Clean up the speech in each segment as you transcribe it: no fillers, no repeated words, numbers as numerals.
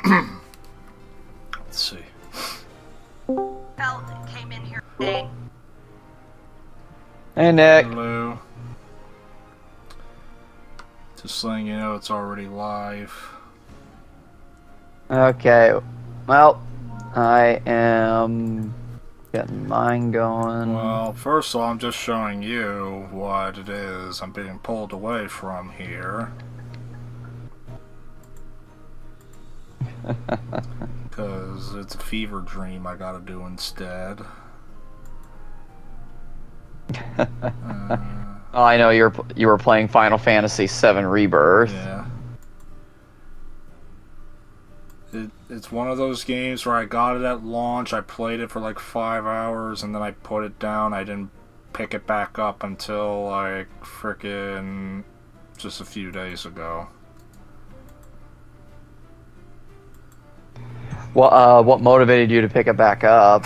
Let's see. Felt came in here today. Hey, Nick. Hello. Just letting you know it's already live. Okay. Well, I am getting mine going. Well, first of all, I'm just showing you what it is I'm being pulled away from here. Because it's a fever dream I gotta do instead. Oh, I know you were playing Final Fantasy VII Rebirth. Yeah. It's one of those games where I got it at launch, I played it for like 5 hours, and then I put it down. I didn't pick it back up until like frickin' just a few days ago. What motivated you to pick it back up?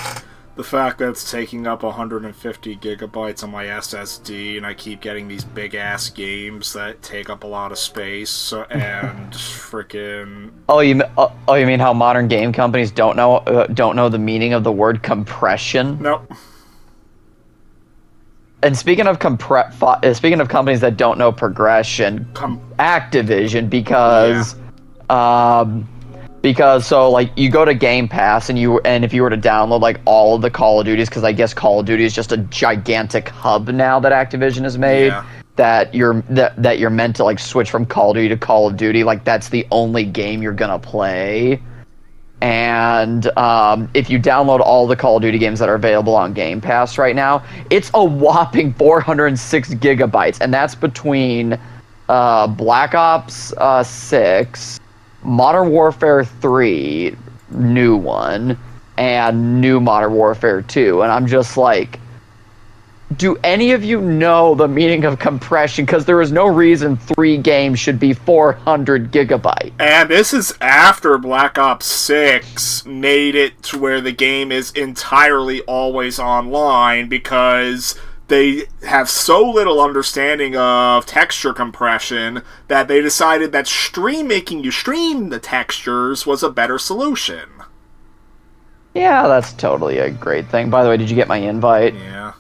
The fact that it's taking up 150 gigabytes on my SSD, and I keep getting these big ass games that take up a lot of space, and frickin'. Oh, you mean how modern game companies don't know the meaning of the word compression? Nope. And speaking of companies that don't know progression, Activision, because so like you go to Game Pass and if you were to download like all of the Call of Duties, because I guess Call of Duty is just a gigantic hub now that Activision has made, Yeah. that you're meant to like switch from Call of Duty to Call of Duty, like that's the only game you're gonna play. And if you download all the Call of Duty games that are available on Game Pass right now, it's a whopping 406 gigabytes, and that's between Black Ops 6, Modern Warfare 3, new one, and new Modern Warfare 2. And I'm just like, do any of you know the meaning of compression? Because there is no reason 3 games should be 400 gigabytes. And this is after Black Ops 6 made it to where the game is entirely always online, because they have so little understanding of texture compression that they decided that making you stream the textures was a better solution. Yeah, that's totally a great thing. By the way, did you get my invite? Yeah.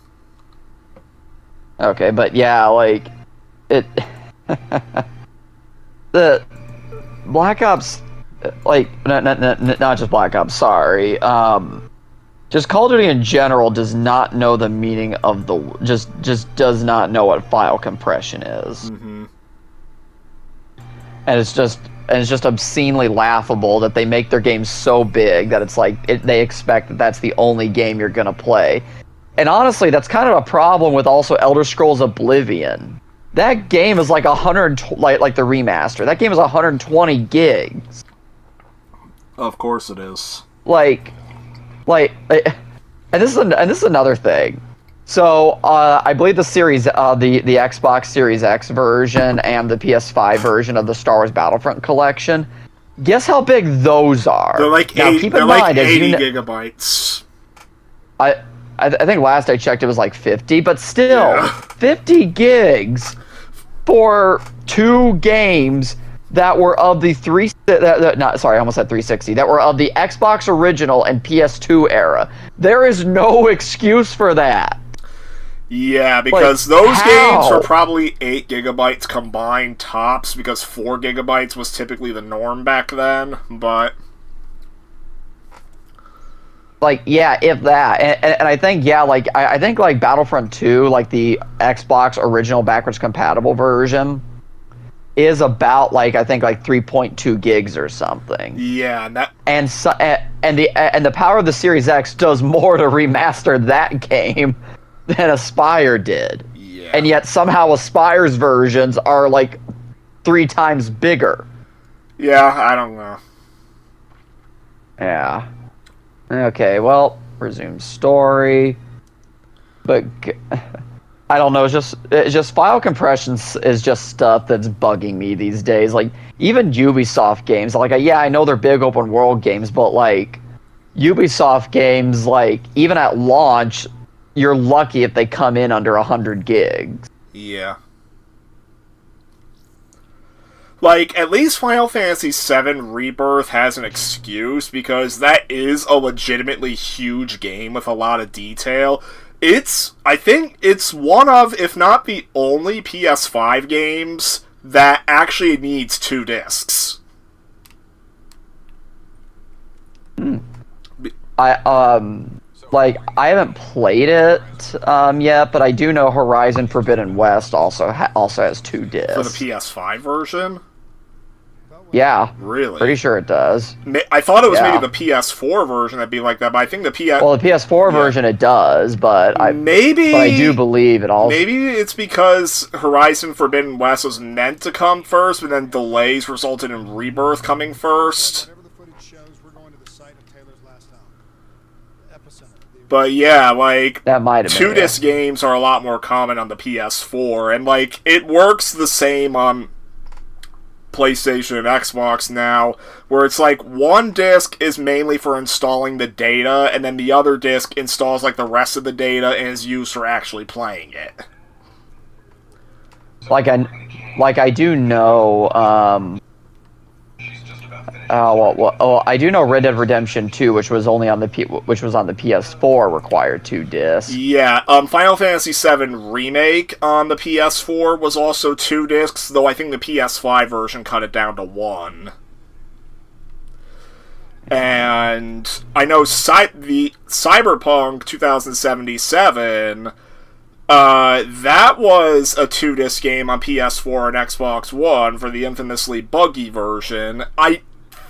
Okay, but yeah, like, it... the Black Ops, like, not just Black Ops, sorry, just Call of Duty in general does not know the meaning of just does not know what file compression is. Mm-hmm. And it's just obscenely laughable that they make their games so big that it's like they expect that that's the only game you're gonna play. And honestly, that's kind of a problem with also Elder Scrolls Oblivion. That game is like 100, like the remaster. That game is 120 gigs. Of course it is. And this is another thing. So I believe the the Xbox Series X version and the PS5 version of the Star Wars Battlefront collection. Guess how big those are? They're like now, keep in mind, 80 gigabytes. I think last I checked it was like 50, but still, Yeah. 50 gigs for 2 games that were of the I almost said 360, that were of the Xbox original and PS2 era. There is no excuse for that. Yeah, because Like, those games how? were probably 8 gigabytes combined tops, because 4 gigabytes was typically the norm back then, but... Like, yeah, if that. And I think, yeah, like, I think, like, Battlefront 2, like, the Xbox original backwards compatible version is about, like, I think, like, 3.2 gigs or something. Yeah, And the power of the Series X does more to remaster that game than Aspire did. Yeah. And yet, somehow, Aspire's versions are, like, 3 times bigger. Yeah, I don't know. Yeah. Okay, well, resume story. But I don't know, it's just file compression is just stuff that's bugging me these days. Like, even Ubisoft games, like, yeah, I know they're big open world games, but like Ubisoft games, like, even at launch, you're lucky if they come in under 100 gigs. Yeah. Like, at least Final Fantasy VII Rebirth has an excuse, because that is a legitimately huge game with a lot of detail. I think it's one of, if not the only PS5 games that actually needs 2 discs. I haven't played it yet, but I do know Horizon Forbidden West also has 2 discs. For the PS5 version? Yeah. Really? Pretty sure it does. I thought it was maybe the PS4 version that'd be like that, but I think the Well, the PS4 version it does, but I do believe it also... Maybe it's because Horizon Forbidden West was meant to come first, but then delays resulted in Rebirth coming first. But yeah, like, that might have been, 2-disc games are a lot more common on the PS4, and like, it works the same on PlayStation and Xbox now, where it's like, one disc is mainly for installing the data, and then the other disc installs like the rest of the data and is used for actually playing it. I do know, I do know Red Dead Redemption 2, which was on the PS4, required 2 discs. Yeah, Final Fantasy VII Remake on the PS4 was also 2 discs, though I think the PS5 version cut it down to 1. And I know the Cyberpunk 2077, that was a 2-disc game on PS4 and Xbox One for the infamously buggy version. I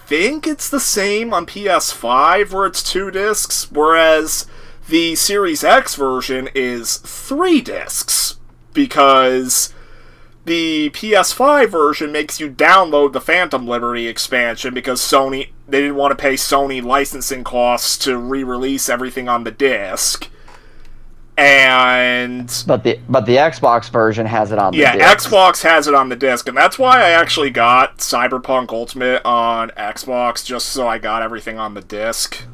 think it's the same on PS5 where it's 2 discs, whereas the Series X version is 3 discs, because the PS5 version makes you download the Phantom Liberty expansion because they didn't want to pay Sony licensing costs to re-release everything on the disc. But the Xbox version has it on the disc. Yeah, Xbox has it on the disc, and that's why I actually got Cyberpunk Ultimate on Xbox, just so I got everything on the disc.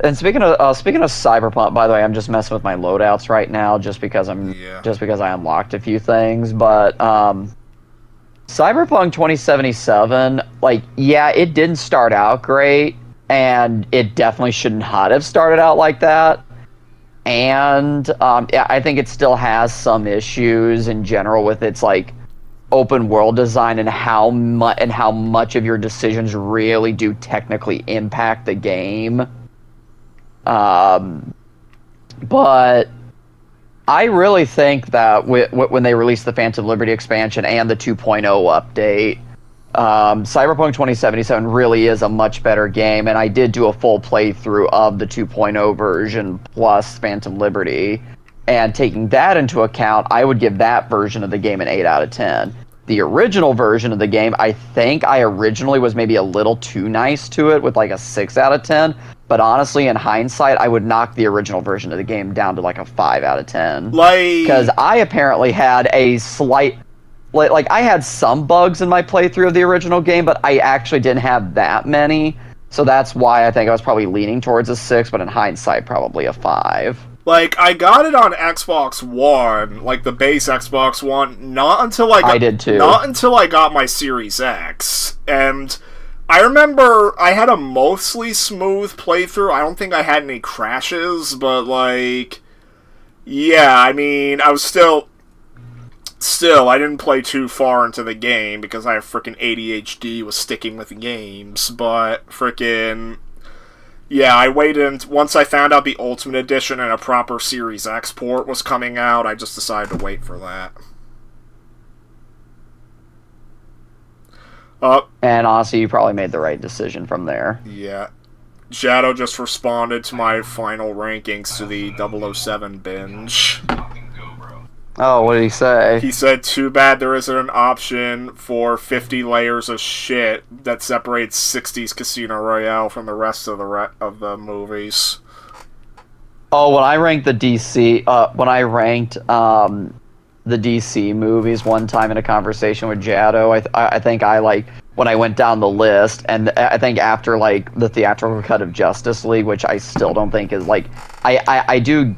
And speaking of Cyberpunk, by the way, I'm just messing with my loadouts right now, just because I unlocked a few things, but Cyberpunk 2077, it didn't start out great, and it definitely should not have started out like that. And I think it still has some issues in general with its open world design and how much of your decisions really do technically impact the game. But I really think that when they released the Phantom Liberty expansion and the 2.0 update, Cyberpunk 2077 really is a much better game, and I did do a full playthrough of the 2.0 version plus Phantom Liberty, and taking that into account, I would give that version of the game an 8 out of 10. The original version of the game, I think I originally was maybe a little too nice to it with a 6 out of 10, but honestly, in hindsight, I would knock the original version of the game down to a 5 out of 10. Because I apparently had a slight... I had some bugs in my playthrough of the original game, but I actually didn't have that many. So that's why I think I was probably leaning towards a 6, but in hindsight, probably a 5. I got it on Xbox One, the base Xbox One, not until I did too. Not until I got my Series X. And I remember I had a mostly smooth playthrough. I don't think I had any crashes, but yeah, I mean, I was still, I didn't play too far into the game because I have freaking ADHD with sticking with games, but freaking, yeah, I waited once I found out the Ultimate Edition and a proper Series X port was coming out, I just decided to wait for that. And honestly, you probably made the right decision from there. Yeah. Shadow just responded to my final rankings to the 007 binge. Oh, what did he say? He said, too bad there isn't an option for 50 layers of shit that separates 60s Casino Royale from the rest of the movies. Oh, when I ranked the DC, the DC movies one time in a conversation with Jado, I think I when I went down the list, and I think after like the theatrical cut of Justice League, which I still don't think is like I do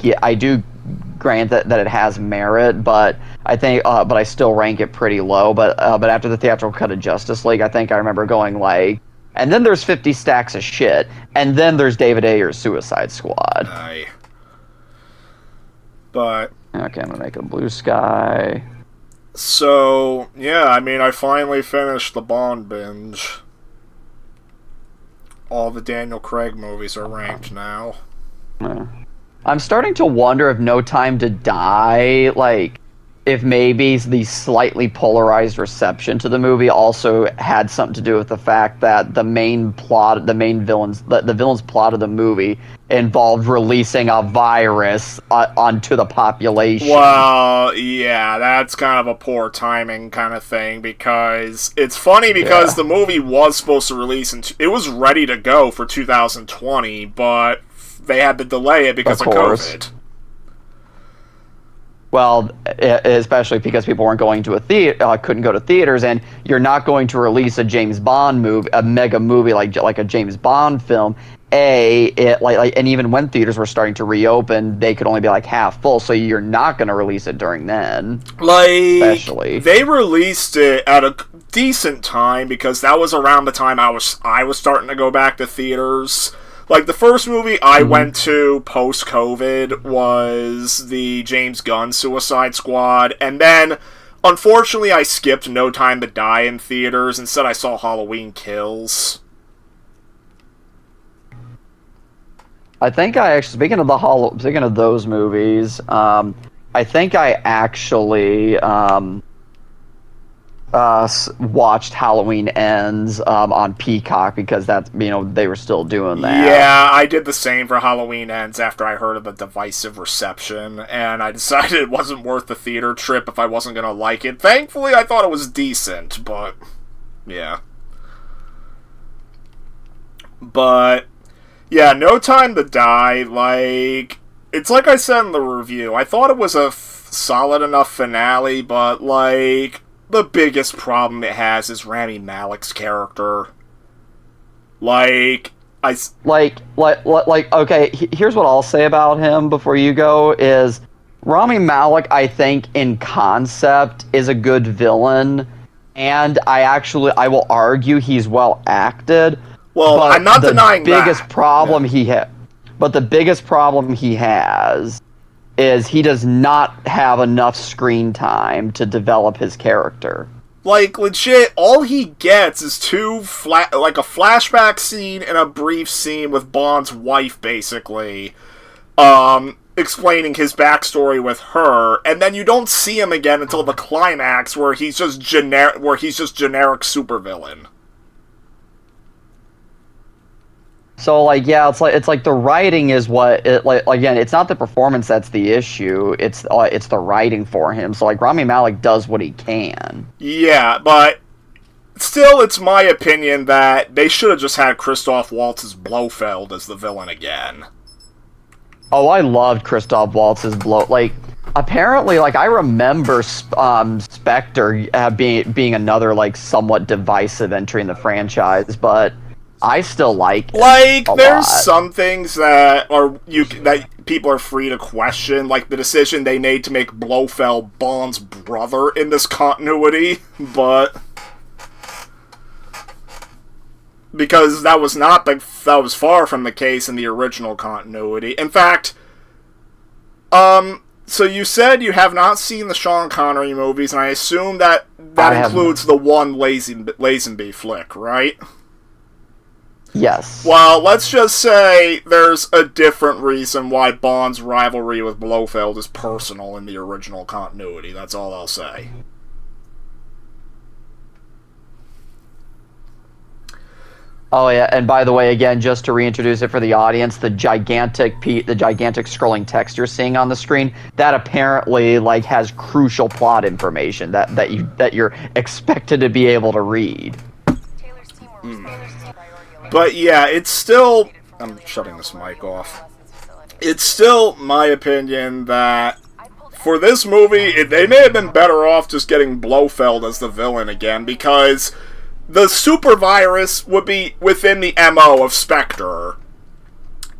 grant that it has merit, but I think but I still rank it pretty low. But after the theatrical cut of Justice League, I think I remember going like, and then there's 50 Stacks of Shit, and then there's David Ayer's Suicide Squad. Aye. But Okay, I'm gonna make a Blue Sky. so yeah, I mean, I finally finished the Bond binge. All the Daniel Craig movies are ranked now. I'm starting to wonder if No Time to Die, like, if maybe the slightly polarized reception to the movie also had something to do with the fact that the main plot, the villain's plot of the movie involved releasing a virus onto the population. Well, yeah, that's kind of a poor timing kind of thing, because it's funny because the movie was supposed to release, it was ready to go for 2020, but they had to delay it because of COVID. Well, especially because people weren't going to couldn't go to theaters, and you're not going to release a James Bond movie, a mega movie like a James Bond film. And even when theaters were starting to reopen, they could only be like half full, so you're not going to release it during then. Like, especially they released it at a decent time because that was around the time I was starting to go back to theaters. Like, the first movie I went to post-COVID was the James Gunn Suicide Squad, and then, unfortunately, I skipped No Time to Die in theaters. Instead, I saw Halloween Kills. I think I actually, speaking of those movies, I think I actually watched Halloween Ends on Peacock because that's, they were still doing that. Yeah, I did the same for Halloween Ends after I heard of the divisive reception, and I decided it wasn't worth the theater trip if I wasn't going to like it. Thankfully, I thought it was decent, but yeah. But yeah, No Time to Die, like, it's like I said in the review, I thought it was a solid enough finale, but, like, the biggest problem it has is Rami Malek's character. Okay, here's what I'll say about him before you go, is Rami Malek, I think, in concept, is a good villain, and I will argue he's well acted. Well, I'm not denying that. But the biggest problem he has is he does not have enough screen time to develop his character. Like, legit, all he gets is a flashback scene and a brief scene with Bond's wife, basically, explaining his backstory with her, and then you don't see him again until the climax, where he's just generic supervillain. So, it's like the writing is again, it's not the performance that's the issue, it's the writing for him. So, Rami Malek does what he can. Yeah, but still, it's my opinion that they should have just had Christoph Waltz's Blofeld as the villain again. Oh, I loved Christoph Waltz's apparently, I remember Spectre being another, somewhat divisive entry in the franchise, but I still like it there's some things that people are free to question, like the decision they made to make Blofeld Bond's brother in this continuity, but because that was far from the case in the original continuity. In fact, so you said you have not seen the Sean Connery movies, and I assume that includes the one Lazenby flick, right? Yes. Well, let's just say there's a different reason why Bond's rivalry with Blofeld is personal in the original continuity. That's all I'll say. Oh yeah, and by the way, again, just to reintroduce it for the audience, the gigantic scrolling text you're seeing on the screen, that apparently has crucial plot information that you're expected to be able to read. But yeah, it's still... I'm shutting this mic off. It's still my opinion that for this movie, they may have been better off just getting Blofeld as the villain again, because the super virus would be within the MO of Spectre.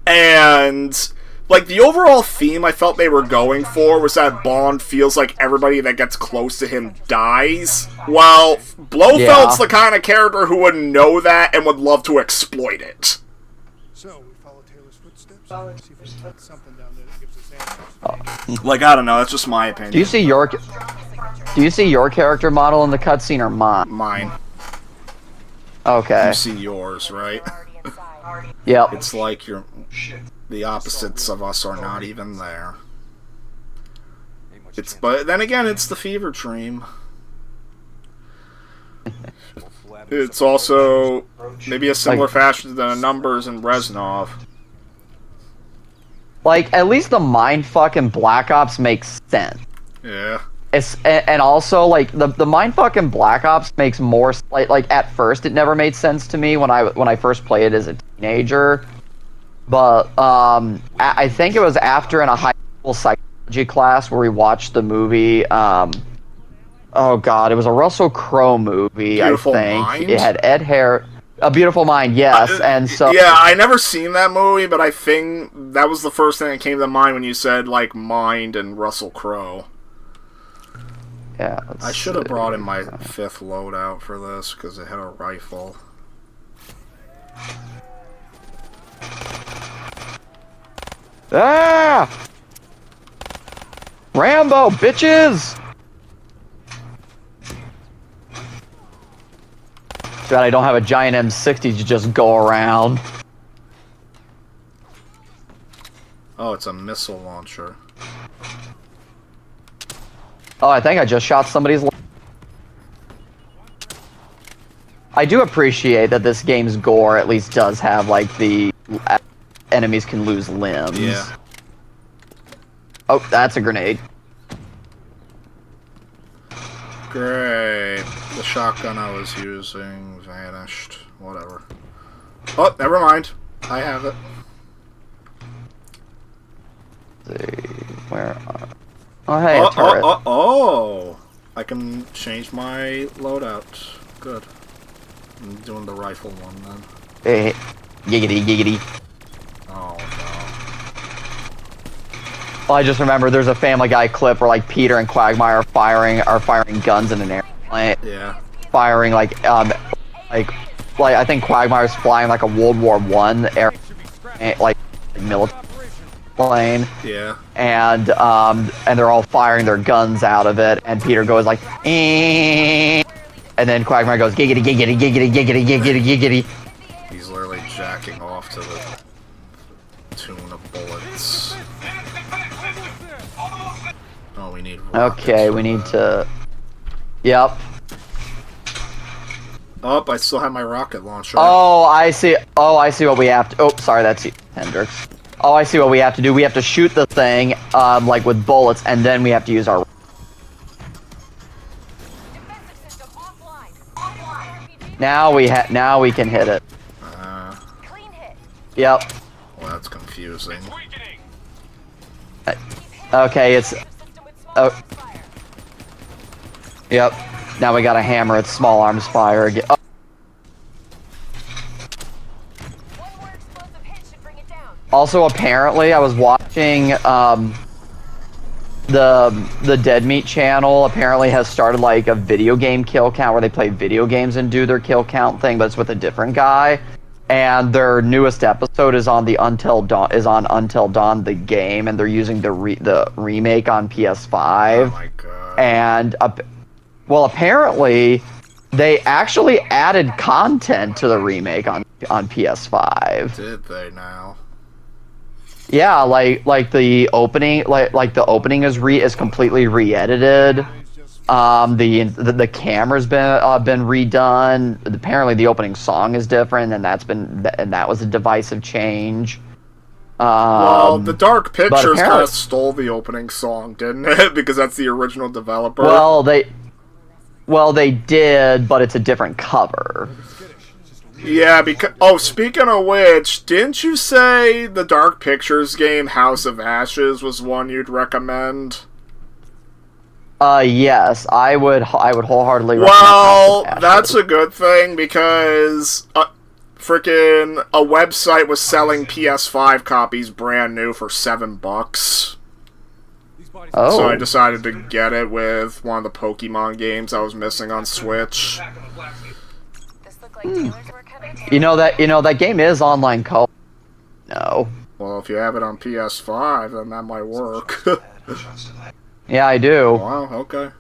And, like, the overall theme I felt they were going for was that Bond feels like everybody that gets close to him dies. Well, Blofeld's the kind of character who would know that and would love to exploit it. So, we follow Taylor's footsteps and see if we can find something down there that gives us answers. Like, I don't know, that's just my opinion. Do you see your character model in the cutscene or mine? Mine. Okay. You see yours, right? Yep. It's like the opposites of us are not even there. But then again, it's the fever dream. It's also maybe a similar fashion to the numbers in Reznov. Like, at least the mindfuck in Black Ops makes sense. Yeah. And also, like, the mindfuck in Black Ops makes more, like, at first it never made sense to me when I first played it as a teenager. But, I think it was after in a high school psychology class where we watched the movie, oh god, it was a Russell Crowe movie, Beautiful I think. Mind? It had Ed Harris. A Beautiful Mind, yes, and so... Yeah, I never seen that movie, but I think that was the first thing that came to mind when you said, like, Mind and Russell Crowe. Yeah, I should have brought in my 5th loadout for this, because it had a rifle. Ah! Rambo, bitches! Too bad I don't have a giant M60 to just go around. Oh, it's a missile launcher. Oh, I think I just shot somebody's... I do appreciate that this game's gore at least does have, like, the... enemies can lose limbs. Yeah. Oh, that's a grenade. Great. The shotgun I was using vanished. Whatever. Oh, never mind. I have it. Let's see, where are... Oh, hey, a turret. Oh! I can change my loadout. Good. I'm doing the rifle one then. Hey, giggity, giggity. Oh no. Well, I just remember there's a Family Guy clip where, like, Peter and Quagmire are firing guns in an airplane. Yeah. Firing, like, I think Quagmire's flying, like, a World War I air, like, military plane. Yeah. And they're all firing their guns out of it, and Peter goes, like, eh, and then Quagmire goes, giggity, giggity, giggity, giggity, giggity, giggity. He's literally jacking off to the tune of bullets. Oh, we need rockets. Okay, we need to... Yep. Oh, I still have my rocket launcher. Oh, I see. Oh, I see what we have to... Oh, sorry, that's you, Hendrix. Oh, I see what we have to do. We have to shoot the thing, like, with bullets, and then we have to use our... Now we can hit it. Yep. Well, that's confusing. Okay, it's... Oh. Yep. Now we gotta hammer its small arms fire again. Oh. Also, apparently, I was watching, the Dead Meat channel apparently has started, like, a video game kill count where they play video games and do their kill count thing, but it's with a different guy. And their newest episode is on Until Dawn the game, and they're using the remake on PS5. Oh my god. And well, apparently they actually added content to the remake on PS5. Did they now? Yeah, like the opening, like the opening is completely re-edited. The camera's been redone. Apparently, the opening song is different, and that was a divisive change. Well, the Dark Pictures kind apparently... of stole the opening song, didn't it? Because that's the original developer. Well, they did, but it's a different cover. Yeah, because... Oh, speaking of which, didn't you say the Dark Pictures game House of Ashes was one you'd recommend? Yes, I would wholeheartedly recommend Well, Path of that's Ashes. a good thing because freaking a website was selling PS5 copies brand new for $7. Oh. So I decided to get it with one of the Pokemon games I was missing on Switch. This looked like Taylor's work, Henry. You know that game is online co. No. Well, if you have it on PS5, then that might work. Yeah, I do. Wow, okay.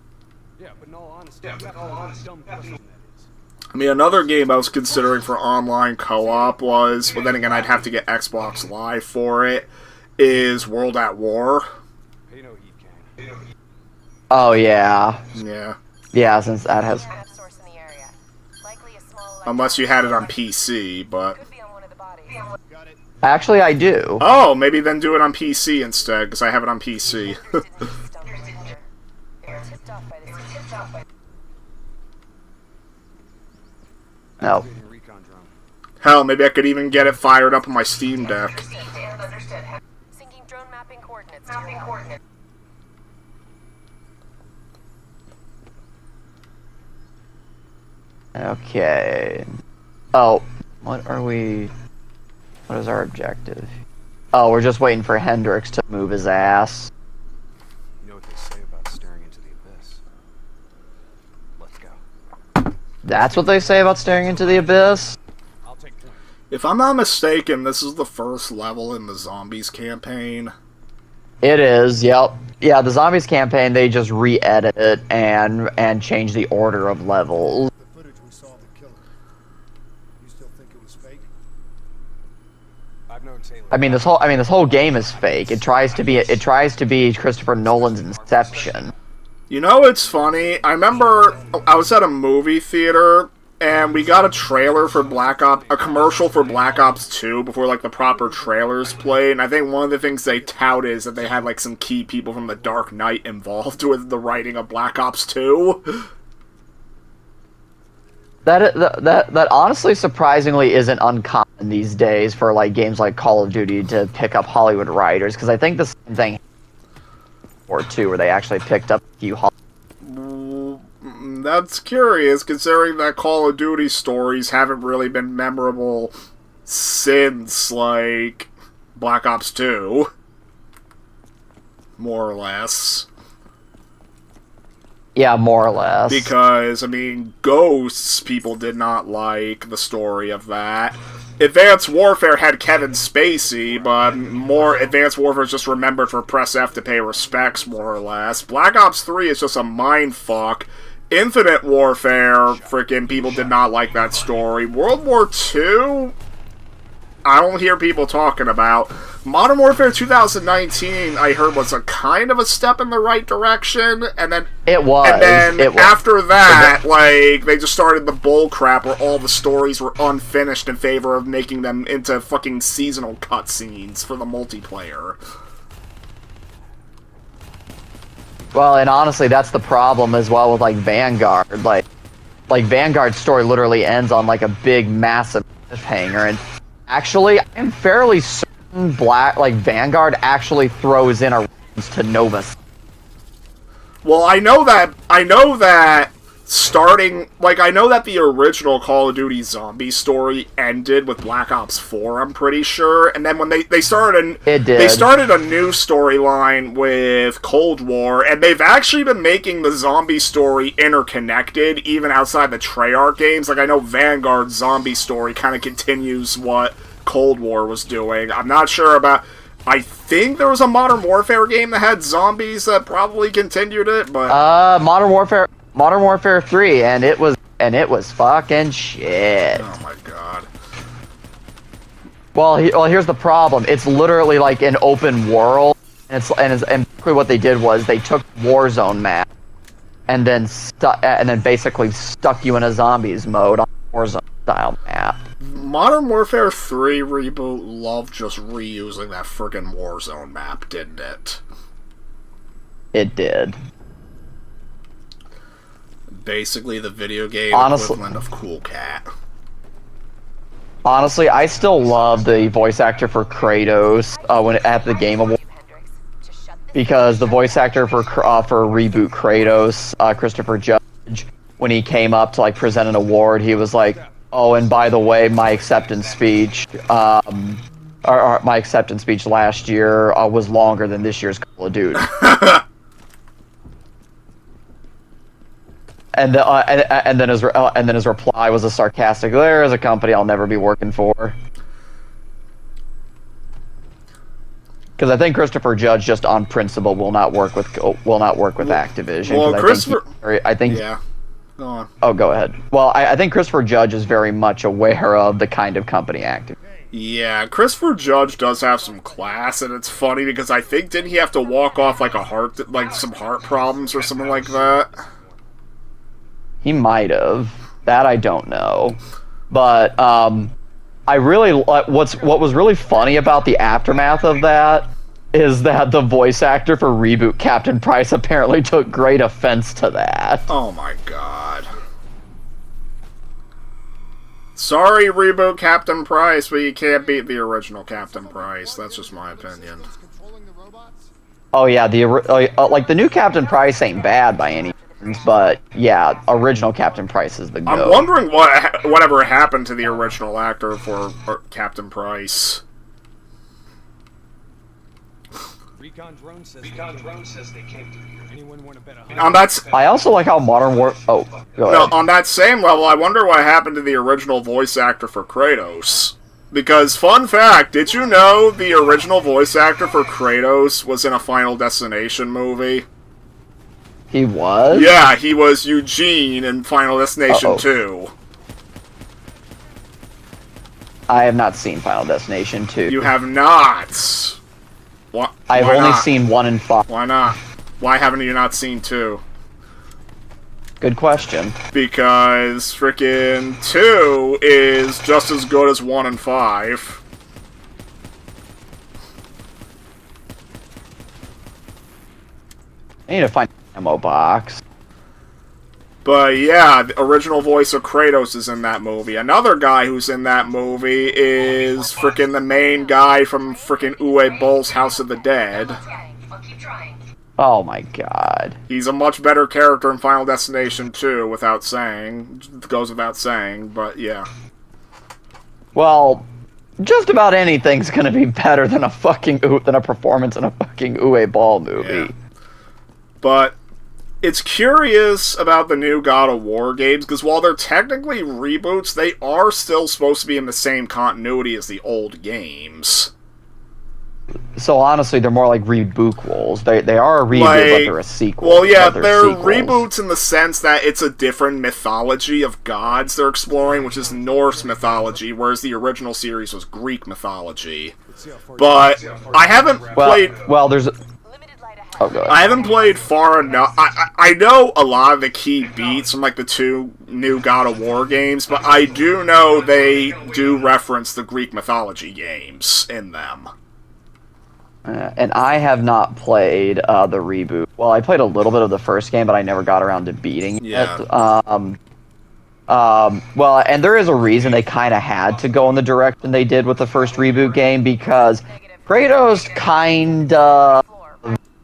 Yeah, but in all honesty, you got all the dumb person that is. I mean, another game I was considering for online co-op was, well then again I'd have to get Xbox Live for it, is World at War. Pay no heed, Kane. Oh yeah. Yeah. Yeah, since that has. Have source in the area. Likely a small Unless you had it on PC, but... Could be on one of the bodies. Got it. Actually, I do. Oh, maybe then do it on PC instead, because I have it on PC. No. Activating recon drone. Hell, maybe I could even get it fired up on my Steam Deck. Syncing drone mapping coordinates. To your help. Okay. Oh, what are we? What is our objective? Oh, we're just waiting for Hendrix to move his ass. You know what they say about staring into the abyss. Let's go. That's what they say about staring into the abyss? I'll take point. If I'm not mistaken, this is the first level in the Zombies campaign. It is, yep. Yeah, the Zombies campaign, they just re-edit it and change the order of levels. The footage we saw of the killer. You still think it was fake? I've known Taylor. I mean, this whole game is fake. It tries to be Christopher Nolan's Inception. You know, it's funny. I remember I was at a movie theater and we got a trailer for a commercial for Black Ops 2 before like the proper trailers played. And I think one of the things they touted is that they had like some key people from The Dark Knight involved with the writing of Black Ops 2. That honestly, surprisingly, isn't uncommon these days for like games like Call of Duty to pick up Hollywood writers, because I think the same thing or two where they actually picked up a few. That's curious, considering that Call of Duty stories haven't really been memorable since, like, Black Ops 2. More or less. Yeah, more or less. Because, I mean, Ghosts, people did not like the story of that. Advanced Warfare had Kevin Spacey, but more Advanced Warfare is just remembered for Press F to pay respects, more or less. Black Ops 3 is just a mindfuck. Infinite Warfare, freaking people did not like that story. World War II, I don't hear people talking about. Modern Warfare 2019, I heard, was a kind of a step in the right direction, and then it was. And then it was. after that, like, they just started the bull crap where all the stories were unfinished in favor of making them into fucking seasonal cutscenes for the multiplayer. Well, and honestly, that's the problem as well with like Vanguard. Like Vanguard's story literally ends on like a big, massive cliffhanger, and actually, I'm fairly certain Vanguard actually throws in a reference to Nova. Well, I know that starting, like, I know that the original Call of Duty zombie story ended with Black Ops 4, I'm pretty sure, and then when they started they started a new storyline with Cold War, and they've actually been making the zombie story interconnected, even outside the Treyarch games. Like, I know Vanguard's zombie story kind of continues what Cold War was doing. I'm not sure about... I think there was a Modern Warfare game that had zombies that probably continued it, but... Modern Warfare 3, and it was fucking shit. Oh my god. Well, here's the problem. It's literally like an open world, and basically what they did was they took Warzone map, and then basically stuck you in a zombies mode on Warzone style map. Modern Warfare 3 reboot loved just reusing that friggin' Warzone map, didn't it? It did. Basically the video game equivalent of Cool Cat. Honestly, I still love the voice actor for Kratos at the Game Awards. because the voice actor for reboot Kratos, Christopher Judge, when he came up to like present an award, he was like, "Oh, and by the way, my acceptance speech, or my acceptance speech last year was longer than this year's Call of Duty." And then his reply was a sarcastic, "There is a company I'll never be working for." Because I think Christopher Judge, just on principle, will not work with Activision. Well, Christopher, I think yeah. Go on. Oh, go ahead. Well, I think Christopher Judge is very much aware of the kind of company Activision. Yeah, Christopher Judge does have some class, and it's funny because I think didn't he have to walk off like some heart problems or something like that? He might have. That I don't know. But I really what was really funny about the aftermath of that is that the voice actor for Reboot Captain Price apparently took great offense to that. Oh my god. Sorry, Reboot Captain Price, but you can't beat the original Captain Price. That's just my opinion. Oh yeah, like the new Captain Price ain't bad by any means, but yeah, original Captain Price is the GOAT. I'm wondering whatever happened to the original actor for Captain Price. Recon drone says they came through here. Anyone want to bet I also like how Modern War. Oh, go ahead. No, on that same level, I wonder what happened to the original voice actor for Kratos. Because, fun fact, did you know the original voice actor for Kratos was in a Final Destination movie? He was? Yeah, he was Eugene in Final Destination 2. I have not seen Final Destination 2. You have not? I've only seen 1 and 5. Why not? Why haven't you not seen 2? Good question. Because frickin' 2 is just as good as 1 and 5. I need to find an ammo box. But yeah, the original voice of Kratos is in that movie. Another guy who's in that movie is frickin' the main guy from frickin' Uwe Boll's House of the Dead. Oh my god. He's a much better character in Final Destination 2, without saying. It goes without saying, but yeah. Well, just about anything's gonna be better than a performance in a fucking Uwe Boll movie. Yeah. But it's curious about the new God of War games, because while they're technically reboots, they are still supposed to be in the same continuity as the old games. So honestly, they're more like rebootquels. They are a reboot, but they're a sequel. Well, yeah, they're reboots in the sense that it's a different mythology of gods they're exploring, which is Norse mythology, whereas the original series was Greek mythology. But I haven't played... Well, there's... Oh, go ahead. I haven't played far enough. I know a lot of the key beats from like the 2 new God of War games, but I do know they do reference the Greek mythology games in them. And I have not played the reboot. Well, I played a little bit of the first game, but I never got around to beating it. Well, and there is a reason they kind of had to go in the direction they did with the first reboot game, because Kratos kind of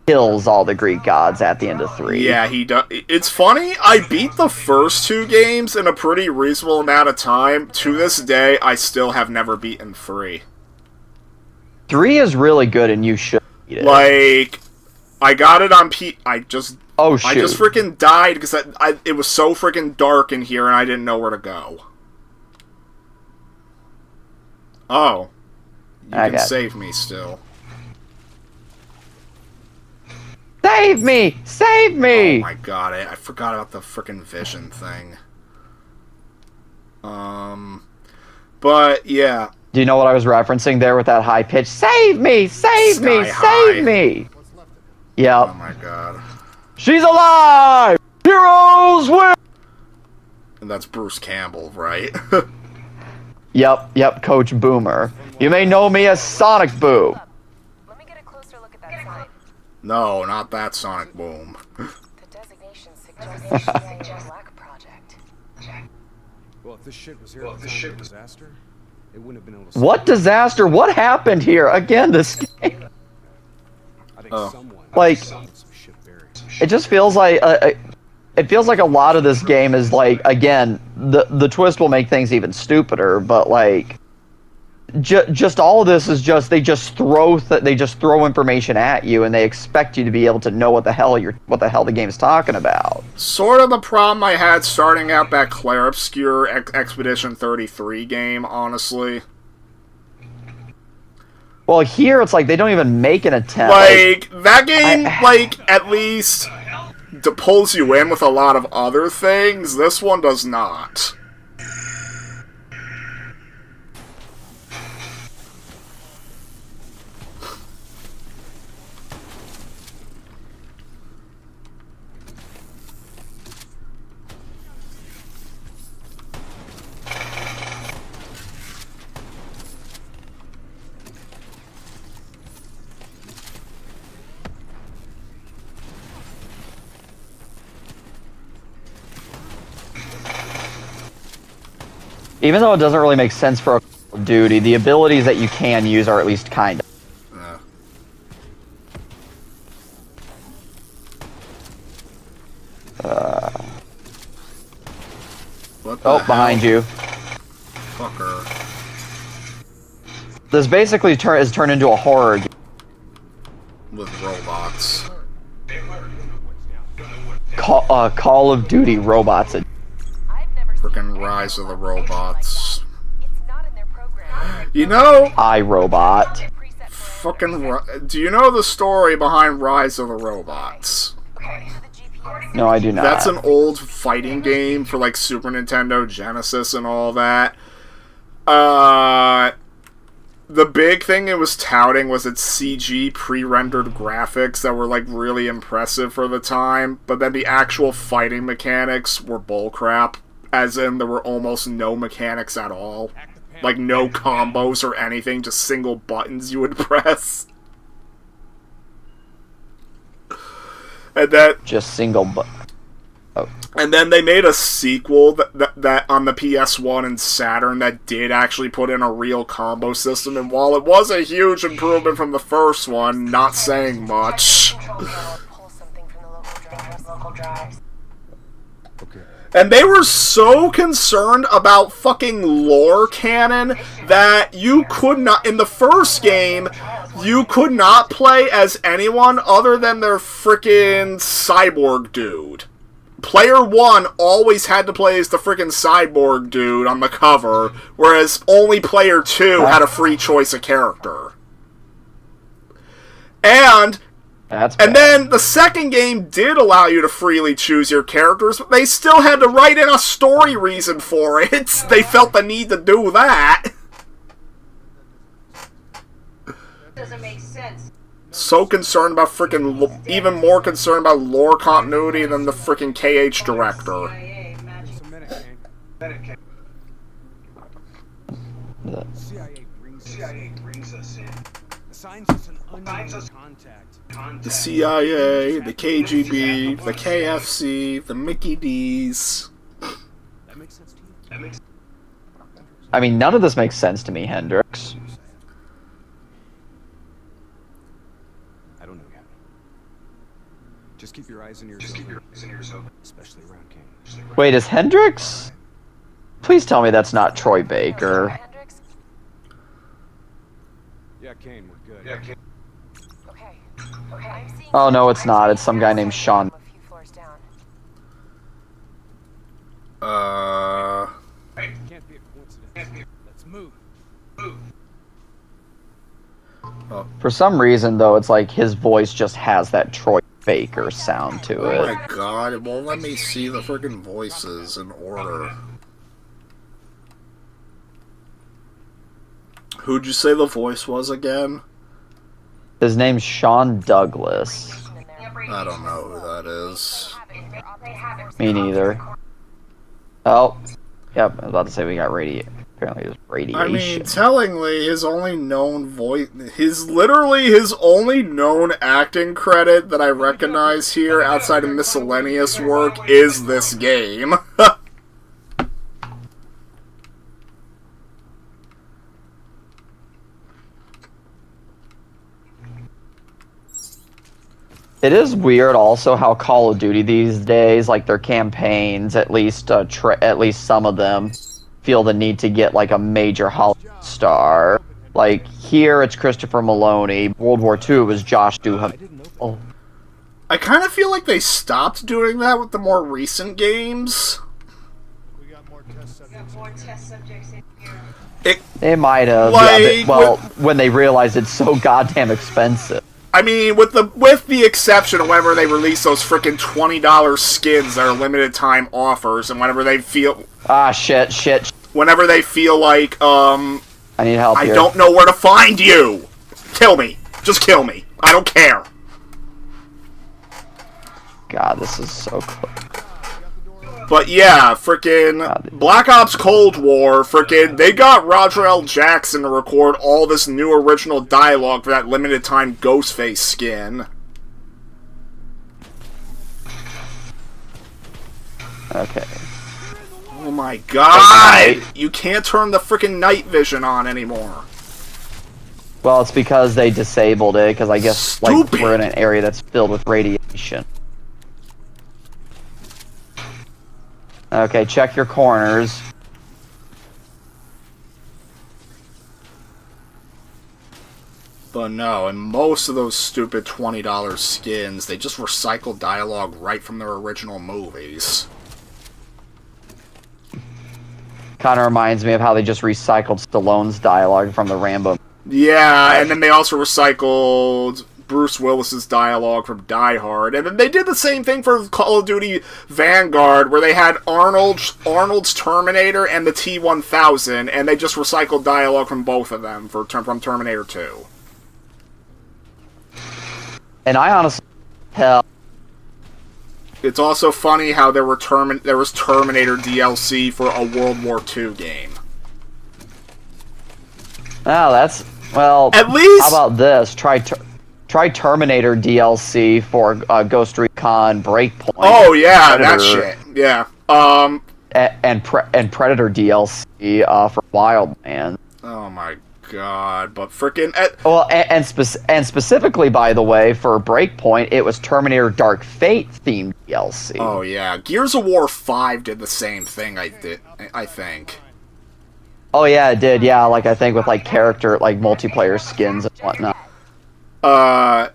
kills all the Greek gods at the end of 3. Yeah, he does. It's funny, I beat the first 2 games in a pretty reasonable amount of time. To this day, I still have never beaten 3. 3 is really good, and you should beat it. Like, I got it on I just freaking died because it was so freaking dark in here and I didn't know where to go. Oh. You can save me still. Save me! Save me! Oh my god, I forgot about the freaking vision thing. But, yeah. Do you know what I was referencing there with that high pitch? Save me! Save me! Save me! Yep. Oh my god. She's alive! Heroes win! And that's Bruce Campbell, right? Yep, Coach Boomer. You may know me as Sonic Boom. Let me get a closer look at that sign. No, not that Sonic Boom. The designation suggests the Black Project. Well, if this shit was here, a disaster, it wouldn't have been able to. What disaster? What happened here? Again, this game. I think someone. Like, it just feels like it feels like a lot of this game is like, again, the twist will make things even stupider, but like, just all of this is just they just throw information at you and they expect you to be able to know what the hell the game's talking about. Sort of the problem I had starting out that Clair Obscure Expedition 33 game, honestly. Well, here it's like they don't even make an attempt. Like that game, at least pulls you in with a lot of other things. This one does not. Even though it doesn't really make sense for a Call of Duty, the abilities that you can use are at least kind of. What the Oh, hell? behind you. Fucker. This basically is turned into a horror game. With robots. Call of Duty robots. Frickin' Rise of the Robots. You know, iRobot. do you know the story behind Rise of the Robots? No, I do not. That's an old fighting game for like Super Nintendo, Genesis, and all that. The big thing it was touting was its CG pre-rendered graphics that were like really impressive for the time, but then the actual fighting mechanics were bullcrap. As in, there were almost no mechanics at all. Like, no combos or anything, just single buttons you would press. And that... Just single And then they made a sequel that on the PS1 and Saturn that did actually put in a real combo system, and while it was a huge improvement from the first one, not saying much. And they were so concerned about fucking lore canon that you could not, in the first game, you could not play as anyone other than their frickin' cyborg dude. Player 1 always had to play as the frickin' cyborg dude on the cover, whereas only Player 2 had a free choice of character. And then the second game did allow you to freely choose your characters, but they still had to write in a story reason for it. They felt the need to do that. Doesn't make sense. So concerned about frickin' even more concerned about lore continuity than the frickin' KH director. CIA brings us in. Assigns us an unknown contact. The CIA, the KGB, the KFC, the Mickey D's. That makes sense to you? I mean, none of this makes sense to me, Hendrix. I don't know yet. Just keep your eyes and ears open. Especially around Kane. Wait, is Hendrix? Please tell me that's not Troy Baker. Yeah, Kane, we're good. Oh no, it's not. It's some guy named Sean. Can't be a coincidence. Let's move. For some reason, though, it's like his voice just has that Troy Baker sound to Oh it. my god, it won't let me see the frickin' voices in order. Who'd you say the voice was again? His name's Sean Douglas. I don't know who that is. Me neither. Oh, yep. I was about to say we got apparently there's radiation. I mean, tellingly, his only known voice, literally his only known acting credit that I recognize here outside of miscellaneous work is this game. It is weird also how Call of Duty these days, like their campaigns, at least at least some of them, feel the need to get like a major Hollywood star. Like here it's Christopher Maloney. World War II was Josh Duhamel. Oh. I kind of feel like they stopped doing that with the more recent games. We got more test subjects in here. They might have. Like, when they realized it's so goddamn expensive. I mean, with the exception of whenever they release those freaking $20 skins that are limited time offers, and whenever they feel Shit. whenever they feel like I need help I here. don't know where to find you. Kill me. Just kill me. I don't care. God, this is so cool. But yeah, frickin' Black Ops Cold War, frickin' they got Roger L. Jackson to record all this new original dialogue for that limited time Ghostface skin. Okay. Oh my god! You can't turn the frickin' night vision on anymore. Well, it's because they disabled it, because I guess like Stupid. we're in an area that's filled with radiation. Okay, check your corners. But no, in most of those stupid $20 skins, they just recycle dialogue right from their original movies. Kind of reminds me of how they just recycled Stallone's dialogue from the Rambo. Yeah, and then they also recycled Bruce Willis's dialogue from Die Hard, and then they did the same thing for Call of Duty Vanguard, where they had Arnold's Terminator and the T-1000, and they just recycled dialogue from both of them from Terminator 2. And I honestly, hell, It's also funny how there was Terminator DLC for a World War II game. oh, that's well. At least, how about this? Try Terminator DLC for Ghost Recon Breakpoint. oh yeah, Predator, that shit. Yeah. and Predator DLC for Wildlands. Oh my god! But frickin' Well, and specifically, by the way, for Breakpoint, it was Terminator Dark Fate themed DLC. oh yeah, Gears of War 5 did the same thing. I think. Oh yeah, it did. Yeah, like I think with like character, like multiplayer skins and whatnot.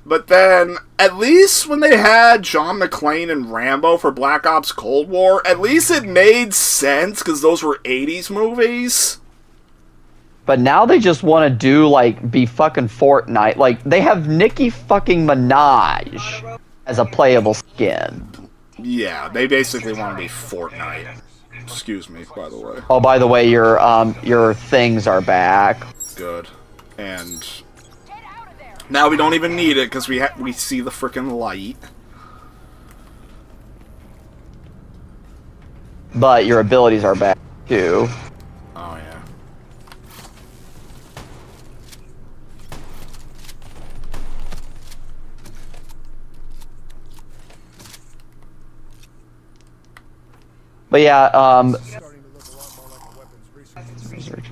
But then, at least when they had John McClane and Rambo for Black Ops Cold War, at least it made sense, because those were 80s movies. But now they just want to do like be fucking Fortnite. Like they have Nicki fucking Minaj as a playable skin. Yeah, they basically want to be Fortnite. Excuse me, by the way. Oh, by the way, your things are back. Good. And now we don't even need it, because we see the frickin' light. But your abilities are back too. Oh yeah. But yeah, Starting to look a lot more like a weapons research.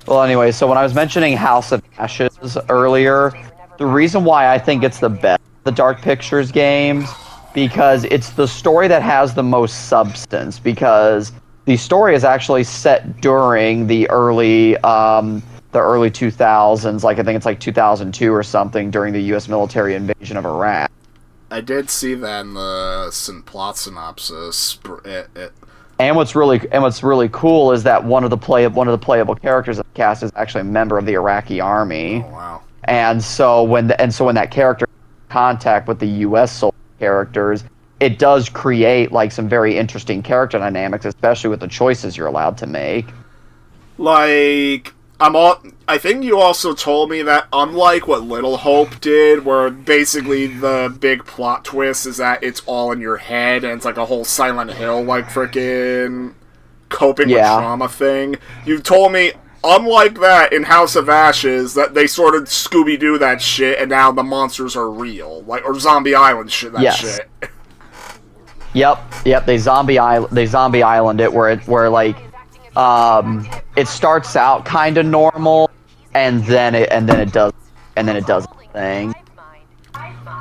well, anyway, so when I was mentioning House of Ashes earlier, the reason why I think it's the best of the Dark Pictures games, because it's the story that has the most substance, because the story is actually set during the early 2000s, like I think it's like 2002 or something, during the U.S. military invasion of Iraq. I did see that in the plot synopsis. And what's really cool is that one of the playable characters of the cast is actually a member of the Iraqi army. Oh wow. And so when that character contact with the U.S. soldier characters, it does create like some very interesting character dynamics, especially with the choices you're allowed to make. Like, I think you also told me that unlike what Little Hope did, where basically the big plot twist is that it's all in your head and it's like a whole Silent Hill like frickin' coping with trauma thing. You told me, unlike that in House of Ashes, that they sort of Scooby-Doo that shit and now the monsters are real, like, or Zombie Island shit. Shit. Yep. They zombie island it where like it starts out kind of normal, and then it does the thing.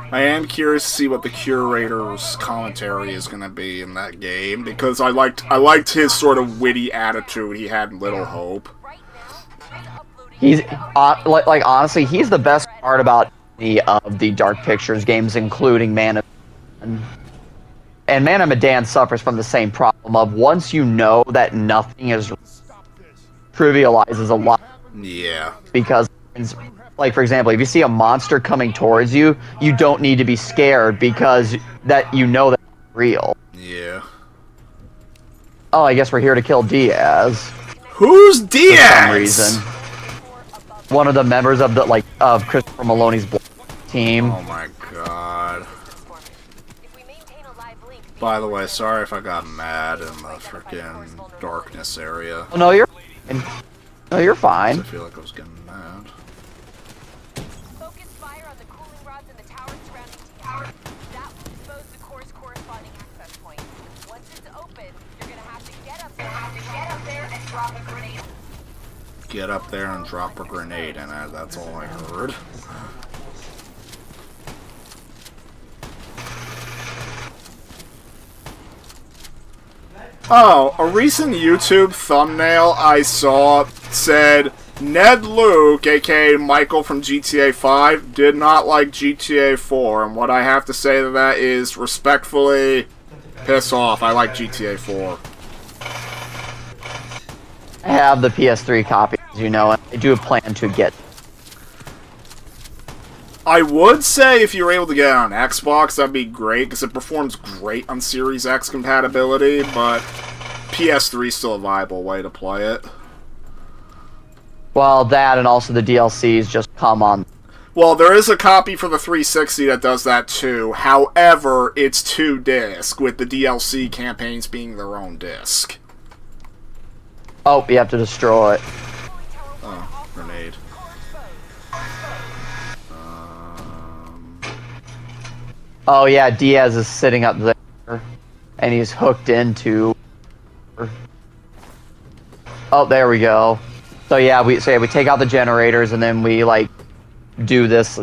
I am curious to see what the curator's commentary is going to be in that game, because I liked his sort of witty attitude he had in Little Hope. He's like honestly, he's the best part about any of the Dark Pictures games, including Man of Medan. And Man of Medan suffers from the same problem of once you know that nothing is trivializes a lot. Yeah. Because, like for example, if you see a monster coming towards you, you don't need to be scared because that you know that's real. Yeah. Oh, I guess we're here to kill Diaz. Who's Diaz? For some reason. One of the members of of Christopher Maloney's team. Oh my god. By the way, sorry if I got mad in the frickin' darkness area. Oh, no, you're fine. No, you're fine. I feel like I was getting mad. Focus fire on the cooling rods in the towers surrounding Diaz. That will expose the core's corresponding access point. Once it's open, you're gonna have to get up there and drop a grenade. Get up there and drop a grenade in it, that's all I heard. Oh, a recent YouTube thumbnail I saw said Ned Luke, aka Michael from GTA 5, did not like GTA 4, and what I have to say to that is respectfully piss off. I like GTA 4. I have the PS3 copy, as you know, and I do plan to get. I would say if you were able to get it on Xbox, that'd be great, because it performs great on Series X compatibility, but PS3 is still a viable way to play it. Well, that and also the DLCs just come on. Well, there is a copy for the 360 that does that too. However, it's 2-disc, with the DLC campaigns being their own disc. Oh, you have to destroy it. Oh, grenade. Oh yeah, Diaz is sitting up there, and he's hooked into. Oh, there we go. So yeah, we take out the generators, and then we do this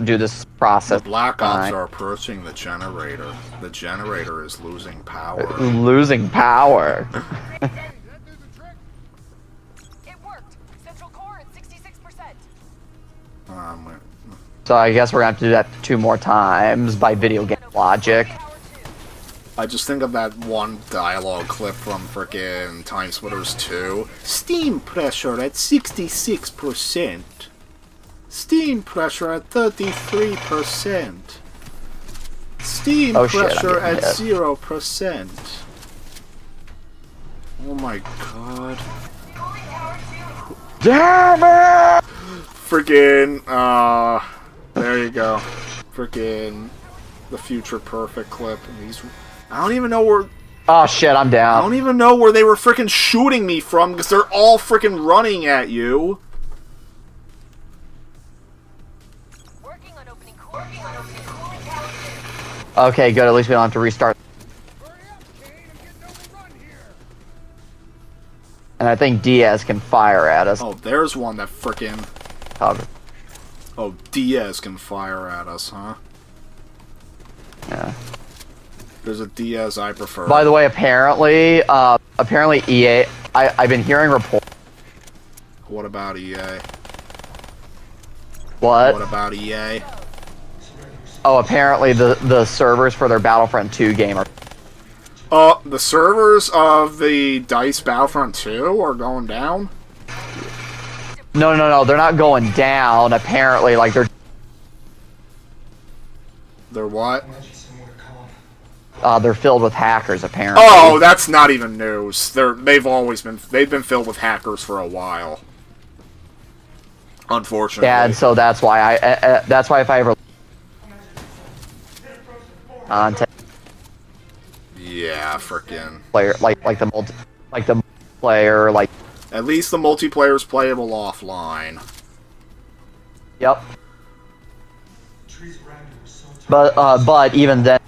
process. The Black Ops are approaching the generator. The generator is losing power. Losing power. It worked. Central core at 66%. So I guess we're gonna have to do that 2 more times by video game logic. I just think of that one dialogue clip from frickin' Time Splitters 2. Steam pressure at 66%. Steam pressure at 33%. Steam pressure at 0%. Oh my god. Damn it! Frickin', there you go. Frickin' the Future Perfect clip. And these, I don't even know where. Oh shit, I'm I down. don't even know where they were frickin' shooting me from because they're all frickin' running at you. Working on opening cooling towers. Okay, good. At least we don't have to restart. And I think Diaz can fire at us. Oh, there's one that frickin'. Cover. Oh, Diaz can fire at us, huh? Yeah. There's a Diaz I prefer. By the way, apparently EA. I've been hearing reports. What about EA? What? What about EA? Oh, apparently the servers for their Battlefront 2 game are. The servers of the DICE Battlefront 2 are going down? No, they're not going down. Apparently, they're. They're what? They're filled with hackers. Apparently. Oh, that's not even news. They've been filled with hackers for a while. Unfortunately. Yeah, and so that's why that's why if I ever. Yeah, frickin'. Player like the multiplayer At least the multiplayer is playable offline. Yep. But even then,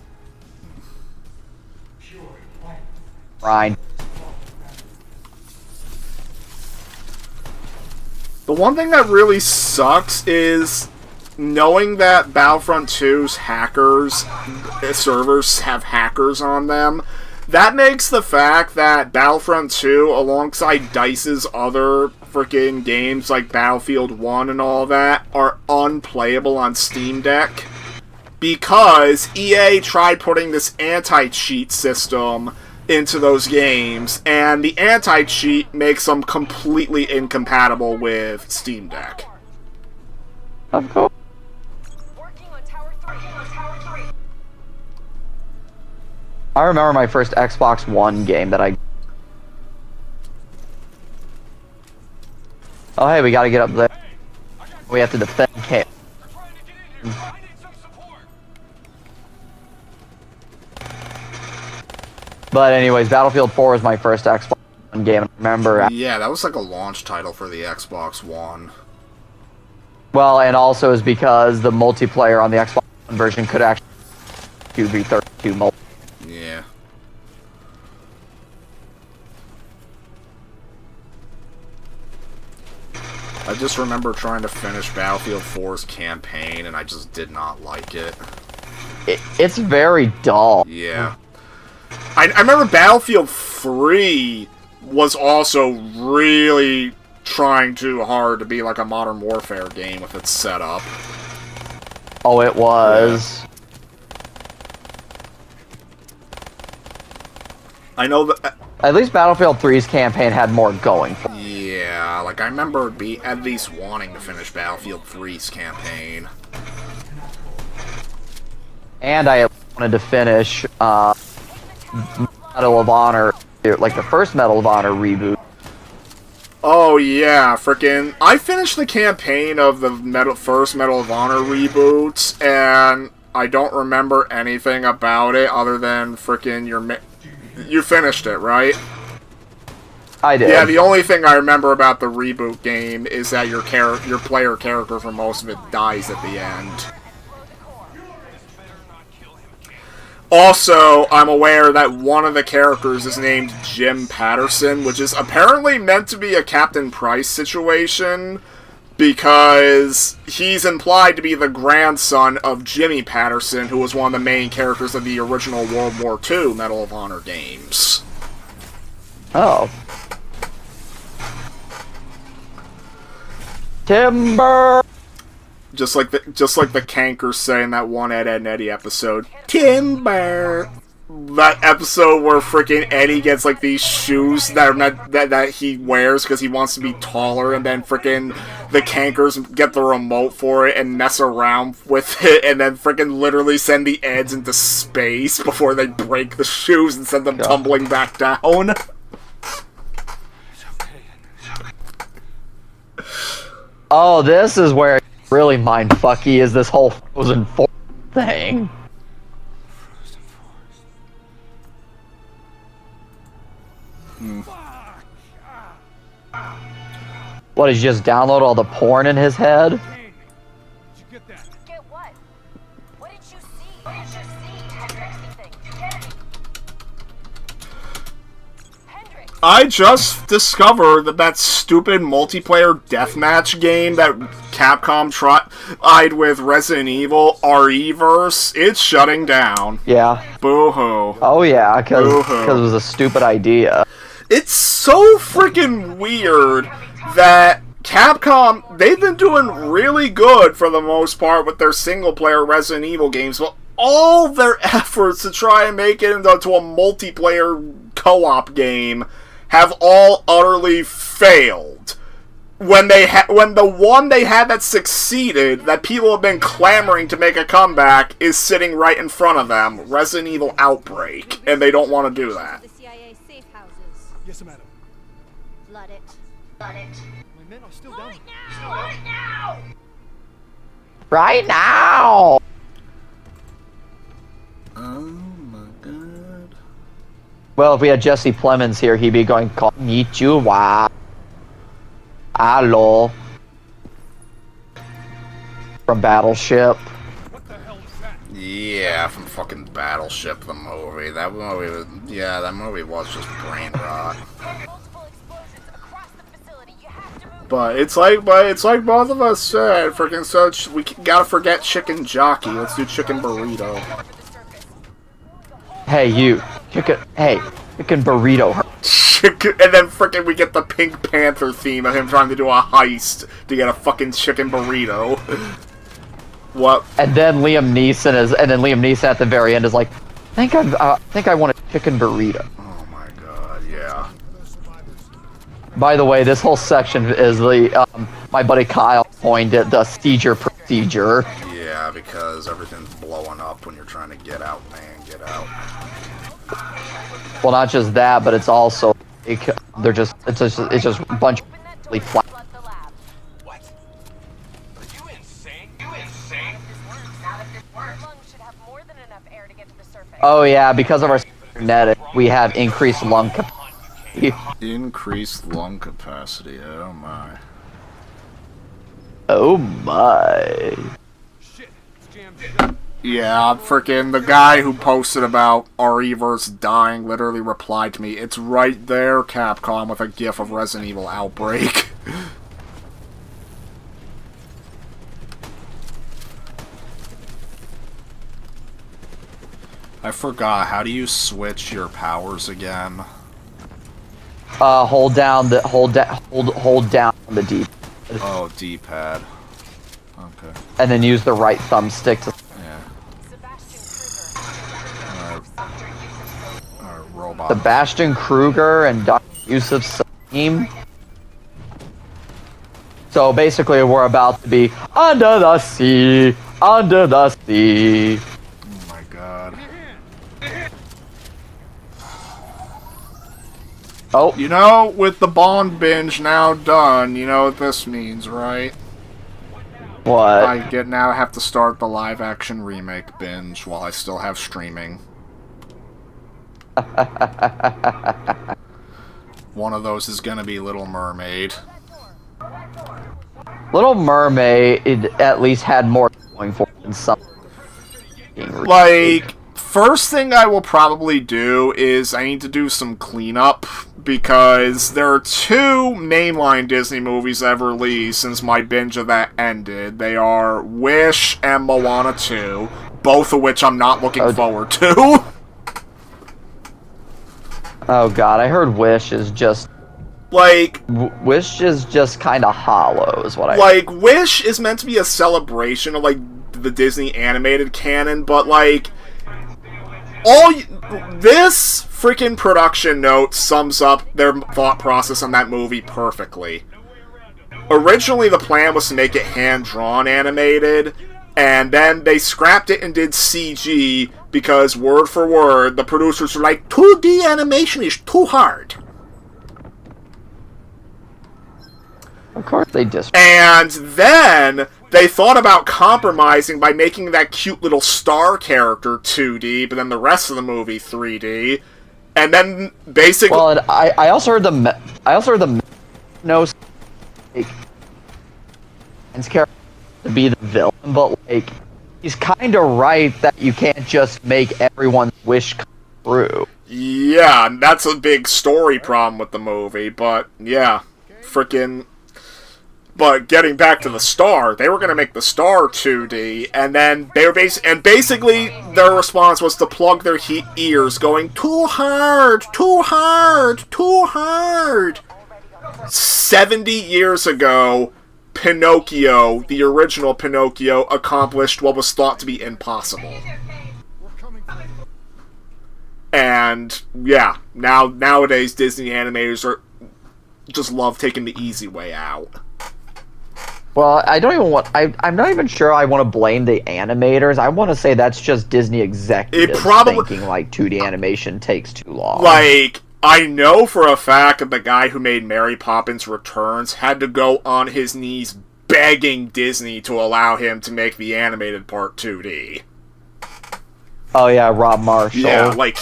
Ryan. The one thing that really sucks is knowing that Battlefront 2's servers have hackers on them, that makes the fact that Battlefront 2, alongside DICE's other freaking games like Battlefield 1 and all that, are unplayable on Steam Deck. Because EA tried putting this anti-cheat system into those games, and the anti-cheat makes them completely incompatible with Steam Deck. Of course. Working on Tower 3. I remember my first Xbox One game that I... Oh, hey, we gotta get up there. We have to defend camp. But anyways, Battlefield 4 was my first Xbox One game. I remember... Yeah, that was like a launch title for the Xbox One. Well, and also is because the multiplayer on the Xbox One version could actually 2v32 multiplayer. Yeah. I just remember trying to finish Battlefield 4's campaign, and I just did not like it. It's very dull. Yeah. I remember Battlefield 3 was also really trying too hard to be like a Modern Warfare game with its setup. Oh, it was. Yeah. I know that... At least Battlefield 3's campaign had more going for it. Yeah, like I remember at least wanting to finish Battlefield 3's campaign. And I wanted to finish Medal of Honor, like the first Medal of Honor reboot. Oh yeah, frickin' I finished the campaign of the first Medal of Honor reboots, and I don't remember anything about it other than frickin' you finished it, right? I did. Yeah, the only thing I remember about the reboot game is that your player character for most of it dies at the end. Also, I'm aware that one of the characters is named Jim Patterson, which is apparently meant to be a Captain Price situation, because he's implied to be the grandson of Jimmy Patterson, who was one of the main characters of the original World War II Medal of Honor games. Oh. Timber! Just like the cankers say in that one Ed, Edd n Eddy episode. Timber! That episode where freaking Eddie gets like these shoes that he wears because he wants to be taller, and then freaking the cankers get the remote for it and mess around with it, and then freaking literally send the Eds into space before they break the shoes and send them tumbling back down. Oh, this is where really mindfucky is this whole Frozen Forest thing. What, did you just download all the porn in his head? Get what? What did you see? Hendrix? I just discovered that stupid multiplayer deathmatch game that Capcom tried with Resident Evil, RE-verse, it's shutting down. Yeah. Boo-hoo. Oh yeah, because Boo-hoo. it was a stupid idea. It's so freaking weird that Capcom, they've been doing really good for the most part with their single-player Resident Evil games, but all their efforts to try and make it into a multiplayer co-op game have all utterly failed. When the one they had that succeeded, that people have been clamoring to make a comeback, is sitting right in front of them, Resident Evil Outbreak, and they don't want to do that. The CIA safe houses. Yes, madam. Flood it. Got it. My men are still down. Right now! Right now! Oh my god. Well, if we had Jesse Plemons here, he'd be going, Konnichiwa. Hello. From Battleship. What the hell is that? Yeah, from fucking Battleship, the movie. That movie was just brain rot. Multiple explosions across the facility. You have to move But it's like both of us said, freaking such. We gotta forget chicken jockey. Let's do chicken burrito. Hey, you. Chicken burrito. Chicken, and then freaking we get the Pink Panther theme of him trying to do a heist to get a fucking chicken burrito. What? And then Liam Neeson at the very end is like, I think I want a chicken burrito. Oh my god, yeah. By the way, this whole section is my buddy Kyle coined it the seizure procedure. Yeah, because everything's blowing up when you're trying to get out, man. Get out. Well, not just that, but it's also it's just a bunch of really flat. What? Are you insane? You insane? Oh yeah, because of our genetic, we have increased lung capacity. Increased lung capacity. Oh my. Oh my. Shit, it's jammed shut. Yeah, freaking the guy who posted about RE-verse dying literally replied to me, "It's right there, Capcom," with a gif of Resident Evil Outbreak. I forgot, how do you switch your powers again? Hold down the D, Oh, D-pad. Okay. and then use the right thumbstick to. Yeah. Alright, robot. Sebastian Kruger and Dr. Yusuf Salim. So basically, we're about to be under the sea, under the sea. Oh my god. Oh, You know, with the Bond binge now done, you know what this means, right? what? I now have to start the live-action remake binge while I still have streaming. One of those is gonna be Little Mermaid. Little Mermaid at least had more going for it than some. Like, first thing I will probably do is I need to do some cleanup, because there are two mainline Disney movies I've released since my binge of that ended. They are Wish and Moana 2, both of which I'm not looking forward to. Oh god, I heard Wish is just Like, Wish is just kind of hollow, is what I. like, Wish is meant to be a celebration of, like, the Disney animated canon, but, like, this freaking production note sums up their thought process on that movie perfectly. Originally, the plan was to make it hand-drawn animated, and then they scrapped it and did CG, because, word for word, the producers were like, 2D animation is too hard. Of course they just. And then they thought about compromising by making that cute little star character 2D, but then the rest of the movie 3D. And then basically, Well, and I also heard the no like his character to be the villain, but like he's kind of right that you can't just make everyone's wish come true. yeah, that's a big story problem with the movie. But yeah, freaking. But getting back to the star, they were going to make the star 2D, and then they were basically their response was to plug their ears, going, too hard, too hard, too hard. 70 years ago, Pinocchio, the original Pinocchio, accomplished what was thought to be impossible. And yeah, nowadays Disney animators just love taking the easy way out. Well, I don't even want. I'm not even sure I want to blame the animators. I want to say that's just Disney executives thinking like 2D animation takes too long. Like, I know for a fact that the guy who made Mary Poppins Returns had to go on his knees begging Disney to allow him to make the animated part 2D. Oh yeah, Rob Marshall. Yeah, like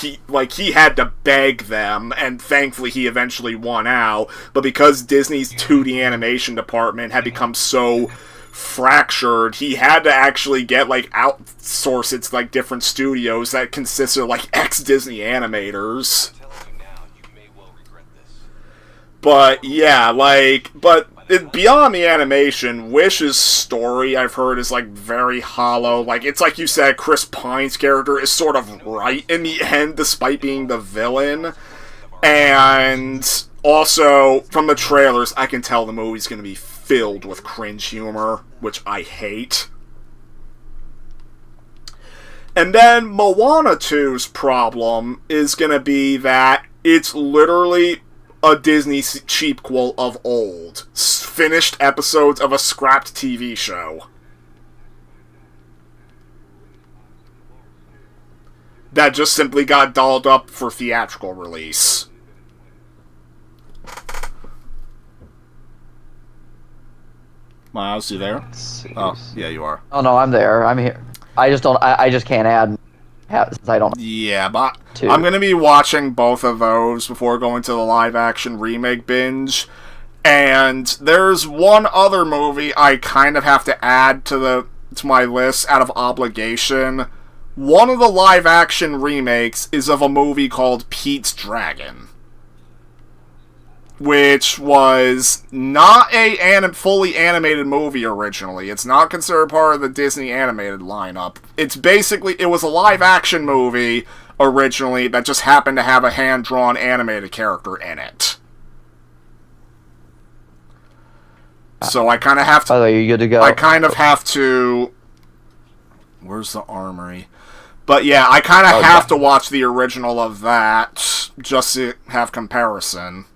he had to beg them, and thankfully he eventually won out. But because Disney's 2D animation department had become so fractured, he had to actually get like outsource it to like different studios that consisted of like ex-Disney animators. But yeah, like, but beyond the animation, Wish's story, I've heard, is, like, very hollow. Like, it's like you said, Chris Pine's character is sort of right in the end, despite being the villain. And also, from the trailers, I can tell the movie's going to be filled with cringe humor, which I hate. And then Moana 2's problem is going to be that it's literally a Disney cheapquel of old. Finished episodes of a scrapped TV show. That just simply got dolled up for theatrical release. Miles, you there? Oh, yeah, you are. Oh no, I'm there. I'm here. I just don't. I just can't add. Since I don't. Yeah, but I'm gonna be watching both of those before going to the live-action remake binge. And there's one other movie I kind of have to add to my list out of obligation. One of the live-action remakes is of a movie called Pete's Dragon, which was not a fully animated movie originally. It's not considered part of the Disney animated lineup. It's basically, it was a live-action movie originally that just happened to have a hand-drawn animated character in it. So I kind of have to... By the way, you good to go? I kind of have to... Where's the armory? But yeah, I kind of have to watch the original of that just to have comparison.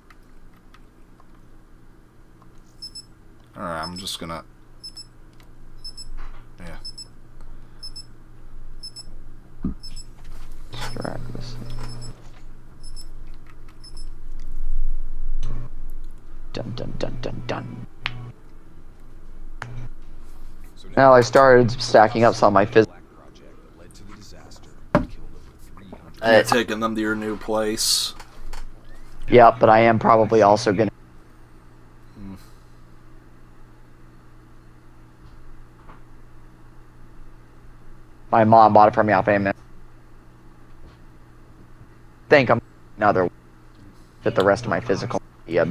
Alright, I'm just gonna... Yeah. Drag this. Dun dun dun dun dun. Now I started stacking up some of my physical. Taking them to your new place. Yeah, but I am probably also gonna. My mom bought it for me off Amazon. Think I'm another fit the rest of my physical. Yeah.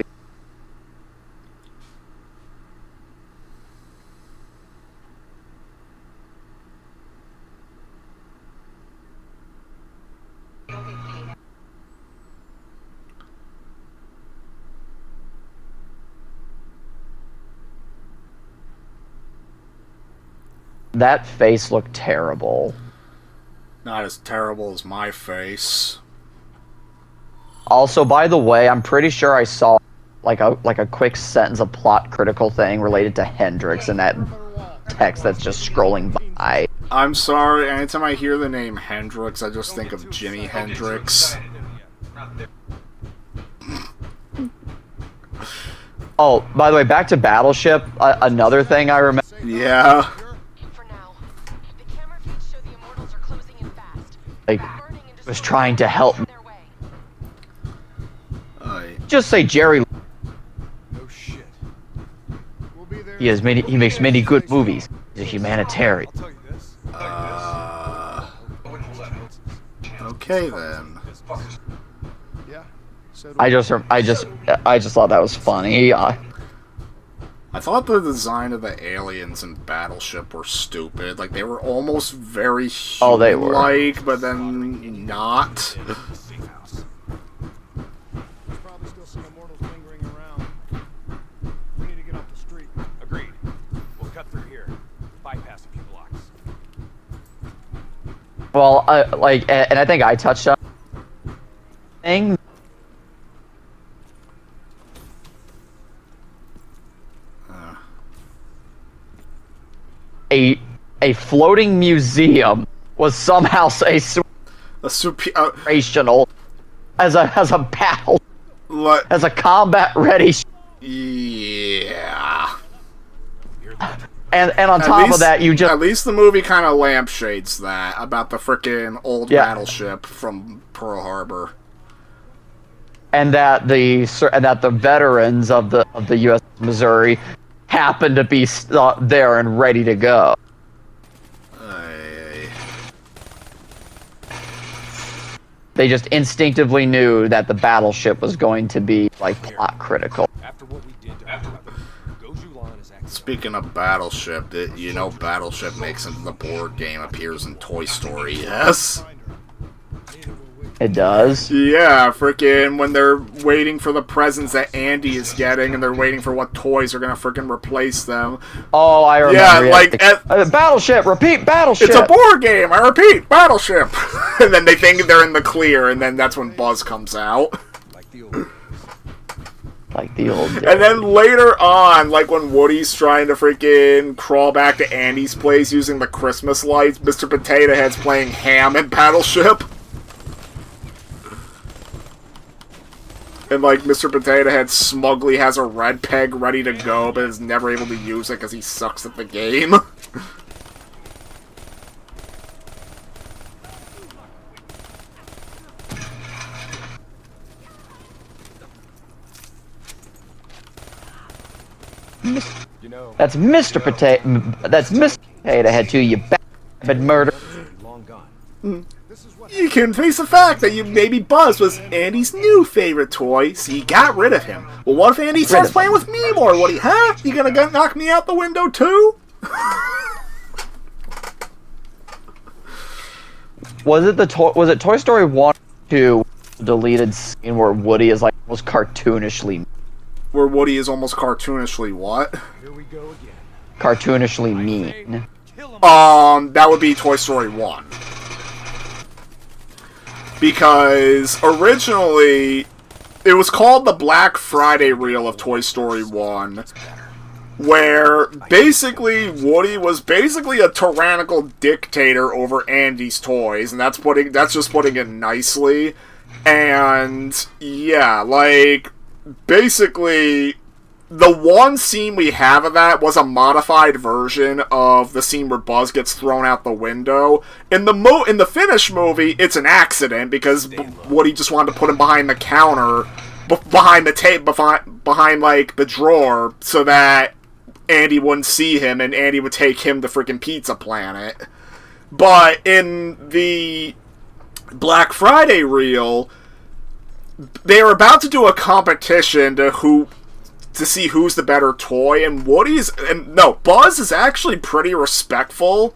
That face looked terrible. Not as terrible as my face. Also, by the way, I'm pretty sure I saw like a quick sentence of plot critical thing related to Hendrix in that text that's just scrolling by. I'm sorry, anytime I hear the name Hendrix, I just think of Jimi Hendrix. Oh, by the way, back to Battleship, another thing I remember. Yeah. Like, was trying to help me. Just say Jerry. No shit. He makes many good movies. He's a humanitarian. I'll tell you this. Okay then. Yeah. So do I just thought that was funny. I thought the design of the aliens in Battleship were stupid. Like, they were almost very Oh, they were. human-like, but then not. There's probably still some immortals lingering around. We need to get off the street. Agreed. We'll cut through here. Bypass a few blocks. Well, and I think I touched on thing. A floating museum was somehow operational as a battle, as a combat ready. Yeah. And on top of that, you just at least the movie kind of lampshades that about the frickin' old battleship from Pearl Harbor, and that the veterans of the U.S. Missouri happen to be there and ready to go. They just instinctively knew that the battleship was going to be like plot critical. After what we did to her, Goju Lan is acting. Speaking of Battleship, you know Battleship makes into the board game, appears in Toy Story, yes? It does. Yeah, freaking when they're waiting for the presents that Andy is getting, and they're waiting for what toys are gonna freaking replace them. Oh, I remember. Yeah, it. like Battleship. Repeat, Battleship. it's a board game. I repeat, Battleship. And then they think they're in the clear, and then that's when Buzz comes out. Like the old. Like the old days. And then later on, like when Woody's trying to freaking crawl back to Andy's place using the Christmas lights, Mr. Potato Head's playing Ham in Battleship. And, like, Mr. Potato Head smugly has a red peg ready to go, but is never able to use it because he sucks at the game. You know, That's Mr. Potato. That's Mr. Potato Head to you, bad murder. long gone. You can face the fact that maybe Buzz was Andy's new favorite toy, so you got rid of him. Well, what if Andy starts playing with me more, Woody? Huh? You gonna knock me out the window, too? Was it Toy Story 1 or 2 deleted scene where Woody is like almost cartoonishly Where Woody is almost cartoonishly what? Here we go again. cartoonishly mean? That would be Toy Story 1. Because originally, it was called the Black Friday reel of Toy Story 1, where basically Woody was basically a tyrannical dictator over Andy's toys, and that's just putting it nicely. And yeah, like basically the one scene we have of that was a modified version of the scene where Buzz gets thrown out the window. In the Finnish movie, it's an accident because Woody just wanted to put him behind the counter, behind the tape, behind like the drawer, so that Andy wouldn't see him and Andy would take him to freaking Pizza Planet. But in the Black Friday reel, they were about to do a competition to see who's the better toy, and Buzz is actually pretty respectful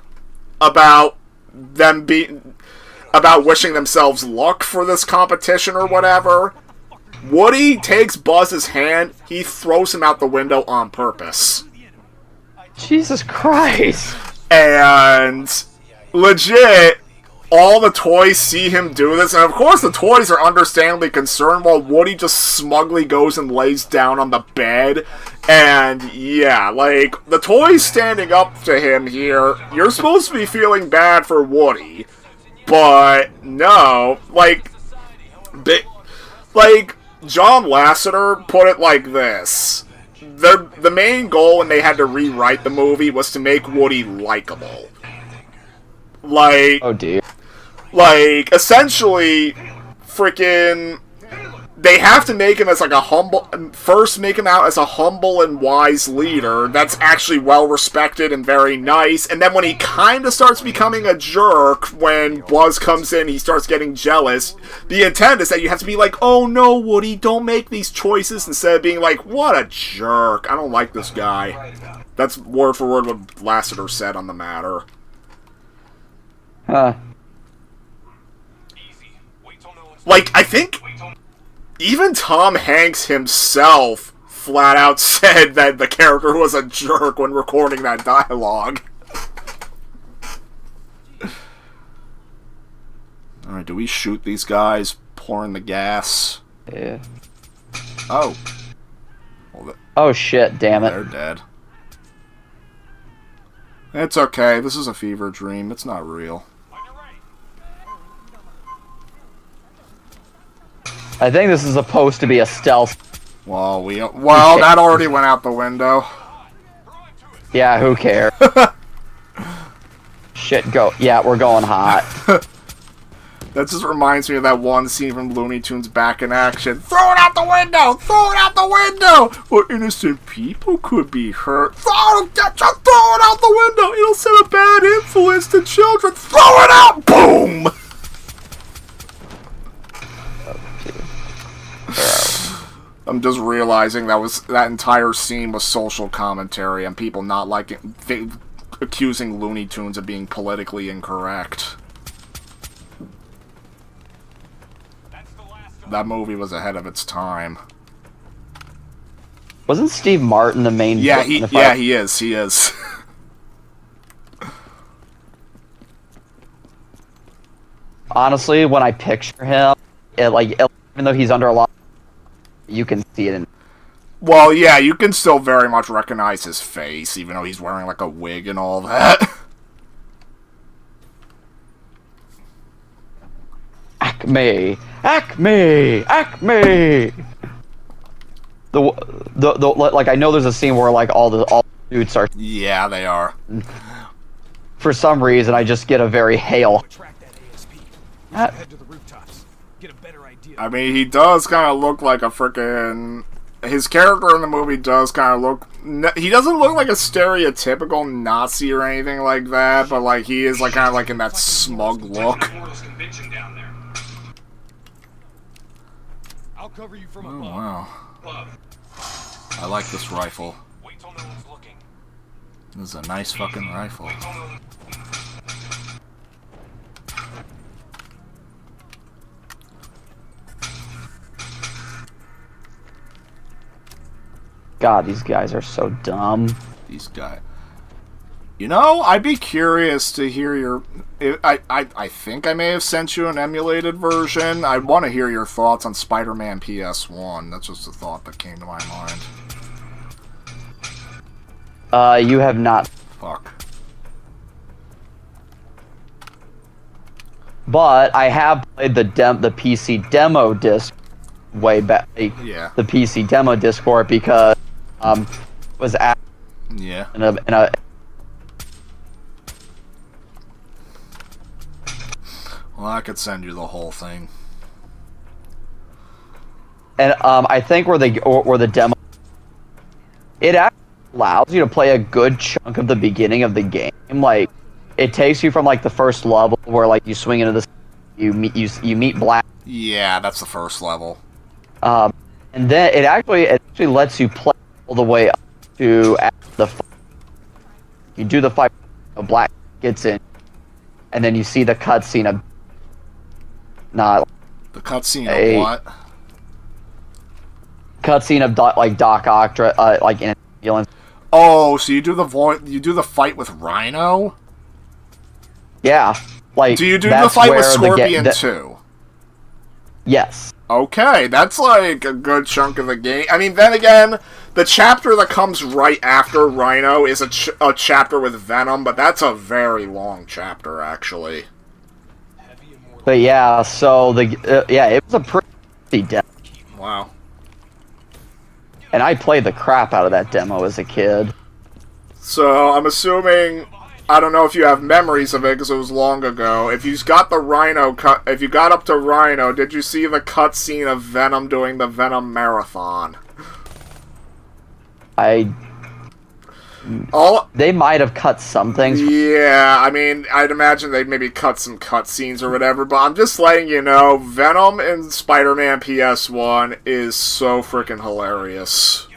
about wishing themselves luck for this competition or whatever. Woody takes Buzz's hand, he throws him out the window on purpose. Jesus Christ! And legit, all the toys see him do this, and of course the toys are understandably concerned while Woody just smugly goes and lays down on the bed. And yeah, like, the toys standing up to him here, you're supposed to be feeling bad for Woody. But no, like John Lasseter put it like this. The main goal when they had to rewrite the movie was to make Woody likable. Like, Oh dear. like, essentially, freaking, they have to make him as like make him out as a humble and wise leader that's actually well respected and very nice, and then when he kind of starts becoming a jerk, when Buzz comes in, he starts getting jealous. The intent is that you have to be like, oh no, Woody, don't make these choices, instead of being like, what a jerk, I don't like this guy. That's word for word what Lasseter said on the matter. Huh. Like, I think even Tom Hanks himself flat out said that the character was a jerk when recording that dialogue. Alright, do we shoot these guys pouring the gas? Yeah. Oh. Well, Oh shit! Damn they're it. dead. It's okay, this is a fever dream, it's not real. I think this is supposed to be a stealth. Well, that already went out the window. Yeah, who cares? Shit, go. Yeah, we're going hot. That just reminds me of that one scene from Looney Tunes Back in Action. Throw it out the window! Throw it out the window! Or innocent people could be hurt. Just throw it out the window! It'll send a bad influence to children. Throw it out! Boom! I'm just realizing that entire scene was social commentary and people not liking, accusing Looney Tunes of being politically incorrect. That movie was ahead of its time. Wasn't Steve Martin the main? Yeah, he is. He is. Honestly, when I picture him, even though he's under a lot, you can see it in. Well, yeah, you can still very much recognize his face, even though he's wearing like a wig and all that. Acme, Acme, Acme. Like I know there's a scene where like all the dudes are. Yeah, they are. For some reason, I just get a very Hale. Head to the rooftops. Get a better idea. I mean, he does kind of look like a frickin'... His character in the movie does kind of look... He doesn't look like a stereotypical Nazi or anything like that, but like he is like kind of like in that smug look. I'll cover you from Oh, above. wow. I like this rifle. This is a nice fucking rifle. God, these guys are so dumb. These guys. You know, I'd be curious to hear your... I think I may have sent you an emulated version. I want to hear your thoughts on Spider-Man PS1. That's just a thought that came to my mind. You have not. Fuck. But I have played the PC demo disc way back. Yeah. The PC demo disc for it because was at Yeah. in a Well, I could send you the whole thing. and I think where the demo it actually allows you to play a good chunk of the beginning of the game. Like it takes you from like the first level where like you swing into the you meet Black. Yeah, that's the first level. And then it actually lets you play all the way up to the fight. You do the fight, Black gets in, and then you see the cutscene of not The cutscene Hey. of what? cutscene of Doc Ock like in an ambulance. Oh, so you do the fight with Rhino? Yeah, like Do you do the that's fight with where Scorpion too? Yes. Okay, that's like a good chunk of the game. I mean, then again, the chapter that comes right after Rhino is a chapter with Venom, but that's a very long chapter, actually. But yeah, so it was a pretty demo, Wow. and I played the crap out of that demo as a kid. So, I'm assuming... I don't know if you have memories of it, because it was long ago. If you got the Rhino if you got up to Rhino, did you see the cutscene of Venom doing the Venom Marathon? They might have cut some things. Yeah, I mean, I'd imagine they'd maybe cut some cutscenes or whatever, but I'm just letting you know, Venom in Spider-Man PS1 is so freaking hilarious.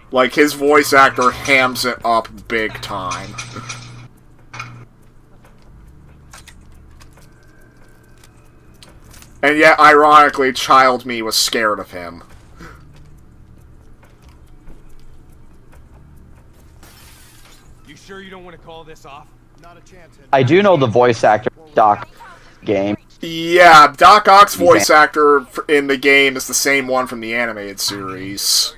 Like, his voice actor hams it up big time. And yet, ironically, child me was scared of him. You sure you don't want to call this off? Not a chance. I do know the voice actor Doc game. Yeah, Doc Ock's voice actor in the game is the same one from the animated series.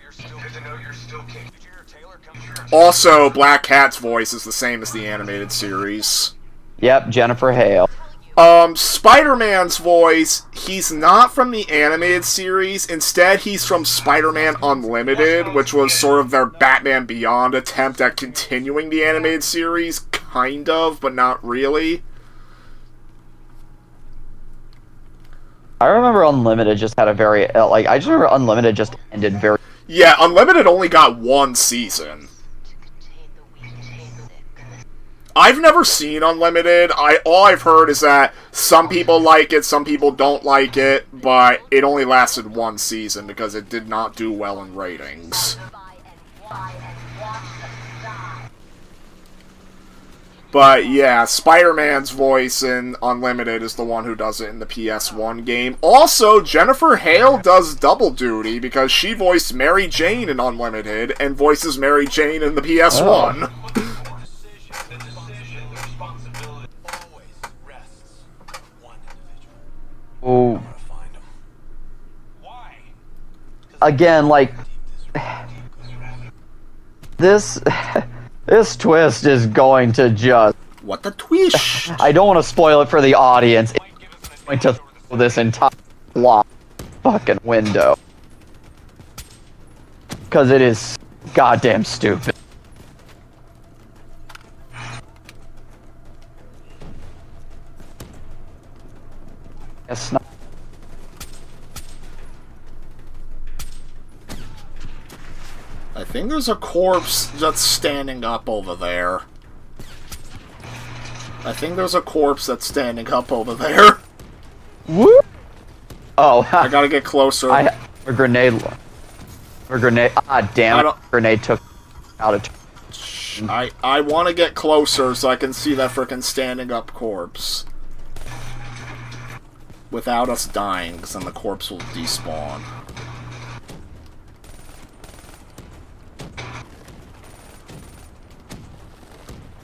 Also, Black Cat's voice is the same as the animated series. Yep, Jennifer Hale. Spider-Man's voice, he's not from the animated series. Instead, he's from Spider-Man Unlimited, which was sort of their Batman Beyond attempt at continuing the animated series. Kind of, but not really. I remember Unlimited just had a very I just remember Unlimited just ended very. Yeah, Unlimited only got one season. I've never seen Unlimited. All I've heard is that some people like it, some people don't like it, but it only lasted one season because it did not do well in ratings. But yeah, Spider-Man's voice in Unlimited is the one who does it in the PS1 game. Also, Jennifer Hale does double duty because she voiced Mary Jane in Unlimited and voices Mary Jane in the PS1. Oh. Again, like this twist is going to just. What the twist? I don't want to spoil it for the audience. It's going to throw this entire plot fucking window because it is goddamn stupid. It's not. I think there's a corpse that's standing up over there. I think there's a corpse that's standing up over there. Woo! Oh, I gotta get closer. I have a grenade. A grenade. Ah, damn it. Grenade took out of. I want to get closer so I can see that frickin' standing up corpse. Without us dying, because then the corpse will despawn.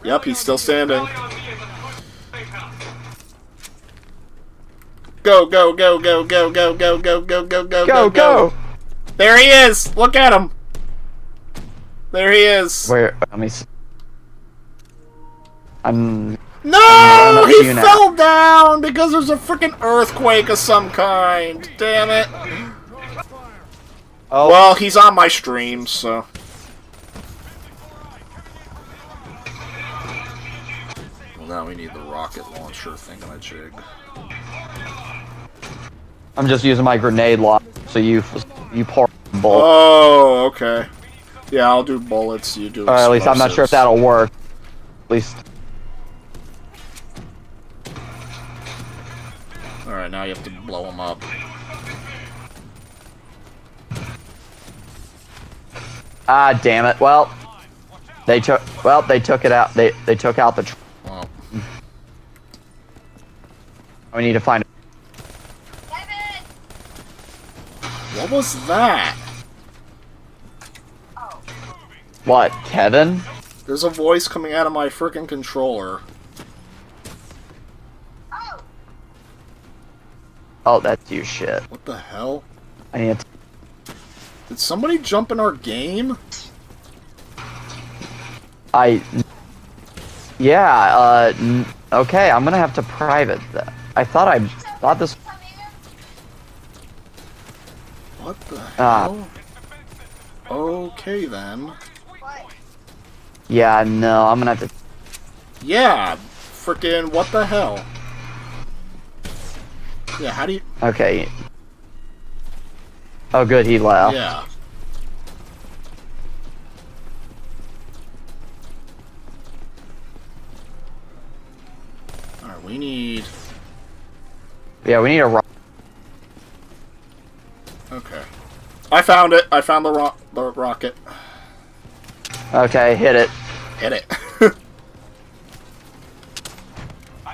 Yep, he's still standing. Go, go, go, go, go, go, go, go, go, go, go, Go, go! There he is! Look at him! There he is! Where? Let me see. No! He fell down because there's a freaking earthquake of some kind. Damn it. Oh. Well, he's on my stream, so. Well, now we need the rocket launcher thingamajig. I'm just using my grenade lock, so you pour bullets. Oh, okay. Yeah, I'll do bullets, you do Or at least I'm not sure if that'll work. At least. Alright, now you have to blow him up. Ah, damn it. Well, they took it out. They took out the. Well. We need to find. What was that? What, Kevin? There's a voice coming out of my frickin' controller. Oh, that's you, shit. What the hell? I need to. Did somebody jump in our game? Yeah. Okay, I'm gonna have to private that. I thought this. What the Ah. hell? Okay then. Yeah, no, I'm gonna have to. Yeah, frickin' what the hell? Yeah, how do you... Okay. Oh, good, he left. Yeah. Alright, we need... Yeah, we need a rock. Okay. I found it! I found the rocket. Okay, hit it. Hit it. I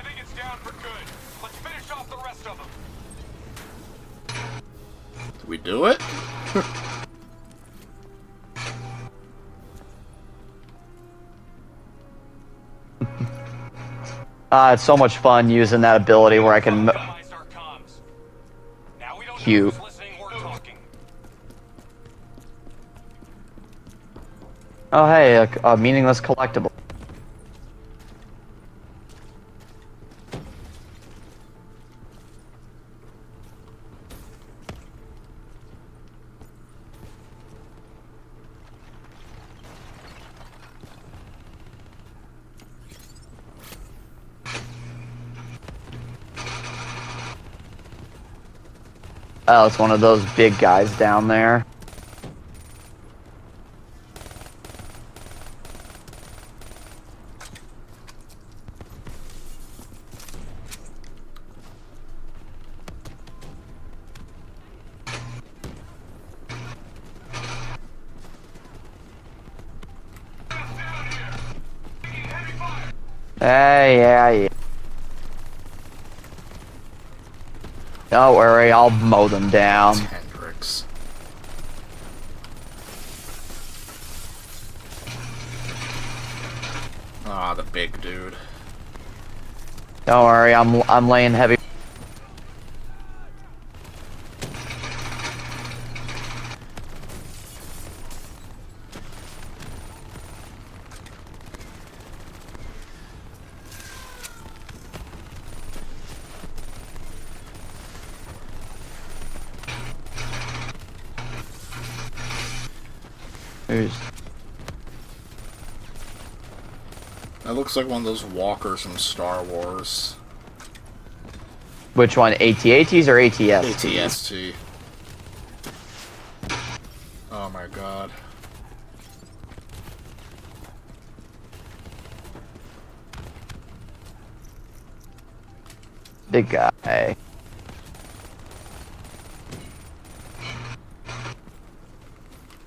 think it's down for good. Let's finish off the rest of them. Did we do it? It's so much fun using that ability where I can. Compromised our comms. Now we don't know Cute. who's listening or talking. Oh, hey, a meaningless collectible. Oh, it's one of those big guys down there. Hey, yeah. Don't worry, I'll mow them down. Hendrix. Ah, the big dude. Don't worry, I'm laying heavy. That looks like one of those walkers from Star Wars. Which one, AT-ATs or ATS? ATST. Oh my god. Big guy.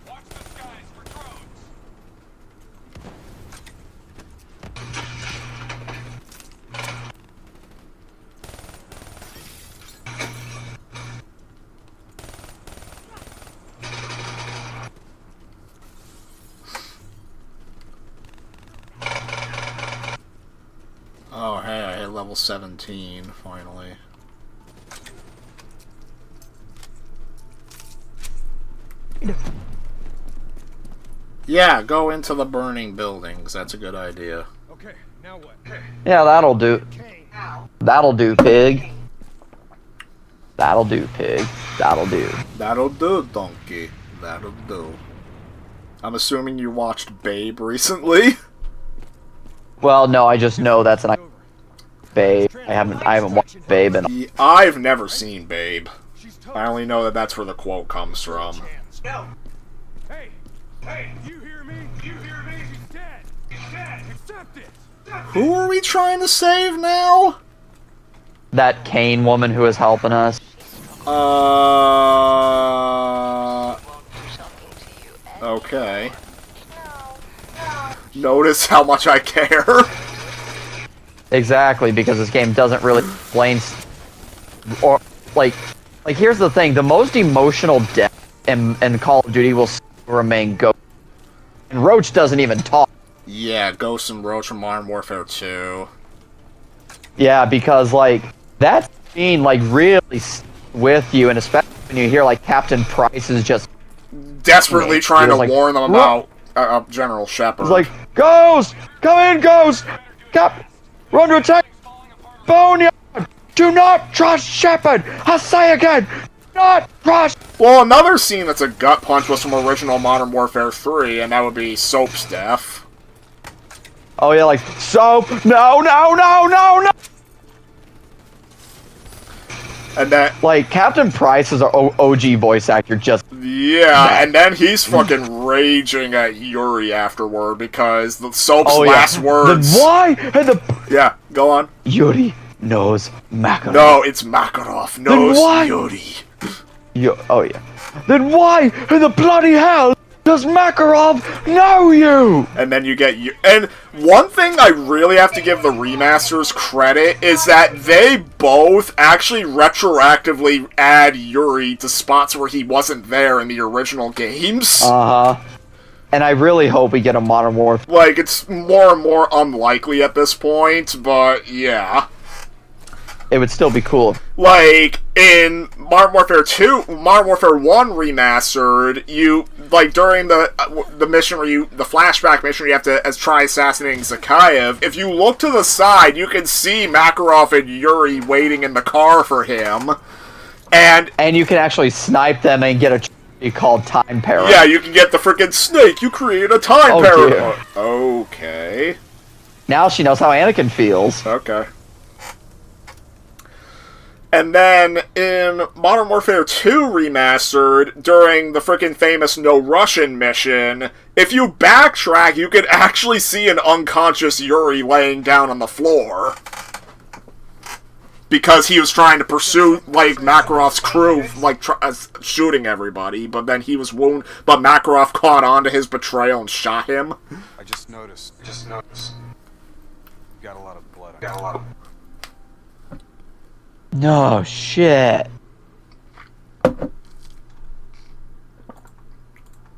Watch the skies for drones. Oh hey, I hit level 17, finally. Yeah, go into the burning buildings. That's a good idea. Okay, now what? Yeah, that'll do. Kane. That'll do, pig. That'll do, pig. That'll do. That'll do, donkey. That'll do. I'm assuming you watched Babe recently? Well, no, I just know that's an Babe. I haven't watched Babe in. Yeah, I've never seen Babe. I only know that that's where the quote comes from. No. Hey, you hear me? You hear me? He's dead. He's dead. Accept it. Who are we trying to save now? That Kane woman who is helping us. Okay. Notice how much I care. Exactly, because this game doesn't really explain, or like here's the thing: the most emotional death in Call of Duty will still remain Ghost, and Roach doesn't even talk. Yeah, Ghost and Roach from Modern Warfare 2. Yeah, because like that scene like really with you, and especially when you hear like Captain Price is just Desperately trying to like, warn them about General Shepard. it's like, Ghost, come in, Ghost, we're under attack, Boneyard, do not trust Shepard. I say again, do not trust. Well, another scene that's a gut punch was from original Modern Warfare 3, and that would be Soap's death. Oh yeah, like Soap, no. And that, Like, Captain Price is our OG voice actor, just... yeah, and then he's fucking raging at Yuri afterward because the Soap's last words. Then why? And the... Yeah, go on. Yuri knows Makarov. No, it's Makarov knows why? Yuri. Oh yeah. Then why in the bloody hell does Makarov know you? And then you get you. And one thing I really have to give the remasters credit is that they both actually retroactively add Yuri to spots where he wasn't there in the original games. And I really hope we get a Modern Warfare. Like, it's more and more unlikely at this point, but yeah. It would still be cool. Like, in Modern Warfare 2, Modern Warfare 1 Remastered, you, like, during the mission where the flashback mission where you have to try assassinating Zakayev, if you look to the side, you can see Makarov and Yuri waiting in the car for him, and you can actually snipe them and get a trophy called Time Paradox. yeah, you can get the freaking snake, you create a time Oh, paradox. Okay. Now she knows how Anakin feels. Okay. And then, in Modern Warfare 2 Remastered, during the frickin' famous No Russian mission, if you backtrack, you could actually see an unconscious Yuri laying down on the floor. Because he was trying to pursue, like, Makarov's crew, like, shooting everybody, but then he was wounded, but Makarov caught on to his betrayal and shot him. I just noticed. got a lot of blood on you. No shit.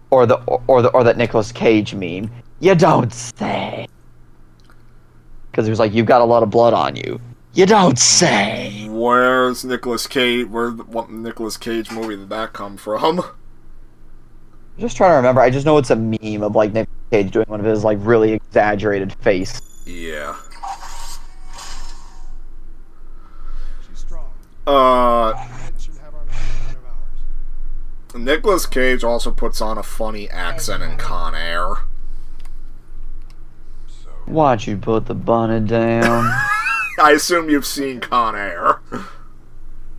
Or that Nicolas Cage meme. You don't say. Because he was like, you've got a lot of blood on you. You don't say. Where's Nicolas Cage? What Nicolas Cage movie did that come from? I'm just trying to remember. I just know it's a meme of like Nicolas Cage doing one of his like really exaggerated face. Yeah. She's strong. Uh, Should have our 9 hours. Nicolas Cage also puts on a funny accent in Con Air. Why don't you put the bunny down? I assume you've seen Con Air.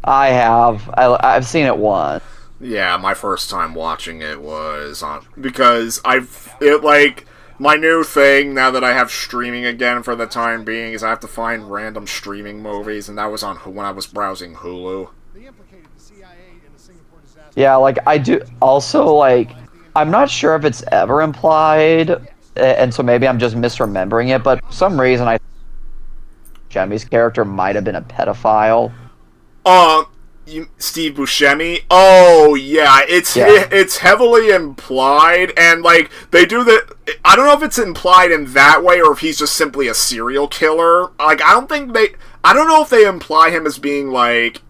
I have. I've seen it once. Yeah, my first time watching it was on because my new thing now that I have streaming again for the time being is I have to find random streaming movies, and that was on when I was browsing Hulu. They implicated the CIA in the Singapore disaster. Yeah, like I do. Also, like I'm not sure if it's ever implied, and so maybe I'm just misremembering it. But for some reason, I Buscemi's character might have been a pedophile. Steve Buscemi? Oh, yeah, it's heavily implied, and, like, they do the... I don't know if it's implied in that way, or if he's just simply a serial killer. Like, I don't know if they imply him as being, like,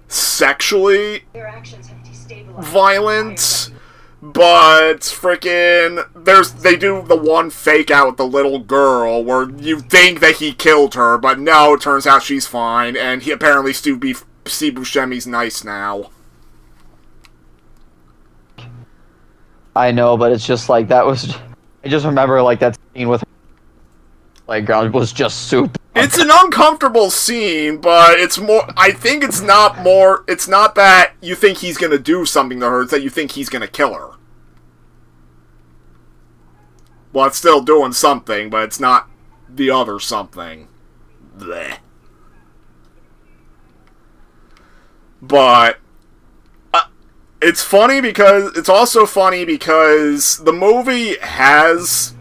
sexually violent, but frickin' they do the one fake out with the little girl where you think that he killed her, but no, it turns out she's fine, and he apparently Steve Buscemi's nice now. I know, but it's just like that was. I just remember like that scene with playground was just soup. It's an uncomfortable scene, but it's more. I think it's not more. It's not that you think he's gonna do something to her. It's that you think he's gonna kill her. Well, it's still doing something, but it's not the other something. Blech. But it's funny because it's also funny because the movie has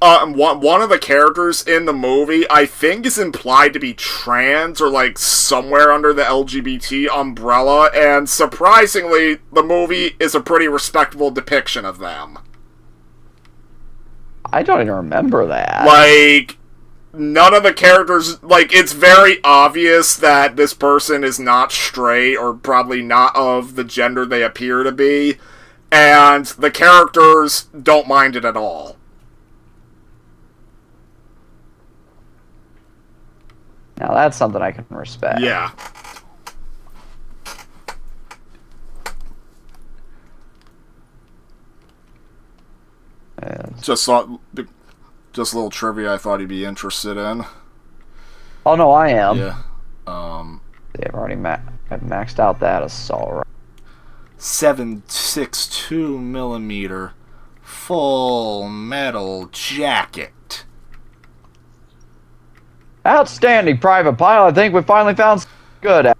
one of the characters in the movie I think is implied to be trans or like somewhere under the LGBT umbrella, and surprisingly the movie is a pretty respectable depiction of them. I don't even remember that. Like, none of the characters, like, it's very obvious that this person is not straight or probably not of the gender they appear to be, and the characters don't mind it at all. Now that's something I can respect. Yeah. Just a little trivia I thought he'd be interested in. Oh no, I am. Yeah. They've already I've maxed out that assault rifle. 7.62 millimeter full metal jacket. Outstanding, Private Pilot. I think we finally found something good.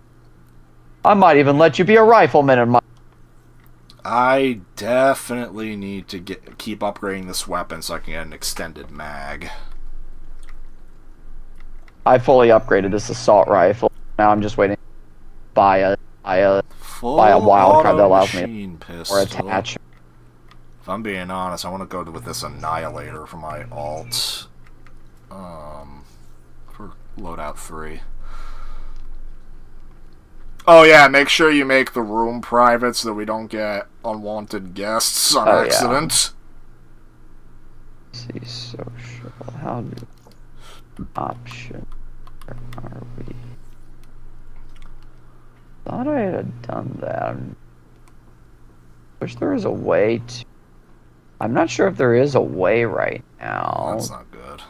I might even let you be a rifleman in my... I definitely need to keep upgrading this weapon so I can get an extended mag. I fully upgraded this assault rifle. Now I'm just waiting to buy a wild card that allows me pistol. or attach. If I'm being honest, I want to go with this Annihilator for my alt. For loadout 3. Oh yeah, make sure you make the room private so that we don't get unwanted guests on accident. Yeah. See, social. How do option are we? Thought I had done that. Wish there was a way to. I'm not sure if there is a way right now. That's not good.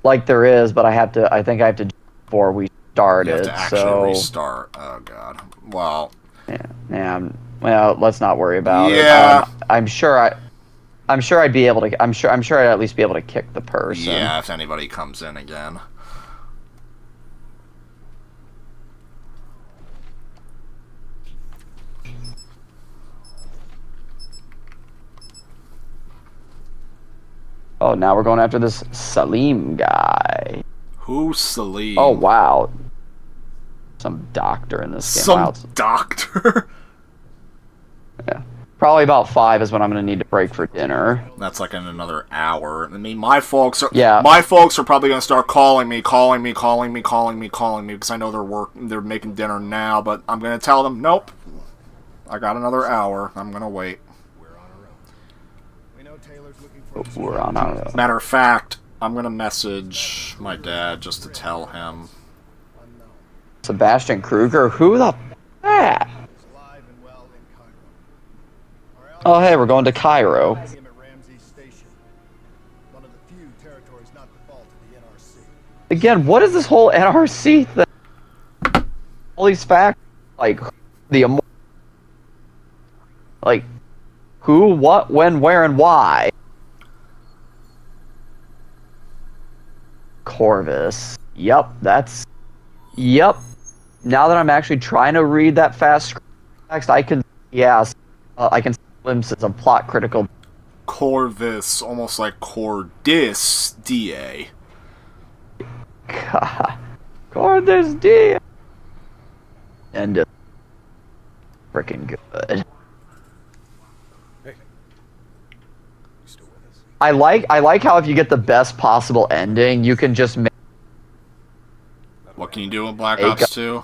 Like there is, but I think I have to do it before we started. You have to actually restart. Oh god. Well. Yeah. Well, let's not worry about it. I'm sure I'd be able to. I'm sure I'd at least be able to kick the person. Yeah, if anybody comes in again. Oh, now we're going after this Salim guy. Who's Salim? Oh, wow. Some doctor in this game. Some Wow. doctor? Yeah. Probably about 5 is when I'm going to need to break for dinner. That's like in another hour. I mean, my folks are probably going to start calling me because I know they're making dinner now, but I'm going to tell them, nope. I got another hour. I'm going to wait. We're on our own. Matter of fact, I'm going to message my dad just to tell him. Sebastian Kruger? Who the f*** that? Oh, hey, we're going to Cairo. Again, what is this whole NRC thing? All these facts, like, like, who, what, when, where, and why? Corvus. Yep, that's... Yep. Now that I'm actually trying to read that fast text, I can... Yes. I can see glimpses of plot critical... Corvus, almost like Cordis, DA. God. Corvus D. And freaking good. I like how if you get the best possible ending, you can just make... What can you do in Black Ops 2?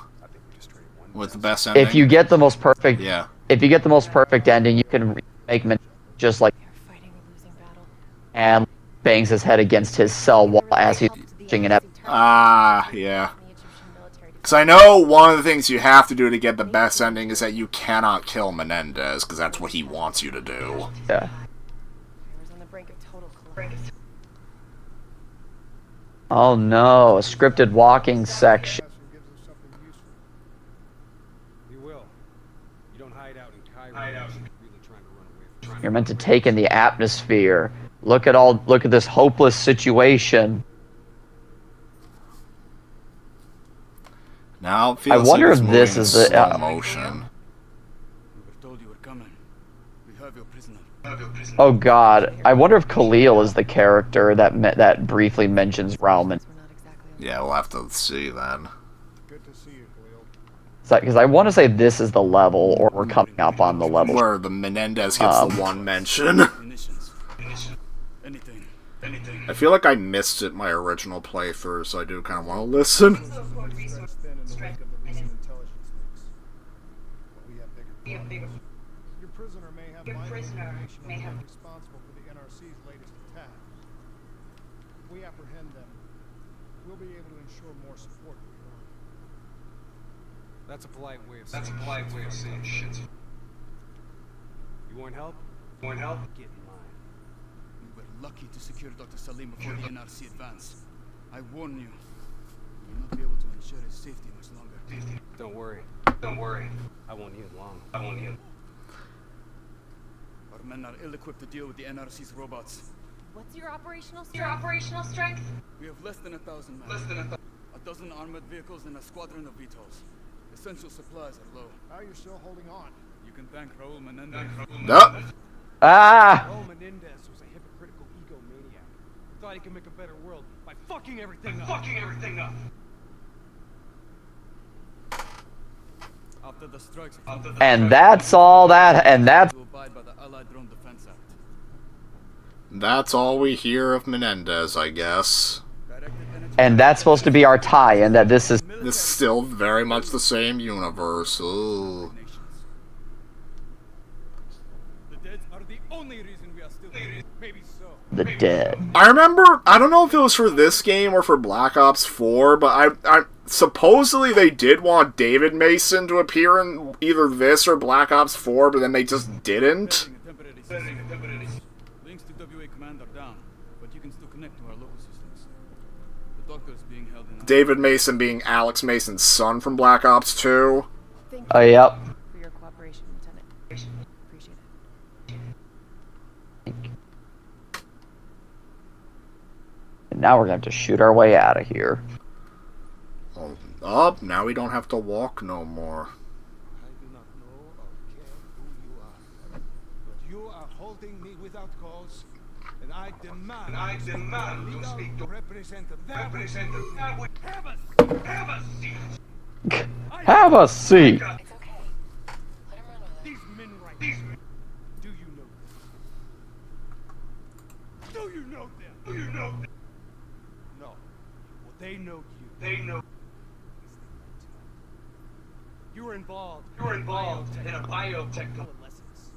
With the best ending? If you get the most perfect... Yeah. If you get the most perfect ending, you can make just like... And bangs his head against his cell wall as he's watching an episode. Ah, yeah. Because I know one of the things you have to do to get the best ending is that you cannot kill Menendez, because that's what he wants you to do. Yeah. Oh no, a scripted walking section. You will. You don't hide out in Cairo. You're really trying to run away from You're meant to take in the atmosphere. Look at this hopeless situation. Now it feels I wonder like if it's this moving is in the slow motion. We were told you were coming. We have your prisoner. Oh god, I wonder if Khalil is the character that briefly mentions Rauman. Yeah, we'll have to see then. Good to see you, Khalil. Because I want to say this is the level, or we're coming up on the level. Where the Menendez gets the one mention. Munitions. Anything. I feel like I missed it my original playthrough, so I do kind of want to listen. Your prisoner may have information on those responsible for the NRC's latest attack. If we apprehend them, we'll be able to ensure more support for your army. That's a polite way of saying shit. You want help? Get in line. We were lucky to secure Dr. Salim before the NRC advance. I warn you, we will not be able to ensure his safety much longer. Don't worry. I won't need long. Our men are ill-equipped to deal with the NRC's robots. What's your operational strength? We have less than 1,000 men. A dozen armored vehicles and a squadron of VTOLs. Essential supplies are low. How are you still holding on? You can thank Raul Menendez. Nope. Ah! Raul Menendez was a hypocritical egomaniac. Thought he could make a better world by fucking everything up. After the strikes, And that's all that, and that's... to abide by the Allied Drone Defense Act. That's all we hear of Menendez, I guess. Directed energy And that's supposed to be our tie-in, that this is... This is still very much the same universe. Ooh. nations. The dead are the only reason we are still here. Maybe so. the dead. I remember, I don't know if it was for this game or for Black Ops 4, but I supposedly they did want David Mason to appear in either this or Black Ops 4, but then they just didn't. Setting a temporary system. Links to WA Command are down, but you can still connect to our local systems. The doctor is being held in... David Mason being Alex Mason's son from Black Ops 2. Oh, yep. For your cooperation, Lieutenant. Appreciate it. And now we're going to have to shoot our way out of here. Oh, now we don't have to walk no more. I do not know or care who you are, but you are holding me without cause, And I demand you speak to representative that which have a seat. Have a seat. It's okay. Let him run with it. These men right here. Do you know them? Do you know them? Do you know them? No. Well, they know you. They know. You were involved. You were involved in a biotech adolescence.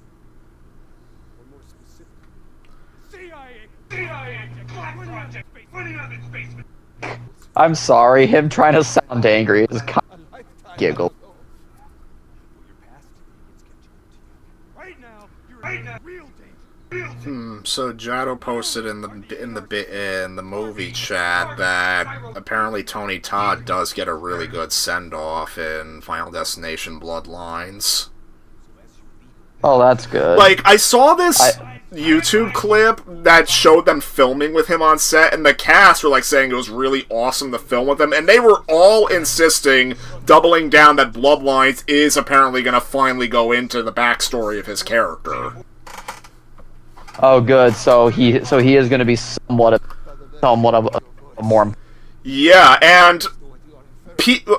Or more specifically, CIA Black Project running out of its basement. I'm sorry, him trying to sound angry is kind A lifetime giggle. ago. Well, your past gets catching up to you. Right now, you're in real danger. So Jado posted in the movie chat that apparently Tony Todd does get a really good send off in Final Destination Bloodlines. Oh, that's good. Like, I saw this YouTube clip that showed them filming with him on set, and the cast were like saying it was really awesome to film with him, and they were all insisting, doubling down, that Bloodlines is apparently going to finally go into the backstory of his character. Oh, good. So he is going to be somewhat of a more. Yeah, and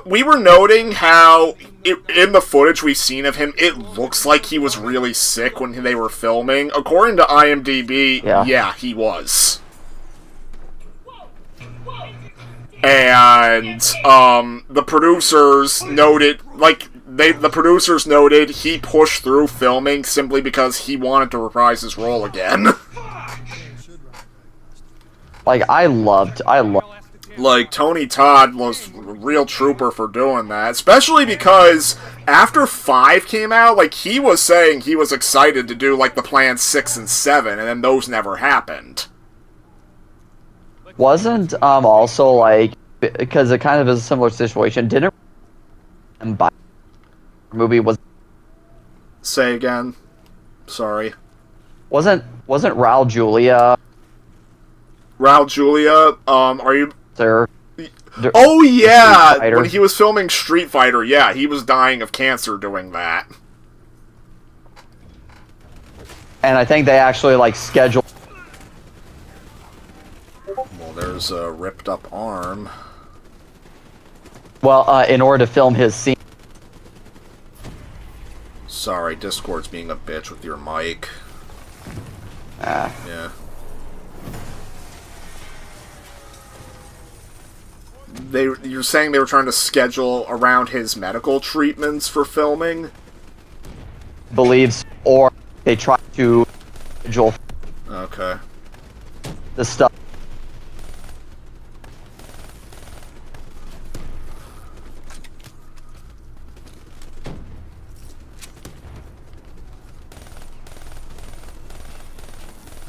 we were noting how in the footage we've seen of him, it looks like he was really sick when they were filming. According to IMDb, yeah he was. And the producers noted, the producers noted he pushed through filming simply because he wanted to reprise his role again. Like, I loved. Like, Tony Todd was a real trooper for doing that, especially because after 5 came out, like, he was saying he was excited to do, like, the plans 6 and 7, and then those never happened. Wasn't also like, because it kind of is a similar situation. Didn't movie was Say again. Sorry. wasn't Raul Julia Raul Julia, are you... there? Oh, yeah! Street Fighter. When he was filming Street Fighter, yeah, he was dying of cancer doing that. And I think they actually like scheduled. Well, there's a ripped up arm. Well, in order to film his scene. Sorry, Discord's being a bitch with your mic. Yeah. You're saying they were trying to schedule around his medical treatments for filming? Believes, or they try to schedule Okay. the stuff.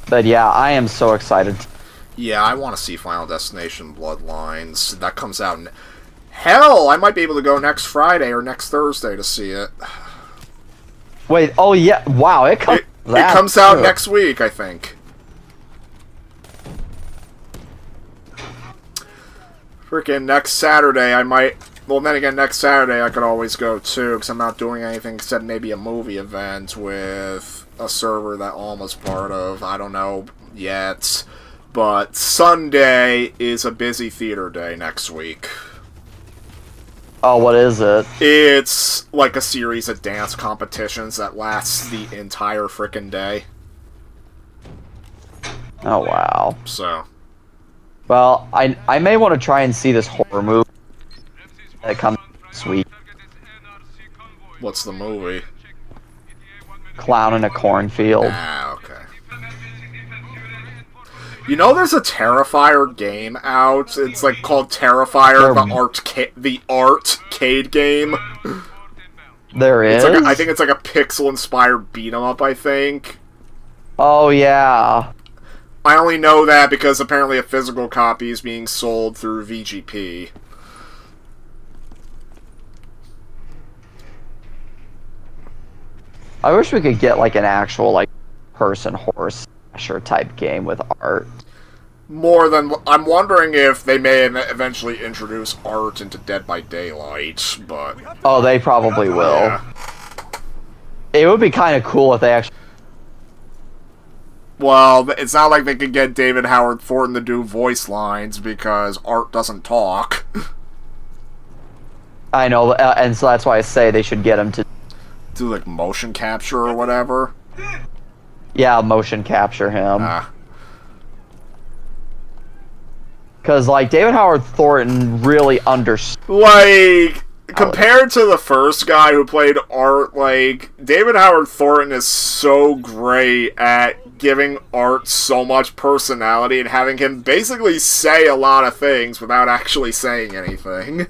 But yeah, I am so excited. Yeah, I want to see Final Destination Bloodlines. That comes out in... Hell, I might be able to go next Friday or next Thursday to see it. Wait, oh yeah, wow, it comes. It comes out next week, I think. Freaking next Saturday, I might... Well, then again, next Saturday I could always go too, because I'm not doing anything except maybe a movie event with a server that Alma's part of. I don't know yet. But Sunday is a busy theater day next week. Oh, what is it? It's like a series of dance competitions that lasts the entire frickin' day. Oh, wow. So. Well, I may want to try and see this horror movie that comes this week. What's the movie? Clown in a Cornfield. Ah, okay. You know, there's a Terrifier game out. It's like called Terrifier, the arcade game. There is? It's like I think it's like a pixel-inspired beat-em-up, I think. Oh, yeah. I only know that because apparently a physical copy is being sold through VGP. I wish we could get like an actual like person horror slasher type game with art. More than... I'm wondering if they may eventually introduce art into Dead by Daylight, but... Oh, they probably will. Yeah. It would be kind of cool if they actually... Well, it's not like they could get David Howard Thornton to do voice lines because Art doesn't talk. I know, and so that's why I say they should get him to, Do like motion capture or whatever. yeah, motion capture him. Ah. Because, like, David Howard Thornton really understood. Like, compared to the first guy who played Art, like, David Howard Thornton is so great at giving Art so much personality and having him basically say a lot of things without actually saying anything.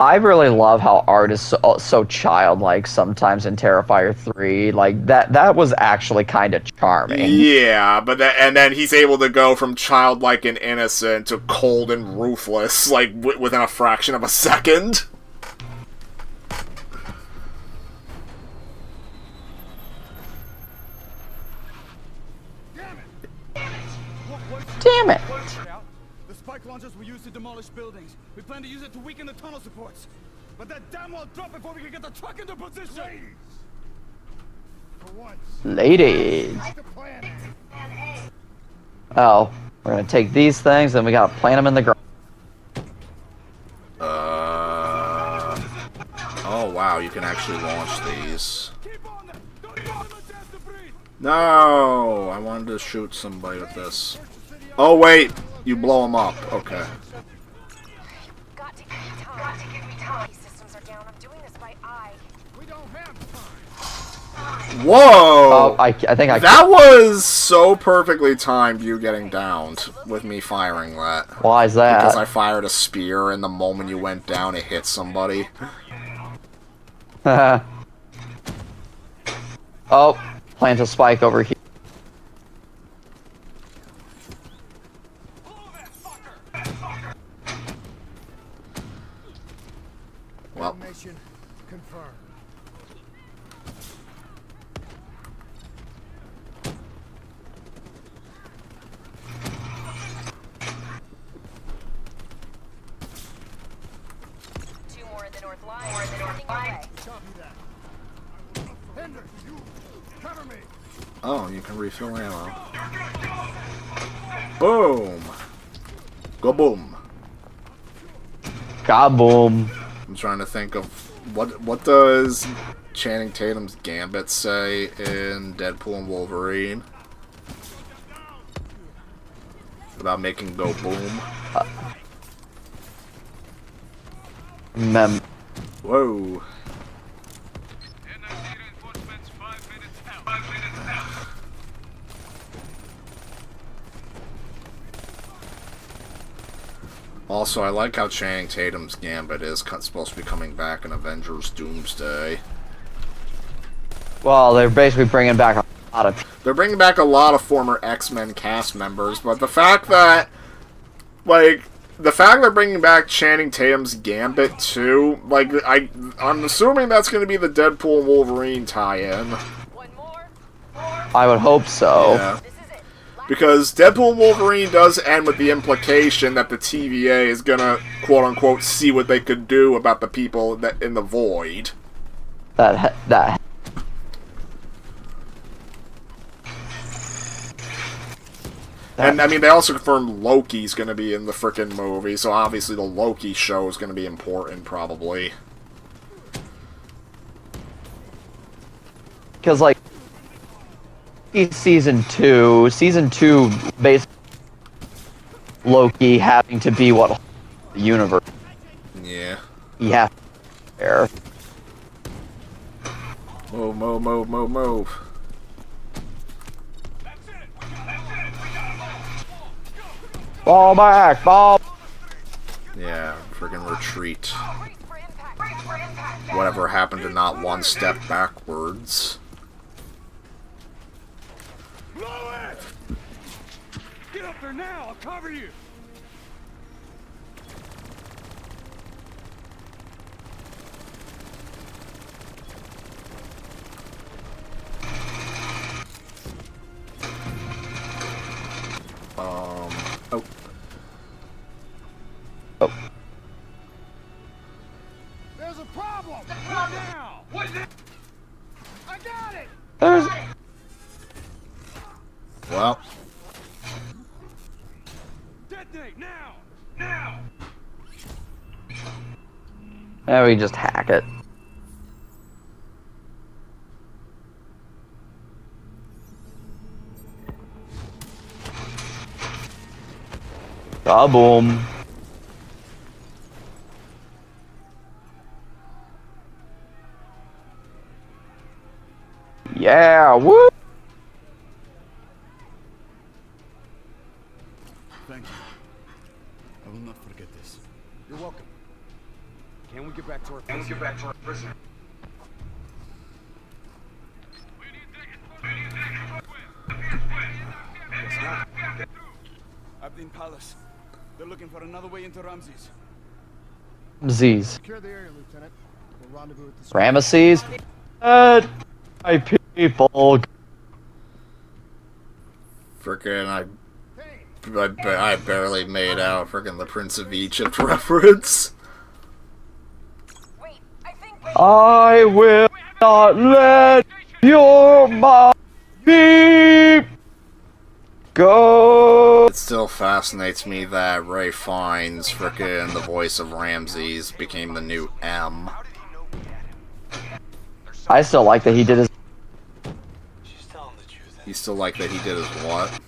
I really love how Art is so childlike sometimes in Terrifier 3. Like, that was actually kind of charming. Yeah, but and then he's able to go from childlike and innocent to cold and ruthless, like, within a fraction of a second. Damn it! Out. The spike launchers were used to demolish buildings. We plan to use it to weaken the tunnel supports. But that damn well drop before we can get the truck into position! For once, Ladies. the plan. Oh, we're gonna take these things, and we gotta plant them in the ground. Oh wow, you can actually launch these. Keep on them! Don't give them a chance to breathe! No, I wanted to shoot somebody with this. Oh wait, you blow them up. Okay. Got to give me time. These systems are down. I'm doing this by eye. We don't have time. Whoa! Oh, I think I. That was so perfectly timed, you getting downed with me firing that. Why is that? Because I fired a spear, and the moment you went down, it hit somebody. Oh, plant a spike over here. Well, Mission confirmed. Two more in the north line. Sending your way. Copy that. Hendricks, you cover me. oh, you can refill ammo. Boom! Go boom. Kaboom. I'm trying to think of what does Channing Tatum's Gambit say in Deadpool and Wolverine about making go boom. Whoa. Also, I like how Channing Tatum's Gambit is supposed to be coming back in Avengers Doomsday. Well, they're basically bringing back a lot of. They're bringing back a lot of former X-Men cast members, but the fact that, like, they're bringing back Channing Tatum's Gambit too, like, I'm assuming that's going to be the Deadpool and Wolverine tie-in. One more. I would hope so. Yeah. Because Deadpool and Wolverine does end with the implication that the TVA is gonna, quote-unquote, see what they could do about the people that in the void. That. And, I mean, they also confirmed Loki's gonna be in the frickin' movie, so obviously the Loki show is gonna be important, probably. Because, like, season 2, basically Loki having to be what the universe. Yeah. He has to there. Move. Fall back, fall. Yeah, friggin' retreat. Brace for impact. Whatever happened to not one step backwards? Blow it! Get up there now! I'll cover you! Oh. There's a problem. What now? What now? I got it. There's. Well, Detonate now! Now! Yeah, we can just hack it. Kaboom. Yeah, woo! Thank you. I will not forget this. You're welcome. Can we get back to our prisoner? Abdin Palace. They're looking for another way into Ramses. Z's. Secure the area, Lieutenant. We'll rendezvous at the Ramesses. My people. frickin' I barely made out frickin' the Prince of Egypt reference. Wait, I think. I will not let your mind be go. It still fascinates me that Ray Fiennes, frickin' the voice of Ramses, became the new M. I still like that he did his. You still like that he did his what?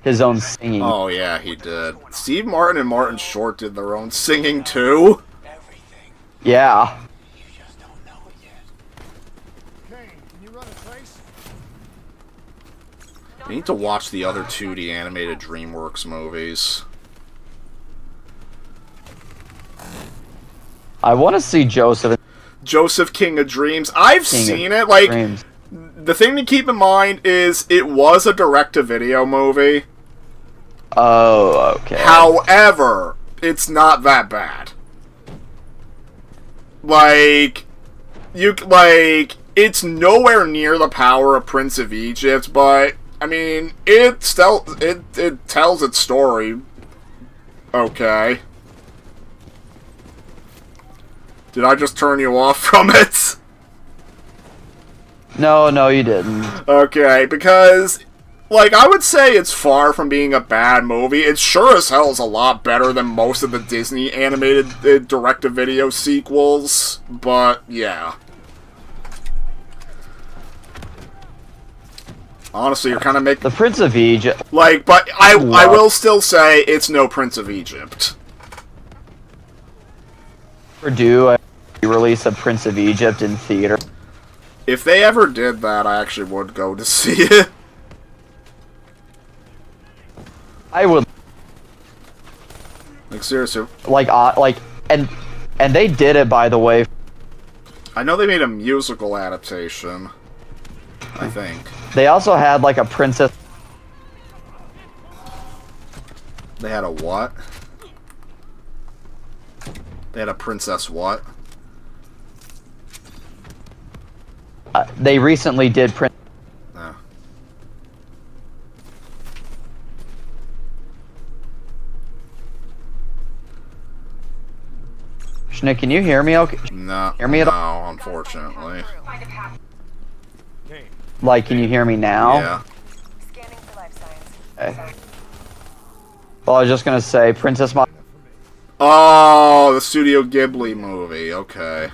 His own singing. Oh yeah, he did. Steve Martin and Martin Short did their own singing too. Yeah. Kane, can you run a trace? You need to watch the other 2D animated DreamWorks movies. I want to see Joseph. Joseph King of Dreams. I've King of seen it. Like, Dreams. the thing to keep in mind is it was a direct-to-video movie. Oh, okay. However, it's not that bad. Like, it's nowhere near the power of Prince of Egypt, but I mean, it tells its story. Okay. Did I just turn you off from it? No, you didn't. Okay, because, like, I would say it's far from being a bad movie. It sure as hell is a lot better than most of the Disney animated direct-to-video sequels, but, yeah. Honestly, you're kind of making... The Prince of Egypt. Like, but I will still say it's no Prince of Egypt. Do a release of Prince of Egypt in theater. If they ever did that, I actually would go to see it. I would Like, seriously. and they did it, by the way. I know they made a musical adaptation. I think. They also had like a princess. They had a what? They had a princess what? They recently did Prince. No. Schnick, can you hear me? Okay. No. Hear me at no, unfortunately. Kane, Like, can you hear me now? Yeah. Scanning for life signs. Okay. Well, I was just gonna say, Princess Mo. Oh, the Studio Ghibli movie. Okay.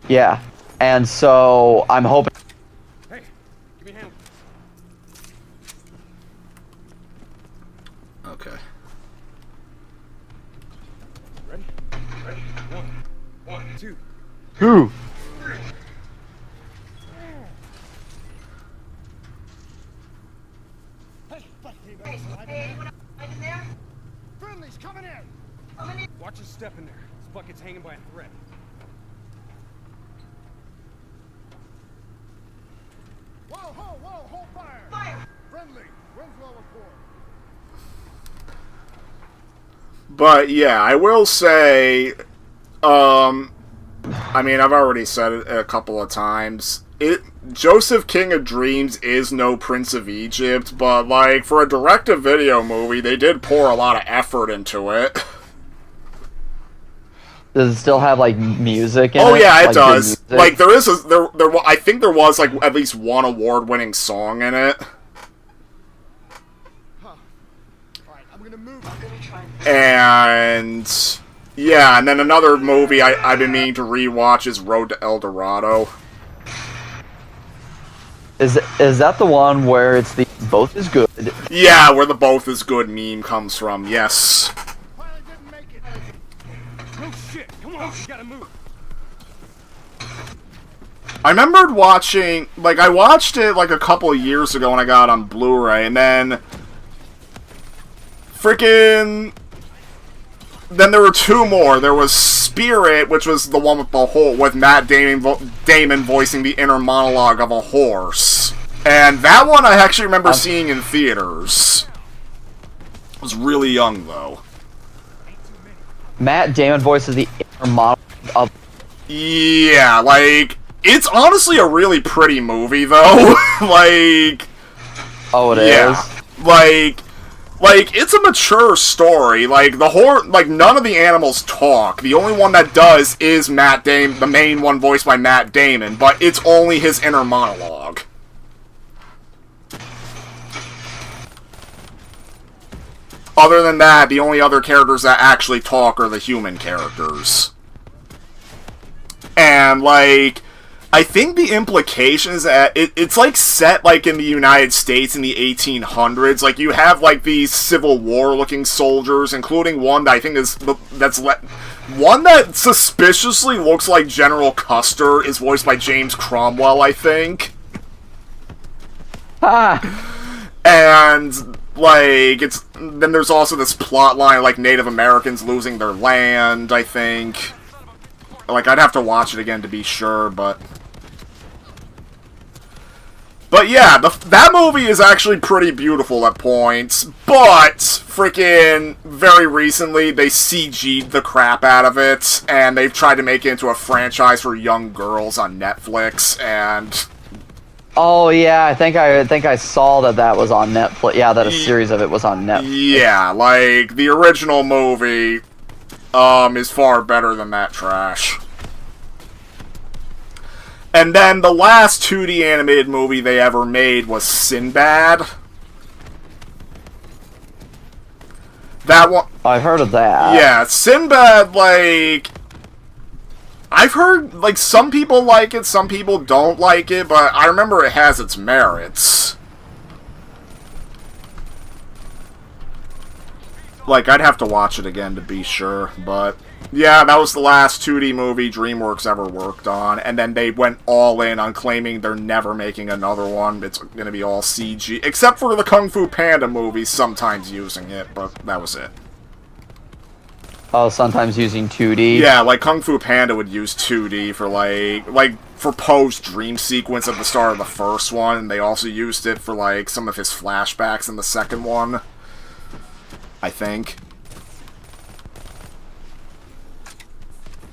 Yeah, and so I'm hoping. hey, give me a hand. Okay. Ready? Ready? One, two. Who? Friendly's coming in! Watch your step in there. This bucket's hanging by a thread. Whoa, hold fire! Fire! Friendly, Winslow report. But yeah, I will say, I mean, I've already said it a couple of times. Joseph King of Dreams is no Prince of Egypt, but like for a direct-to-video movie, they did pour a lot of effort into it. Does it still have like music in it? Oh yeah, it Like, good does. music? Like there is I think there was like at least one award-winning song in it. And yeah, and then another movie I've been meaning to rewatch is Road to El Dorado. Is that the one where it's the both is good? Yeah, where the both is good meme comes from, yes. Pilot didn't make it. No shit. Come on, we gotta move. I remembered watching, like, I watched it like a couple of years ago when I got it on Blu-ray, and then freaking then there were two more. There was Spirit, which was the one with the whole with Matt Damon voicing the inner monologue of a horse, and that one I actually remember seeing in theaters. I was really young though. Matt Damon voices the inner monologue of. Yeah, like it's honestly a really pretty movie though. Like, oh, it is. Like, it's a mature story. Like, none of the animals talk. The only one that does is Matt Damon, the main one voiced by Matt Damon, but it's only his inner monologue. Other than that, the only other characters that actually talk are the human characters. And, like, I think the implication is that it's like set like in the United States in the 1800s. Like you have like these Civil War looking soldiers, including one that I think is one that suspiciously looks like General Custer is voiced by James Cromwell, I think. And like then there's also this plot line like Native Americans losing their land, I think. Like I'd have to watch it again to be sure, but yeah, that movie is actually pretty beautiful at points, but freaking very recently they CG'd the crap out of it, and they've tried to make it into a franchise for young girls on Netflix, and oh yeah, I think I saw that was on Netflix. Yeah, that a series of it was on Netflix. Yeah, like the original movie is far better than that trash. And then the last 2D animated movie they ever made was Sinbad. That one... I've heard of that. Yeah, Sinbad, like... I've heard, like, some people like it, some people don't like it, but I remember it has its merits. Like, I'd have to watch it again to be sure, but... Yeah, that was the last 2D movie DreamWorks ever worked on, and then they went all in on claiming they're never making another one. It's gonna be all CG, except for the Kung Fu Panda movies sometimes using it, but that was it. Oh, sometimes using 2D? Yeah, like Kung Fu Panda would use 2D for like for Poe's dream sequence at the start of the first one, and they also used it for like some of his flashbacks in the second one, I think.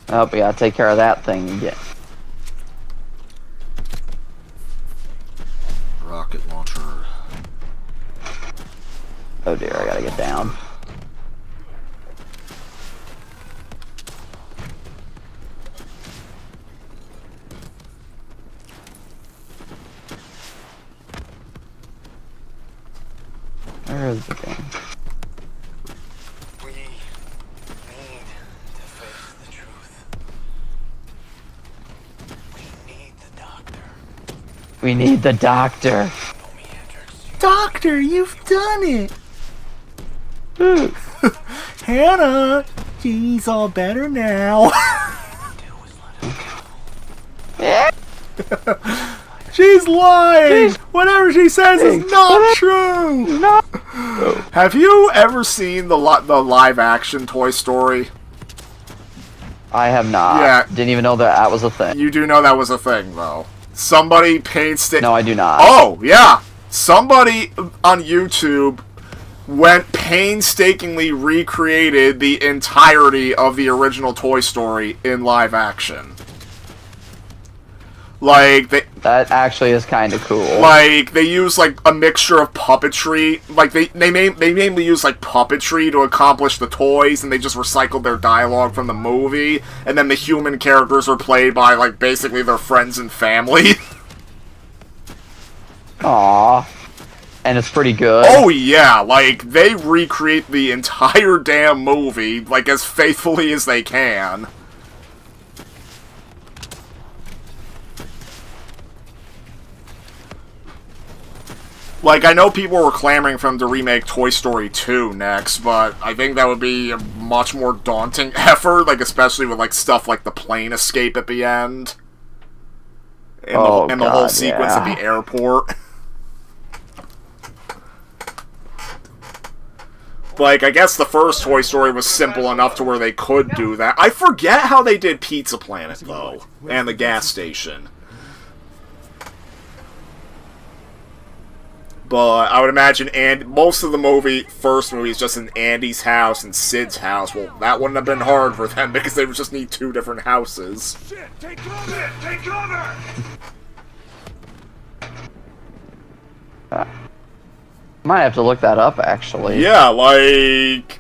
Oh, we gotta take care of that thing again. Rocket launcher. Oh dear, I gotta get down. Where is the thing? We need the doctor. Doctor, you've done it! Hannah! She's all better now. She's lying! Whatever she says is not true! No. Have you ever seen the live action Toy Story? I have not. Yeah. Didn't even know that was a thing. You do know that was a thing, though. Somebody No, I do not. Oh, yeah! Somebody on YouTube painstakingly recreated the entirety of the original Toy Story in live action. Like, that actually is kind of cool. Like, they use, like, a mixture of puppetry. Like, they mainly use, like, puppetry to accomplish the toys, and they just recycled their dialogue from the movie. And then the human characters are played by, like, basically their friends and family. Aww. and it's pretty good. Oh yeah, like, they recreate the entire damn movie, like, as faithfully as they can. Like, I know people were clamoring for them to remake Toy Story 2 next, but I think that would be a much more daunting effort, like, especially with, like, stuff like the plane escape at the end. And, the whole sequence at the airport. Like, I guess the first Toy Story was simple enough to where they could do that. I forget how they did Pizza Planet, though, and the gas station. But I would imagine most of the first movie is just in Andy's house and Sid's house. Well, that wouldn't have been hard for them because they would just need 2 different houses. Shit, take cover! Shit, take cover! Might have to look that up, actually. Yeah, like...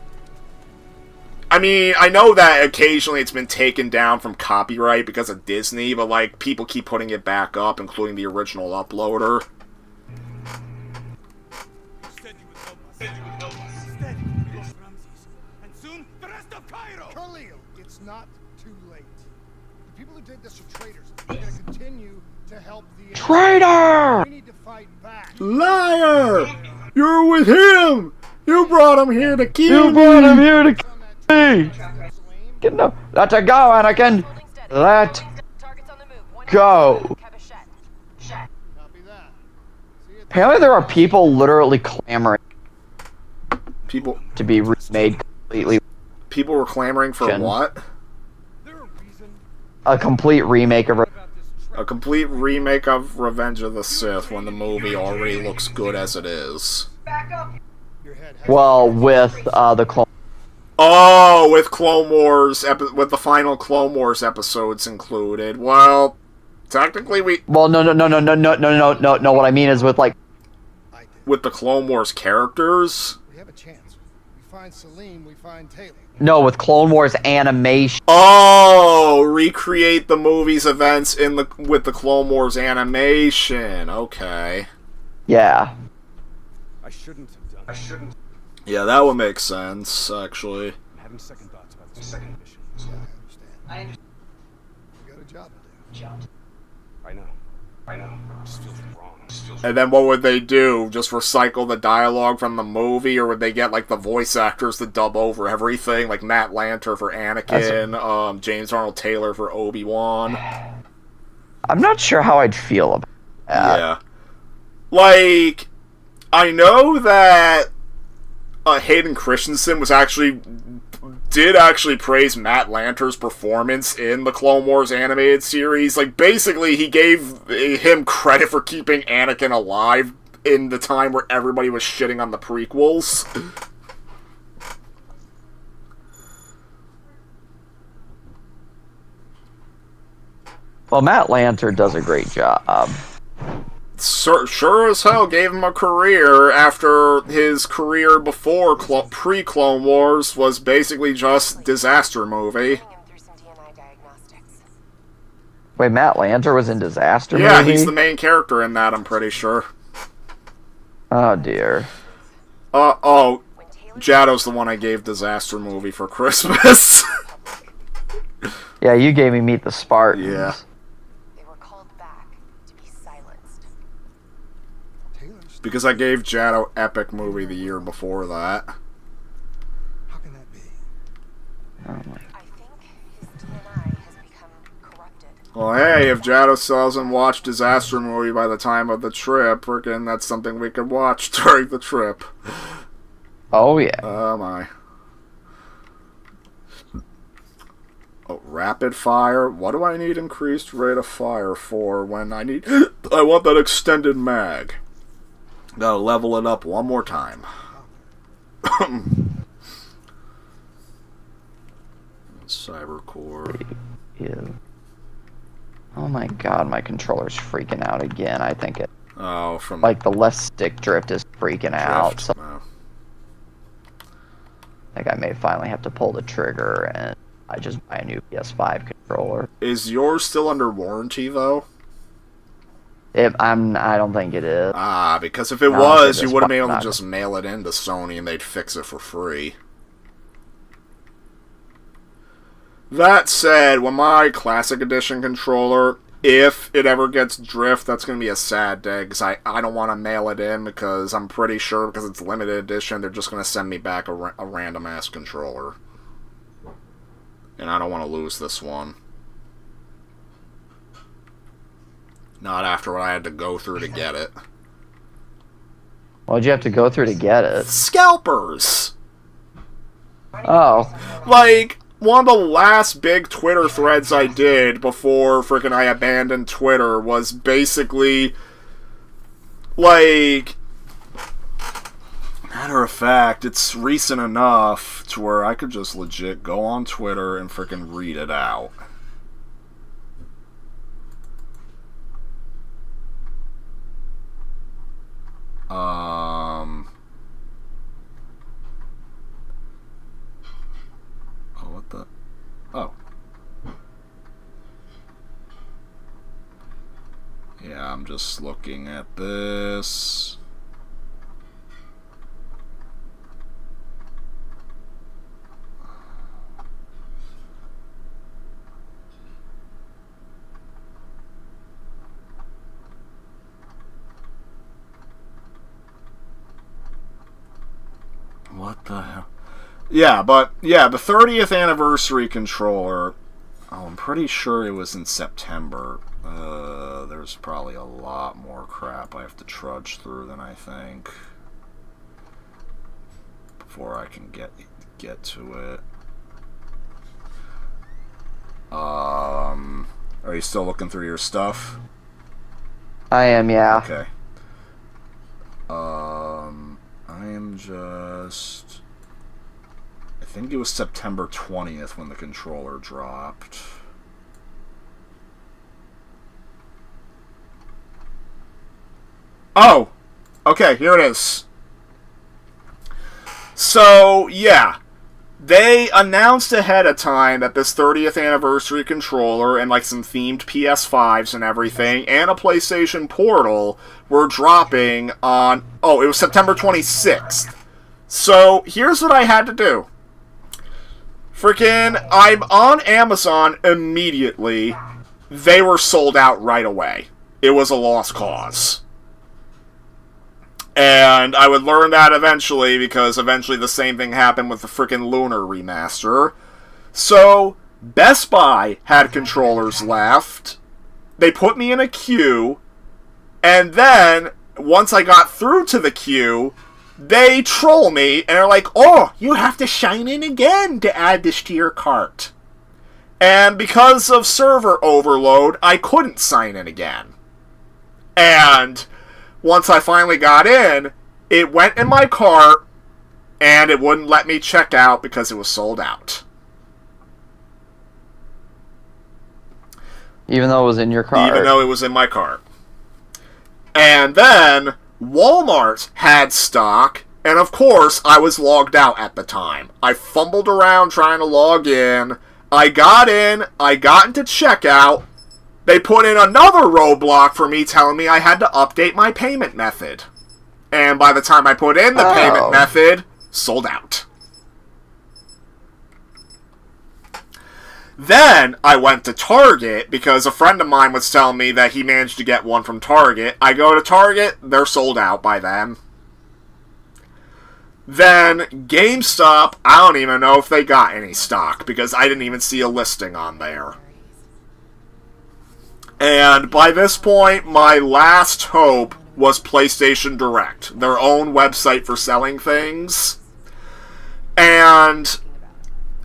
I mean, I know that occasionally it's been taken down from copyright because of Disney, but, like, people keep putting it back up, including the original uploader. Khalil, it's not too late. The people who did this are traitors. They're going to continue to help the... Traitor! We need to fight back. Liar! You're with him! You brought him here to kill You me! brought him here to kill me! Get no, let her go, Anakin! Let Targets on the move. One go! Cabochette. Copy that. See you at the... Apparently there are people literally clamoring People to be remade completely. were clamoring for what? There a reason A complete remake of... about this A complete remake of Revenge of the Sith when the movie already looks good as it is. Your head has... Well, with the clone... Oh, with Clone Wars, with the final Clone Wars episodes included. Well, technically Well, no. What I mean is with, like... I did. with the Clone Wars characters. We have a chance. We find Salim, we find Taylor. No, with Clone Wars animation. Oh, recreate the movie's events with the Clone Wars animation. Okay. Yeah. I shouldn't have done it. Yeah, that would make sense, actually. I'm having second thoughts about this second mission. Yeah, I understand. We got a job to do. I know. It just feels wrong. And then what would they do? Just recycle the dialogue from the movie, or would they get, like, the voice actors to dub over everything? Like Matt Lanter for Anakin, James Arnold Taylor for Obi-Wan. I'm not sure how I'd feel about that. Yeah. Like, I know that Hayden Christensen did actually praise Matt Lanter's performance in the Clone Wars animated series. Like, basically, he gave him credit for keeping Anakin alive in the time where everybody was shitting on the prequels. Well, Matt Lanter does a great job. Sure as hell gave him a career after his career before pre-Clone Wars was basically just disaster movie. Putting him through some DNI diagnostics. Wait, Matt Lanter was in Disaster Yeah, movie? he's the main character in that, I'm pretty sure. Oh, dear. Oh, When Taylor Jaddo's the one I gave Disaster movie for Christmas. Yeah, you gave me Meet the Spartans. Yeah. they were called back to be silenced. Taylor's... Because I gave Jaddo Epic movie the year before that. How can that be? Oh, my. I think his DNI has become corrupted. Well, hey, if Jaddo still hasn't watched Disaster movie by the time of the trip, freaking that's something we could watch during the trip. Oh, yeah. Oh my. Oh, rapid fire? What do I need increased rate of fire for when I need... I want that extended mag. Gotta level it up one more time. Cybercore. Yeah. Oh my god, my controller's freaking out again. I think it... Oh, from... Like, the left stick drift is freaking out. Drift. So No. I think I may finally have to pull the trigger and I just buy a new PS5 controller. Is yours still under warranty, though? I don't think it is. Ah, because if it No, was, it you is would have been able to not. just mail it into Sony and they'd fix it for free. That said, when my Classic Edition controller, if it ever gets drift, that's going to be a sad day, because I don't want to mail it in, because I'm pretty sure, because it's limited edition, they're just going to send me back a random-ass controller. And I don't want to lose this one. Not after what I had to go through to get it. What'd you have to go through to get it? Scalpers! Oh. Like, one of the last big Twitter threads I did before frickin' I abandoned Twitter was basically, like, matter of fact, it's recent enough to where I could just legit go on Twitter and frickin' read it out. Oh, what the? Oh. Yeah, I'm just looking at this. What the hell? Yeah, but, yeah, the 30th anniversary controller, oh, I'm pretty sure it was in September. There's probably a lot more crap I have to trudge through than I think before I can get to it. Are you still looking through your stuff? I am, yeah. Okay. I am just... I think it was September 20th when the controller dropped. Oh! Okay, here it is. So, yeah. They announced ahead of time that this 30th anniversary controller and like some themed PS5s and everything and a PlayStation Portal were dropping on... Oh, it was September 26th. So, here's what I had to do. Freaking, I'm on Amazon immediately. They were sold out right away. It was a lost cause. And I would learn that eventually, because eventually the same thing happened with the frickin' Lunar remaster. So, Best Buy had controllers left. They put me in a queue. And then, once I got through to the queue, they troll me and are like, oh, you have to sign in again to add this to your cart. And because of server overload, I couldn't sign in again. And once I finally got in, it went in my cart, and it wouldn't let me check out because it was sold out. Even though it was in your car. Even though it was in my cart. And then Walmart had stock, and of course, I was logged out at the time. I fumbled around trying to log in. I got into checkout. They put in another roadblock for me, telling me I had to update my payment method. And by the time I put in the payment method, sold out. Then I went to Target, because a friend of mine was telling me that he managed to get one from Target. I go to Target, they're sold out by then. Then GameStop, I don't even know if they got any stock, because I didn't even see a listing on there. And by this point, my last hope was PlayStation Direct, their own website for selling things. And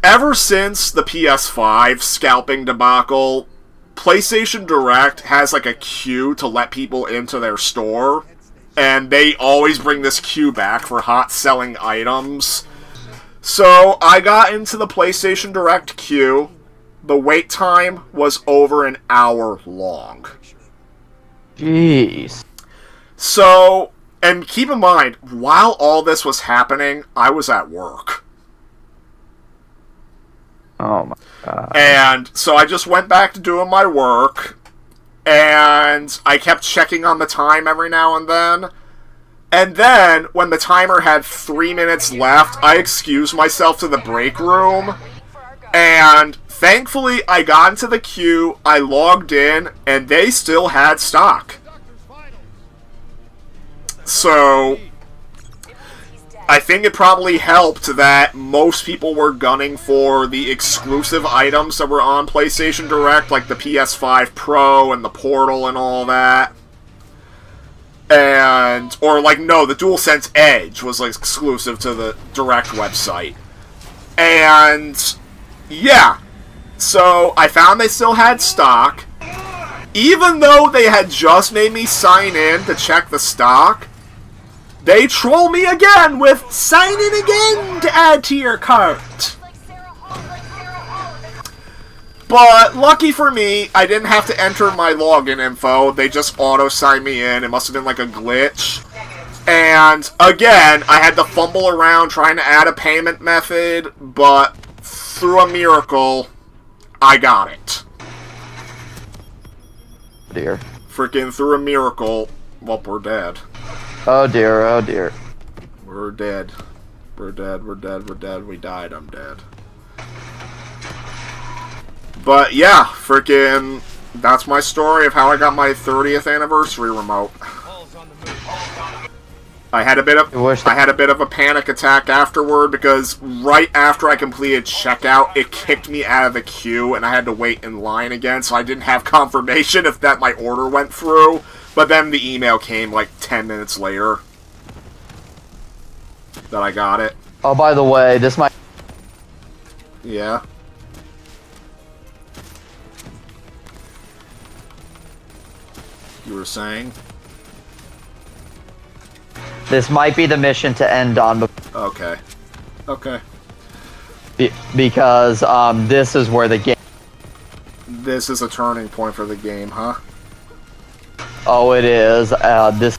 ever since the PS5 scalping debacle, PlayStation Direct has like a queue to let people into their store. And they always bring this queue back for hot selling items. So I got into the PlayStation Direct queue. The wait time was over an hour long. Jeez. So, and keep in mind, while all this was happening, I was at work. Oh my god. And so I just went back to doing my work. and I kept checking on the time every now and then. And then, when the timer had 3 minutes left, I excused myself to the break room, and thankfully I got into the queue, I logged in, and they still had stock. So, I think it probably helped that most people were gunning for the exclusive items that were on PlayStation Direct, like the PS5 Pro and the Portal and all that. And, or like, no, the DualSense Edge was like exclusive to the Direct website. And, yeah. So, I found they still had stock. Even though they had just made me sign in to check the stock, they troll me again with sign in again to add to your cart. But lucky for me, I didn't have to enter my login info. They just auto-signed me in. It must have been like a glitch. And again, I had to fumble around trying to add a payment method, but through a miracle, I got it. Dear. Freaking through a miracle, well, we're dead. Oh dear, oh dear. We're dead. We're dead, we're dead, we're dead. We died, I'm dead. But yeah, freaking, that's my story of how I got my 30th anniversary remote. I had a bit of a panic attack afterward because right after I completed checkout, it kicked me out of the queue and I had to wait in line again, so I didn't have confirmation if that my order went through. But then the email came like 10 minutes later that I got it. Oh, by the way, this might... Yeah. You were saying? This might be the mission to end on. Okay. Okay. Because this is where the game... This is a turning point for the game, huh? Oh, it is. This...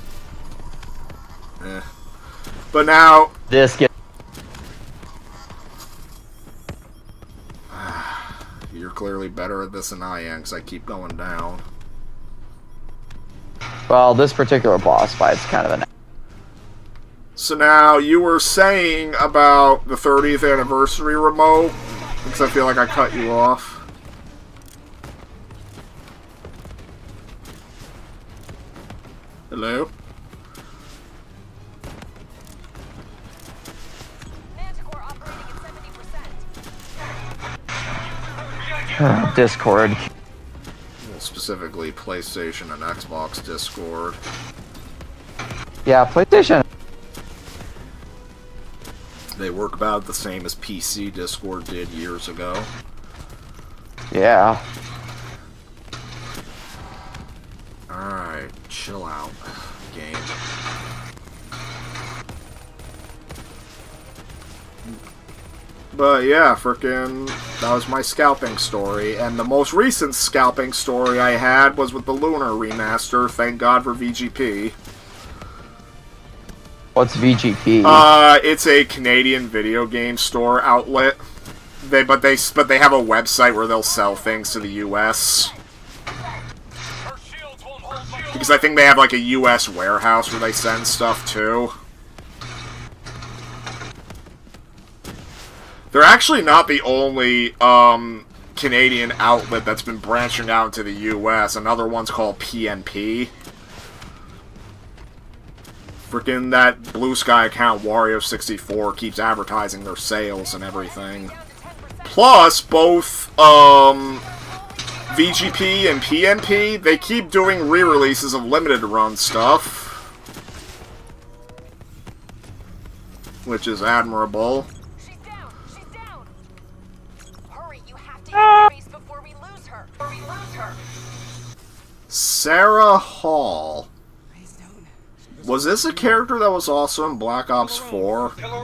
But now... This gets... You're clearly better at this than I am, because I keep going down. Well, this particular boss fight's kind of an... So now, you were saying about the 30th anniversary remote, because I feel like I cut you off. Hello? Manticore operating at 70%. Discord. Well, specifically, PlayStation and Xbox Discord. Yeah, PlayStation. They work about the same as PC Discord did years ago. Yeah. Alright, chill out, game. But yeah, frickin', that was my scalping story, and the most recent scalping story I had was with the Lunar remaster, thank God for VGP. What's VGP? It's a Canadian video game store outlet. But they have a website where they'll sell things to the US. Because I think they have like a US warehouse where they send stuff to. They're actually not the only Canadian outlet that's been branching out into the US. Another one's called PNP. Freaking that Blue Sky account, Wario64, keeps advertising their sales and everything. Plus, both VGP and PNP, they keep doing re-releases of limited run stuff. Which is admirable. She's down! She's down! Hurry, you have to get her face before we lose her! Sarah Hall. Was this a character that was also in Black Ops 4? You don't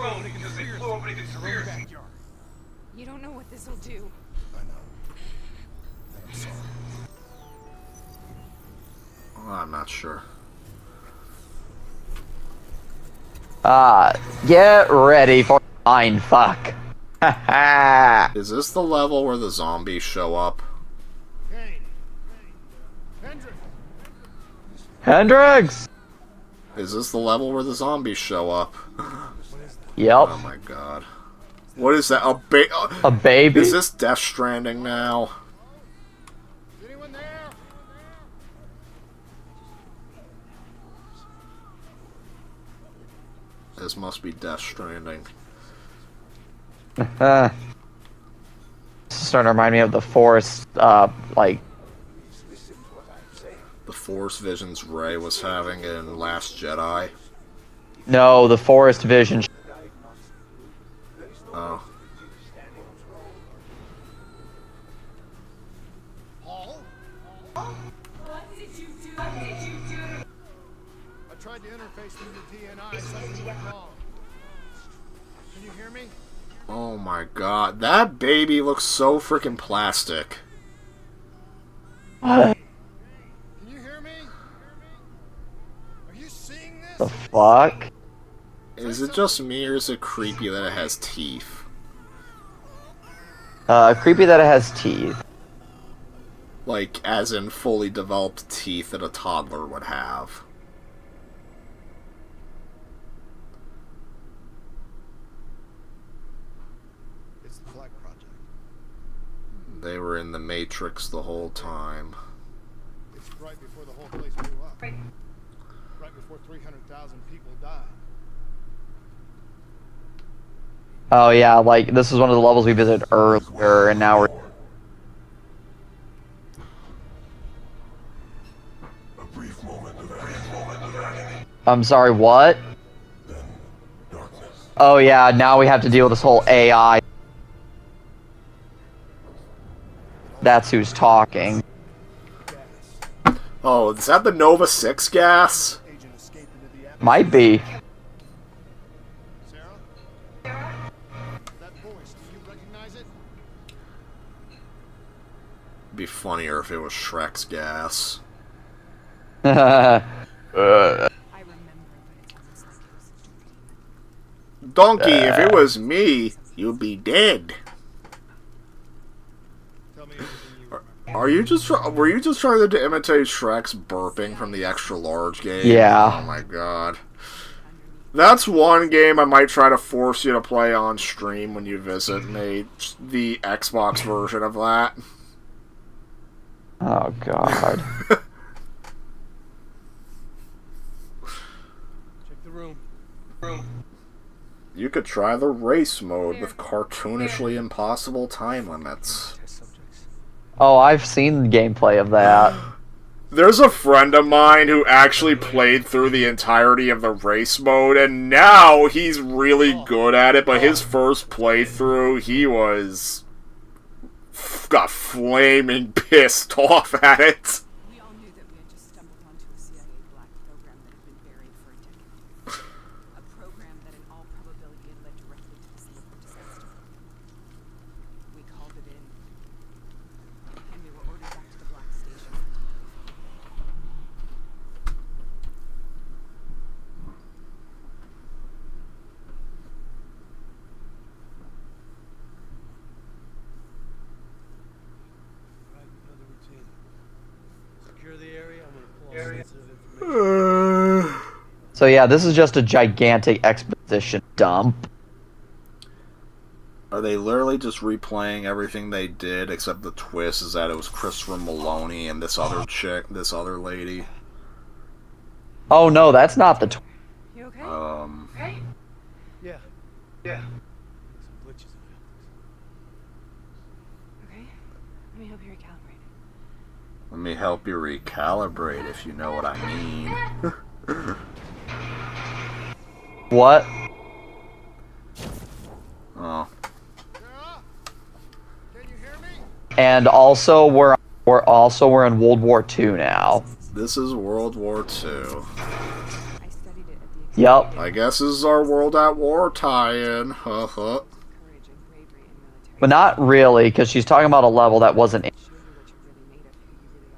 know what this will do. I know. And I'm sorry. I'm not sure. Get ready for mind fuck. Haha. Is this the level where the zombies show up? Kane. Hendricks. Hendrix! Is this the level where the zombies show up? Yep. Oh my god. What is that? A baby. Is this Death Stranding now? Is anyone there? This must be Death Stranding. This is starting to remind me of the Forest, like... The Force visions Rey was having in Last Jedi. No, the Forest Vision. Oh. Paul? I tried to interface with your DNI. Something went wrong. Can you hear me? Oh my god. That baby looks so freaking plastic. What Can you hear me? Are you seeing this? the fuck? Is it just me or is it creepy that it has teeth? Creepy that it has teeth. Like, as in fully developed teeth that a toddler would have. It's the Flag Project. They were in the Matrix the whole time. It's right before the whole place blew up. Right before 300,000 people died. Oh yeah, like, this is one of the levels we visited earlier, and now we're... I'm sorry, what? Oh yeah, now we have to deal with this whole AI. That's who's talking. Oh, is that the Nova 6 gas? Agent escaped into the atmosphere. Might be. Sarah? That voice, do you recognize it? It'd be funnier if it was Shrek's gas. I remember, but it sounds like it was a dream. Donkey, if it was me, you'd be dead. Tell me everything you remember. Were you just trying to imitate Shrek's burping from the extra large game? Yeah. Oh my god. That's one game I might try to force you to play on stream when you visit me. The Xbox version of that. Oh god. Check the room. You could try the race mode with cartoonishly impossible time limits. Test subjects. Oh, I've seen the gameplay of that. There's a friend of mine who actually played through the entirety of the race mode, and now he's really good at it, but his first playthrough, he got flaming pissed off at it. We all knew that we had just stumbled onto a CIA black program that had been buried for a decade. A program that in all probability had led directly to the Singapore disaster. We called it in, and we were ordered back to the Black Station. Right, another routine. Secure the area. I'm gonna pull all sensitive information. So yeah, this is just a gigantic exposition dump. Are they literally just replaying everything they did, except the twist is that it was Christopher Maloney and this other chick, this other lady? Oh no, that's not the... You okay? Yeah. Some glitches in the Okay. Let me help you recalibrate. Let me help you recalibrate, if you know what I mean. What? Oh. Sarah? Can you hear me? And also, we're in World War II now. This is World War II. I studied it at the Yep. I guess this is our World at War tie-in. Huh. courage and bravery in military. But not really, because she's talking about a level that wasn't... Show you what you're really made of, who you really are.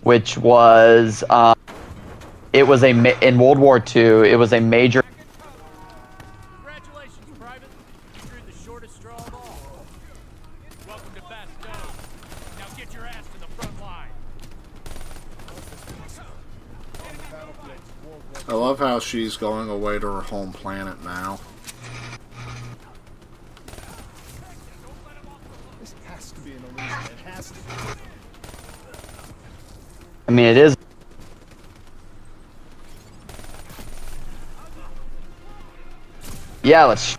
Which was... it was in World War II, it was a major... Congratulations, Private. You drew the shortest straw of all. Welcome to Bastogne. Now get your ass to the front line. conflicts, World War I love how she's going away to her home planet now. This has to be an illusion. It has to be. I mean, it is. Yeah, let's.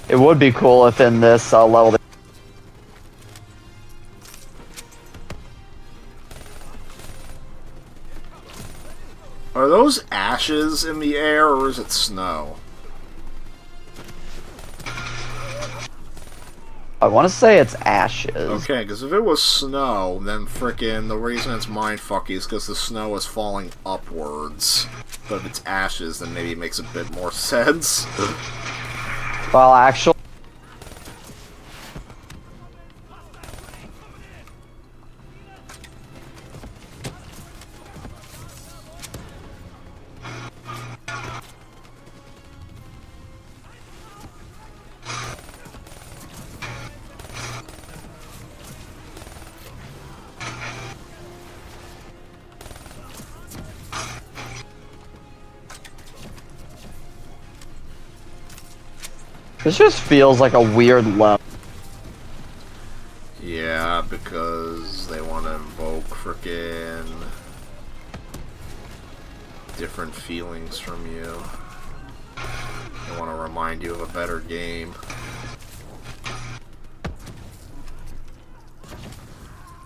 It would be cool if in this level. Are those ashes in the air, or is it snow? I want to say it's ashes. Okay, because if it was snow, then frickin' the reason it's mindfucky is because the snow is falling upwards. But if it's ashes, then maybe it makes a bit more sense. Well, actually. This just feels like a weird level. Yeah, because they want to invoke frickin' different feelings from you. They want to remind you of a better game.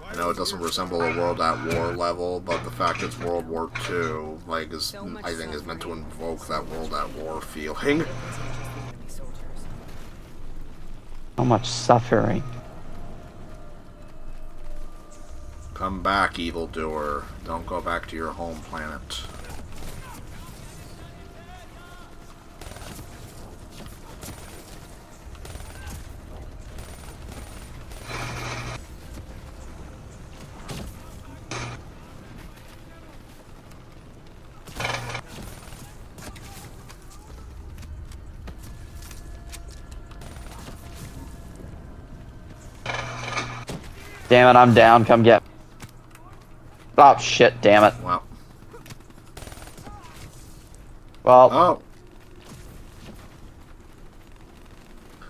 I know it doesn't resemble a World at War level, but the fact it's World War II, like, is I think is meant to invoke that World at War feeling. So much suffering. Come back, evildoer. Don't go back to your home planet. Damn it, I'm down. Come get. Oh shit! Damn it. Wow. Well. Oh.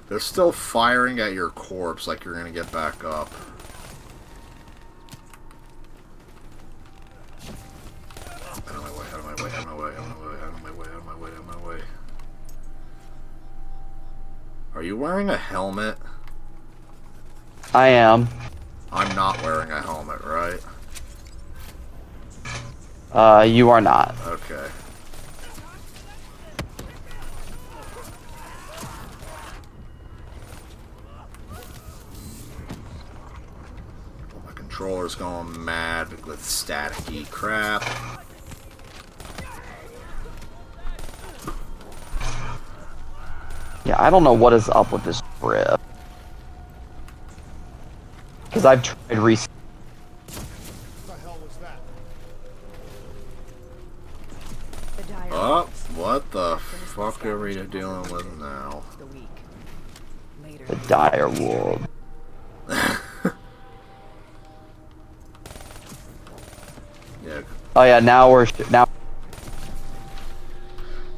They're still firing at your corpse like you're gonna get back up. Out of my way, out of my way, out of my way, out of my way, out of my way, out of my way, out of my way. Are you wearing a helmet? I am. I'm not wearing a helmet, right? You are not. Okay. My controller's going mad with staticky crap. Yeah, I don't know what is up with this grip. Because I've tried What the hell was that? Oh, what the fuck are we dealing with now? the dire world. Yeah. Oh yeah, now we're now. At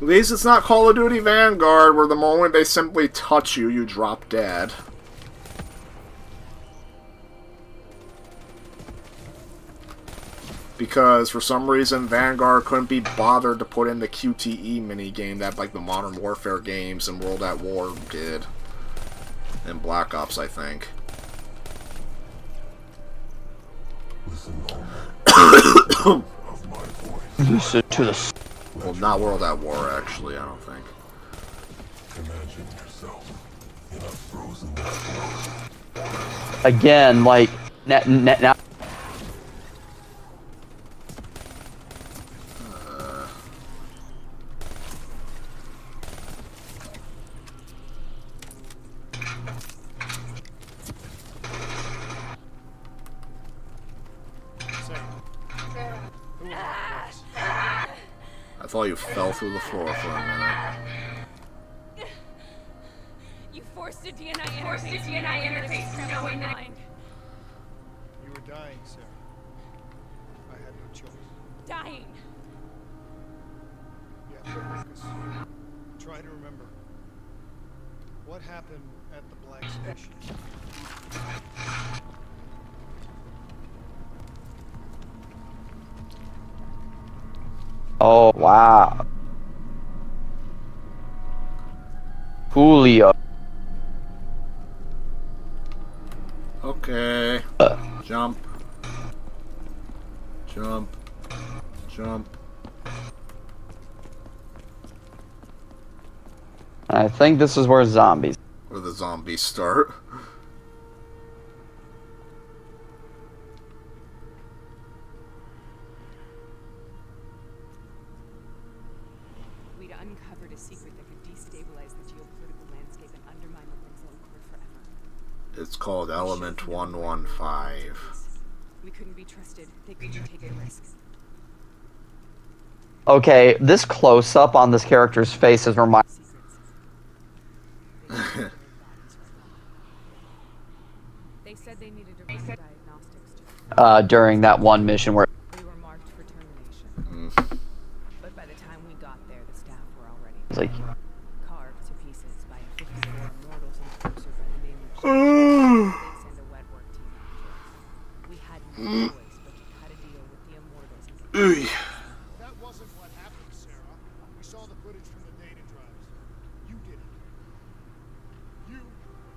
least it's not Call of Duty Vanguard, where the moment they simply touch you, you drop dead. Because for some reason Vanguard couldn't be bothered to put in the QTE minigame that like the Modern Warfare games and World at War did. And Black Ops, I think. Listen to the. Well, not World at War, actually, I don't think. Imagine yourself in a frozen world. Again, like now. Who was this? I thought you fell through the floor for a minute. You forced a DNI interface knowing that You were dying, Sarah. I had no choice. dying. Yeah, focus. Try to remember. What happened at the Black Station? Oh, wow. Julio. Okay. Jump. Jump. Jump. I think this is where zombies. Where the zombies start. We'd uncovered a secret that could destabilize the geopolitical landscape and undermine the Winslow Accord forever. It's called Element 115. We couldn't be trusted. They couldn't take a risk. Okay, this close-up on this character's face is reminding They said they needed to run diagnostics during that one mission where we were marked for termination. But by the time we got there, the staff were already it's like, carved to pieces by a 50-year immortals enforcer by the name of James. They sent a wet work team after us. We had no choice but to cut a deal with the immortals and get That wasn't what happened, Sarah. We saw the footage from the data drives. You did it. You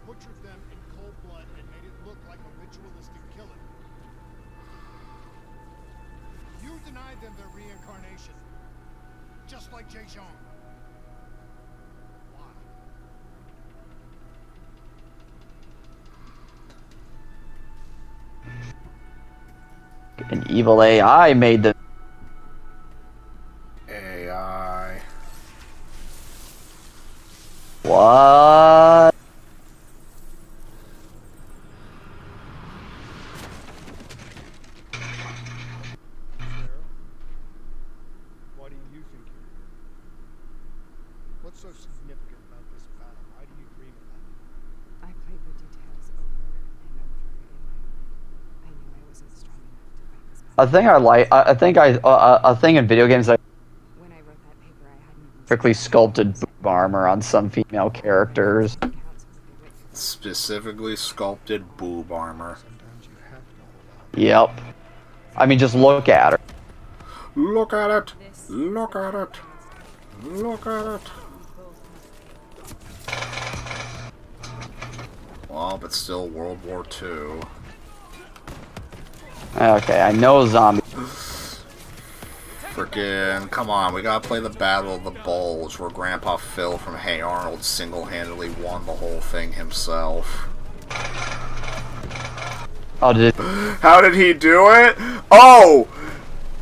butchered them in cold blood and made it look like a ritualistic killing. You denied them their reincarnation. Just like Jay Zhang. Why? an evil AI made the AI. what? Sarah? Why do you think you're here? What's so significant about this battle? Why do you dream about it? I played the details over and over in my head. I knew I wasn't strong enough to fight this battle. A thing I like, I think a thing in video games that When I wrote that paper, I hadn't even perfectly sculpted boob armor on some female characters. accounts of what they witnessed. Specifically sculpted boob armor. Sometimes you have to hold out. Yep. I mean, just look at her. Look at it! Look at it! Look at it! Well, but still World War II. Okay, I know zombie. Frickin', come on, we gotta play the Battle of the Bulge, where Grandpa Phil from Hey Arnold single-handedly won the whole thing himself. Oh, did it? How did he do it? Oh!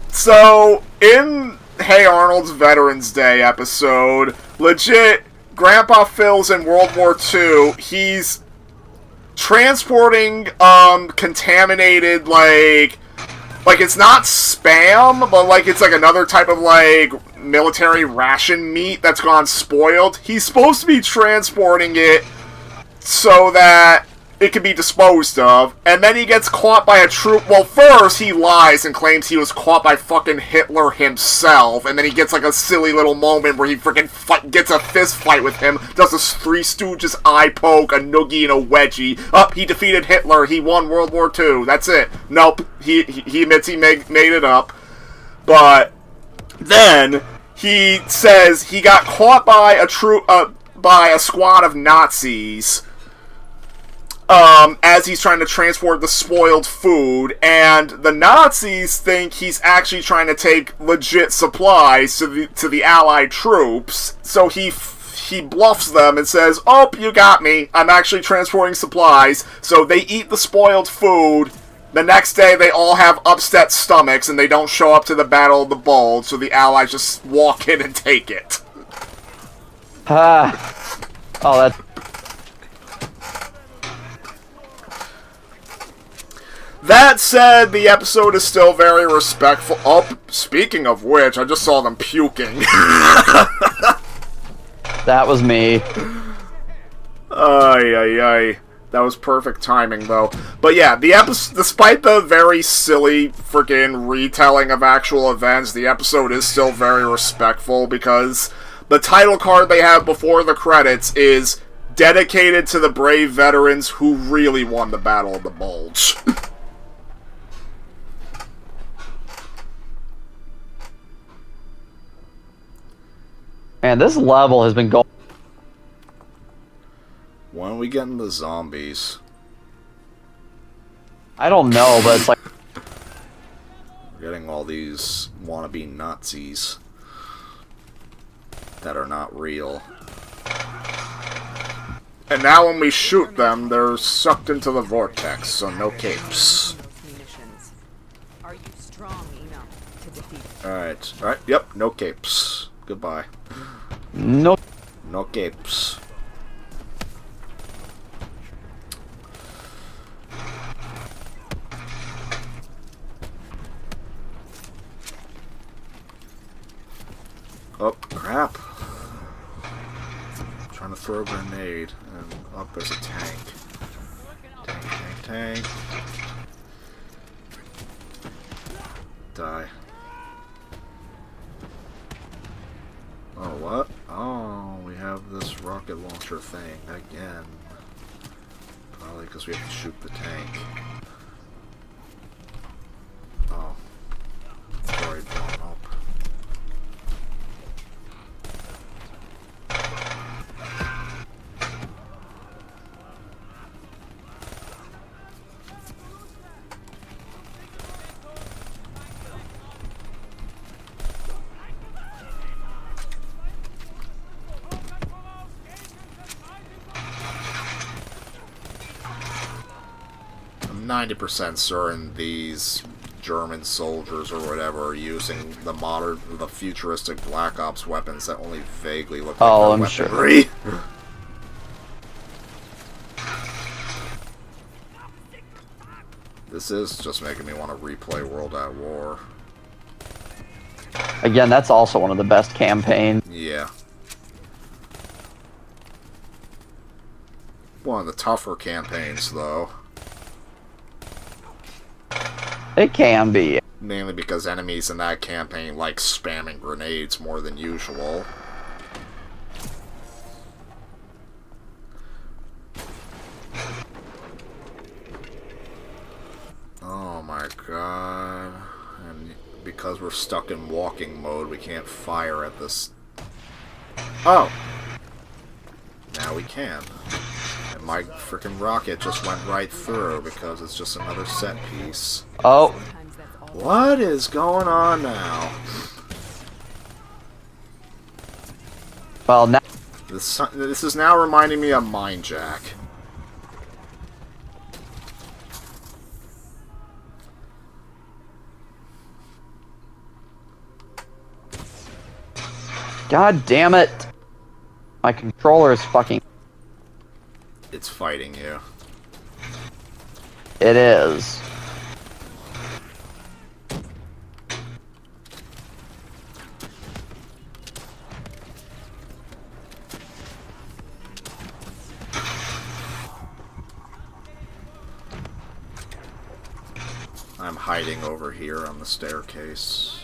So, in Hey Arnold's Veterans Day episode, legit, Grandpa Phil's in World War II, he's transporting, contaminated, like it's not Spam, but, like, it's, like, another type of, like, military ration meat that's gone spoiled. He's supposed to be transporting it so that it can be disposed of, and then he gets caught by a troop. Well, first he lies and claims he was caught by fucking Hitler himself, and then he gets like a silly little moment where he freaking gets a fist fight with him, does a Three Stooges eye poke, a noogie, and a wedgie. He defeated Hitler, he won World War II, that's it. Nope, he admits he made it up. But then he says he got caught by a troop, by a squad of Nazis, as he's trying to transport the spoiled food, and the Nazis think he's actually trying to take legit supplies to the Allied troops, so he bluffs them and says, "Oh, you got me, I'm actually transporting supplies," so they eat the spoiled food. The next day, they all have upset stomachs, and they don't show up to the Battle of the Bulge, so the Allies just walk in and take it. Ah. Oh, that's... That said, the episode is still very respectful. Oh, speaking of which, I just saw them puking. That was me. Ay, ay, ay. That was perfect timing, though. But yeah, the episode, despite the very silly freaking retelling of actual events, the episode is still very respectful because the title card they have before the credits is dedicated to the brave veterans who really won the Battle of the Bulge. Man, this level has been going. When are we getting the zombies? I don't know, but it's like. We're getting all these wannabe Nazis that are not real. And now when we shoot them, they're sucked into the vortex, so no capes. Are you strong enough to defeat? Alright, yep, no capes. Goodbye. Nope. No capes. Oh, crap. I'm trying to throw a grenade, and up there's a tank. Tank. Die. Oh, what? Oh, we have this rocket launcher thing again. Probably because we have to shoot the tank. Oh. It's already blown up. I'm 90% certain these German soldiers or whatever are using the futuristic Black Ops weapons that only vaguely look like Oh, their I'm sure. weaponry. This is just making me want to replay World at War. Again, that's also one of the best campaigns. Yeah. One of the tougher campaigns, though. It can be. Mainly because enemies in that campaign like spamming grenades more than usual. Oh my god. And because we're stuck in walking mode, we can't fire at this. Oh! Now we can. And my freaking rocket just went right through because it's just another set piece. Oh. What is going on now? Well, now. This is now reminding me of Mind Jack. God damn it. My controller is fucking. It's fighting you. It is. I'm hiding over here on the staircase.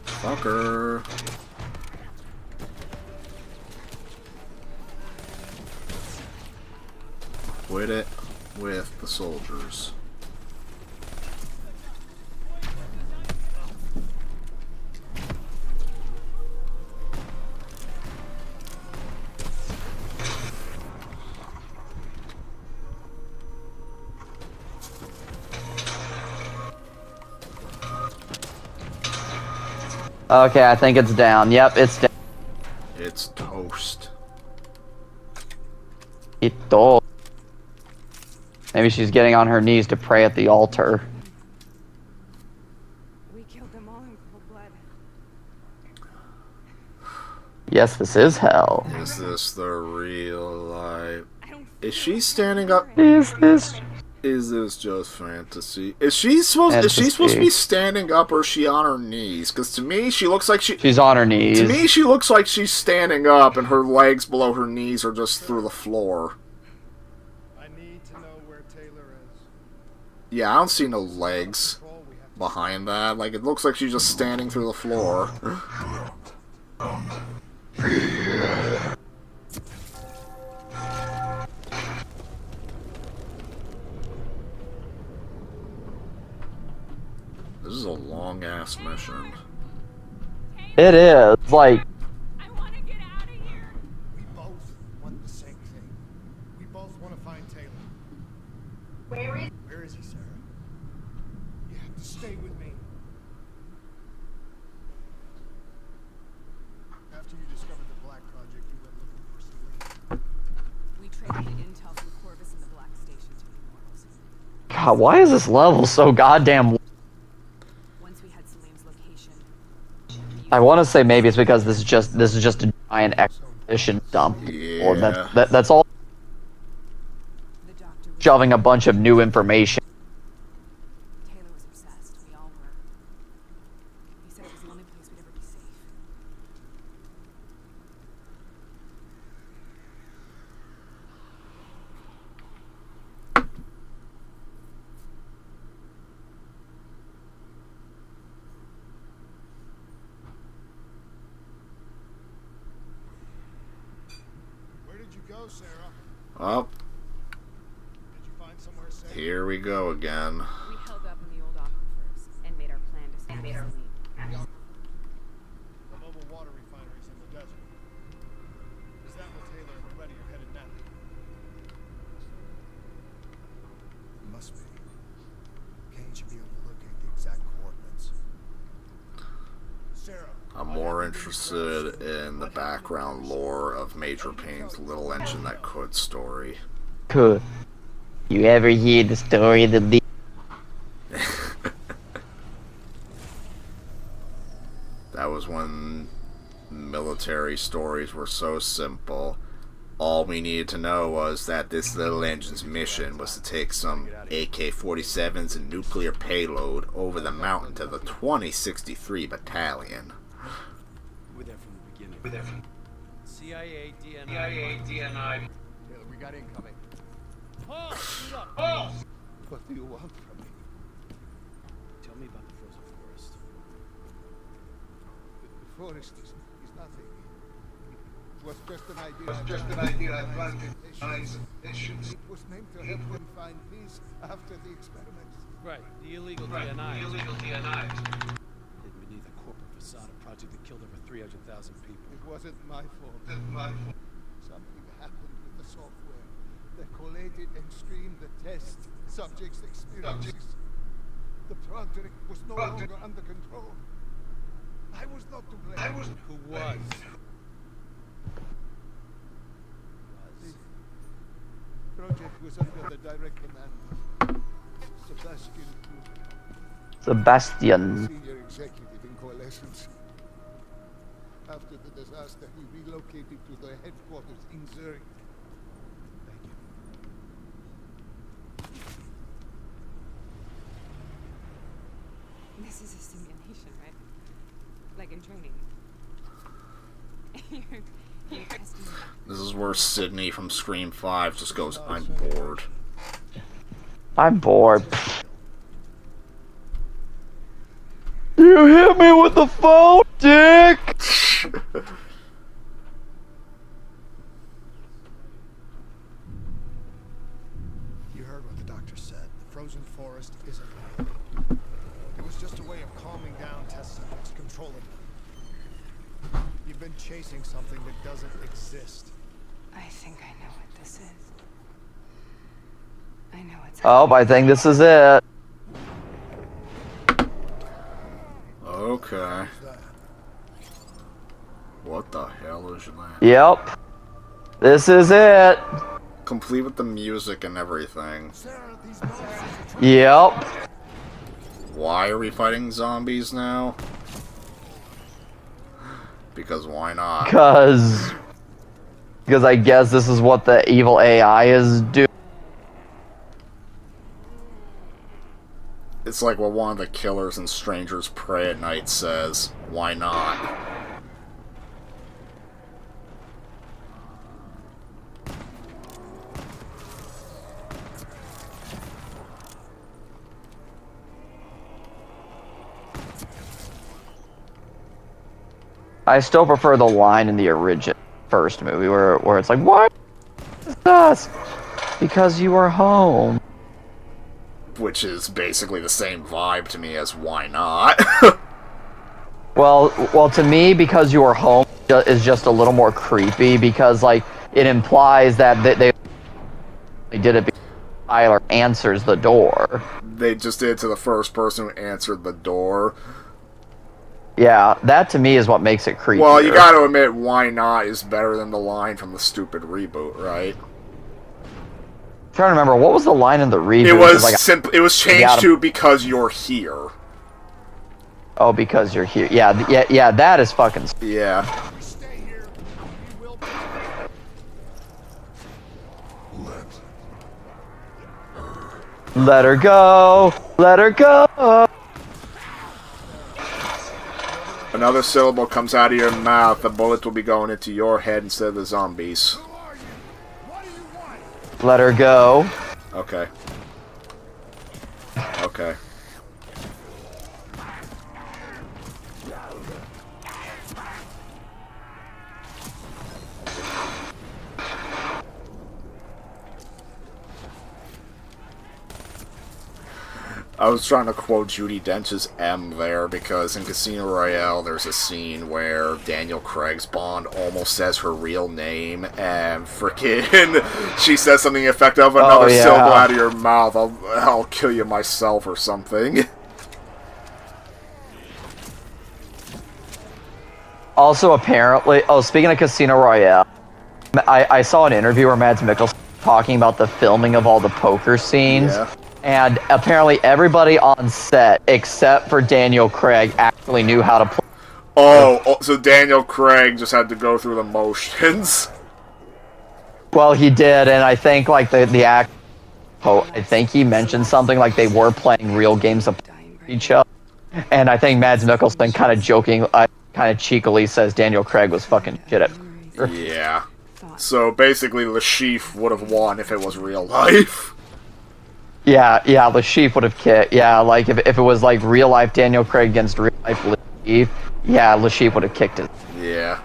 Fucker. Quit it with the soldiers. Okay, I think it's down. Yep, it's down. It's toast. Ito. Maybe she's getting on her knees to pray at the altar. We killed them all in cold blood. Yes, this is hell. Is this the real life? I don't Is she standing up? Is this? Is this just fantasy? Is she supposed to be standing up, or is she on her knees? Because to me, she looks like she's on her knees. To me, she looks like she's standing up, and her legs below her knees are just through the floor. I need to know where Taylor is. Yeah, I don't see no legs behind that. Like, it looks like she's just standing through the floor. This is a long-ass mission. It is, like... I want to get out of here. We both want the same thing. We both want to find Taylor. Where is he, Sarah? You have to stay with me. After you discovered the Black Project, you went looking for Celine. We traded the intel from Corvus and the Black Station to the Immortals. God, why is this level so goddamn... Once we had Celine's location, I want to say maybe it's because this is just a giant exposition dump. Yeah. Or that's all. the doctor was Shoving a bunch of new information. Taylor was obsessed. We all were. He said it was the only place we'd ever be safe. Where did you go, Sarah? Oh, Did you find somewhere safe? here we go again. We held up in the old aquifers and made our plan to save Celine. The mobile water refineries in the desert. Is that where Taylor and Reddy are headed now? Must be. Kane should be able to locate the exact coordinates. Sarah. I'm more interested in the background lore of Major Payne's Little Engine That Could story. Cool. You ever hear the story of the... That was when military stories were so simple. All we needed to know was that this little engine's mission was to take some AK-47s and nuclear payload over the mountain to the 2063 Battalion. We're there from the beginning. CIA, DNI. Taylor, we got incoming. Paul, shoot up. Paul! What do you want from me? Tell me about the frozen forest. The forest is nothing. It was just an idea. I planted nations. It was meant to help them find peace after the experiments. Right, the illegal DNI. Hidden beneath a corporate facade, a project that killed over 300,000 people. It wasn't my fault. Something happened with the software that collated and streamed the test subjects' experiences. The project was no longer under control. I was not to blame. Who was? The project was under the direct command of Sebastian Kruger, Sebastian. senior executive in Coalescence. After the disaster, he relocated to their headquarters in Zurich. Thank you. This is a simulation, right? Like in training. You're testing me. This is where Sydney from Scream 5 just goes, I'm bored. I'm bored. You hit me with the phone, dick! You heard what the doctor said. The frozen forest isn't real. It was just a way of calming down test subjects, controlling them. You've been chasing something that doesn't exist. I think I know what this is. I know it's Oh, I think this is it. Okay. What the hell is that? Yep. This is it. Complete with the music and everything. Sarah, these monsters are trying Yep. Why are we fighting zombies now? Because why not? Cause Because I guess this is what the evil AI is doing. It's like what one of the killers in Strangers Pray at Night says. Why not? I still prefer the line in the original first movie where it's like, "What is this? Because you were home." Which is basically the same vibe to me as why not? Well, to me, because you were home is just a little more creepy because, like, it implies that they did it because Tyler answers the door. They just did it to the first person who answered the door. Yeah, that to me is what makes it creepy. Well, you gotta admit, why not is better than the line from the stupid reboot, right? I'm trying to remember, what was the line in the reboot? It was like, it was changed to because you're here. Oh, because you're here. Yeah, that is fucking... Yeah. Let her go! Let her go! Another syllable comes out of your mouth, the bullet will be going into your head instead of the zombies. Let her go. Okay. Okay. I was trying to quote Judi Dench's M there, because in Casino Royale there's a scene where Daniel Craig's Bond almost says her real name, and frickin' she says something effective, another syllable out of your mouth, I'll kill you myself or something. Also, apparently... Oh, speaking of Casino Royale, I saw an interview where Mads Mikkelsen talking about the filming of all the poker scenes. Yeah. And apparently everybody on set, except for Daniel Craig, actually knew how to play. Oh, so Daniel Craig just had to go through the motions. Well, he did, and I think, like, the act... Oh, I think he mentioned something like they were playing real games of each other. And I think Mads Mikkelsen kind of joking, kind of cheekily says Daniel Craig was fucking shit at... Yeah. So basically, Le Chiffre would have won if it was real life. Yeah, Le Chiffre would have kicked. Yeah, like, if it was, like, real-life Daniel Craig against real-life Le Chiffre, yeah, Le Chiffre would have kicked it. Yeah.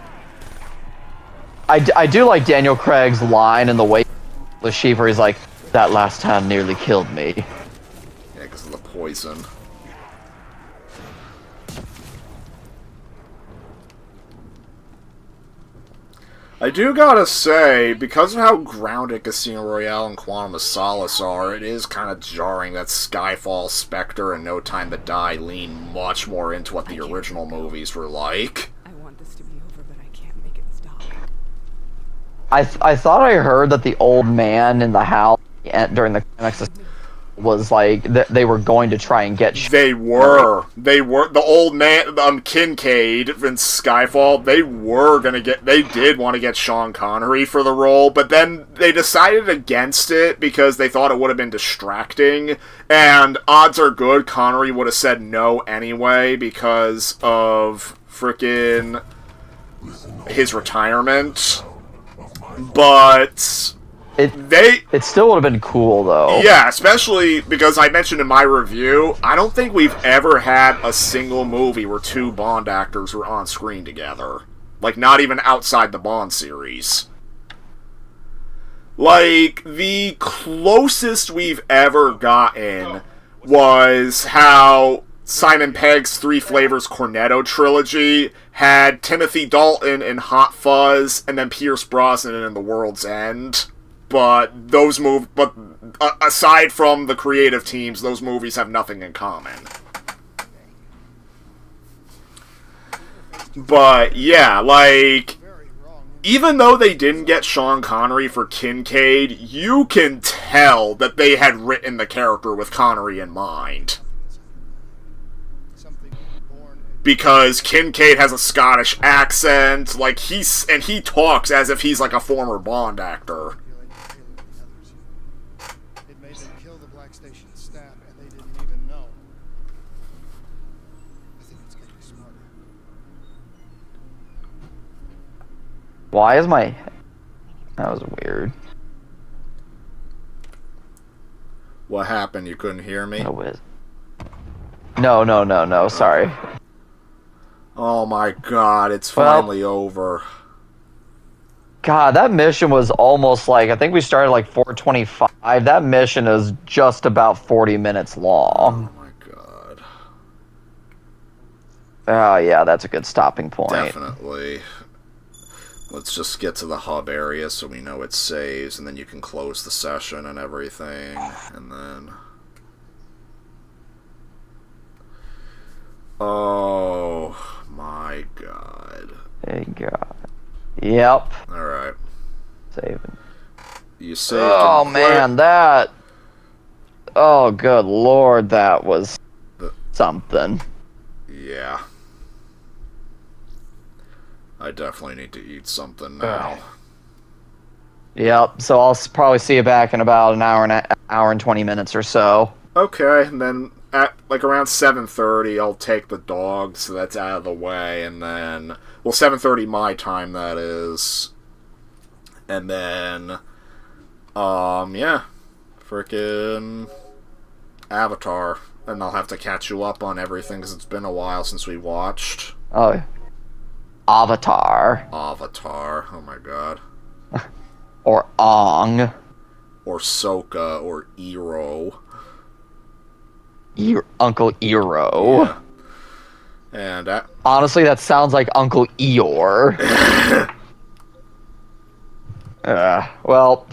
I do like Daniel Craig's line in the way Le Chiffre is like, that last time nearly killed me. Yeah, because of the poison. I do gotta say, because of how grounded Casino Royale and Quantum of Solace are, it is kind of jarring that Skyfall, Spectre, and No Time to Die lean much more into what the original movies were like. I want this to be over, but I can't make it stop. I thought I heard that the old man in the house during the climax was like they were going to try and get. They were the old man, Kincaid in Skyfall. They did want to get Sean Connery for the role, but then they decided against it because they thought it would have been distracting. And odds are good Connery would have said no anyway because of frickin' his retirement. But it still would have been cool, though. Yeah, especially because I mentioned in my review, I don't think we've ever had a single movie where two Bond actors were on screen together. Like, not even outside the Bond series. Like, the closest we've ever gotten was how Simon Pegg's Three Flavors Cornetto trilogy had Timothy Dalton in Hot Fuzz and then Pierce Brosnan in The World's End. But aside from the creative teams, those movies have nothing in common. But yeah, like, even though they didn't get Sean Connery for Kincaid, you can tell that they had written the character with Connery in mind. because Kincaid has a Scottish accent. Like, he talks as if he's like a former Bond actor. It made them kill the Black Station staff, and they didn't even know. I think it's getting smarter. Why is my... That was weird. What happened? You couldn't hear me? No, sorry. Oh my god, it's finally over. God, that mission was almost like, I think we started like 4:25. That mission is just about 40 minutes long. Oh my god. Oh yeah, that's a good stopping point. Definitely. Let's just get to the hub area so we know it saves, and then you can close the session and everything, and then... Oh my god. There you go. Yep. Alright. Saving. You saved Oh him. man, that... Oh good lord, that was something. Yeah. I definitely need to eat something now. Yep, so I'll probably see you back in about an hour and 20 minutes or so. Okay, and then at like around 7:30 I'll take the dog, so that's out of the way, and then... Well, 7:30 my time, that is. And then... yeah. Frickin' Avatar. And I'll have to catch you up on everything, because it's been a while since we watched. Oh, Avatar. Avatar. Oh my god. Or Ong. Or Sokka, or Iroh. Uncle Eero. Yeah. And honestly, that sounds like Uncle Eeyore. Well,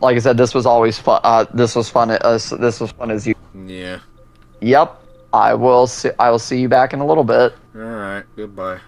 like I said, this was always fun. This was fun. This was fun as you. Yeah. Yep. I will see you back in a little bit. All right. Goodbye.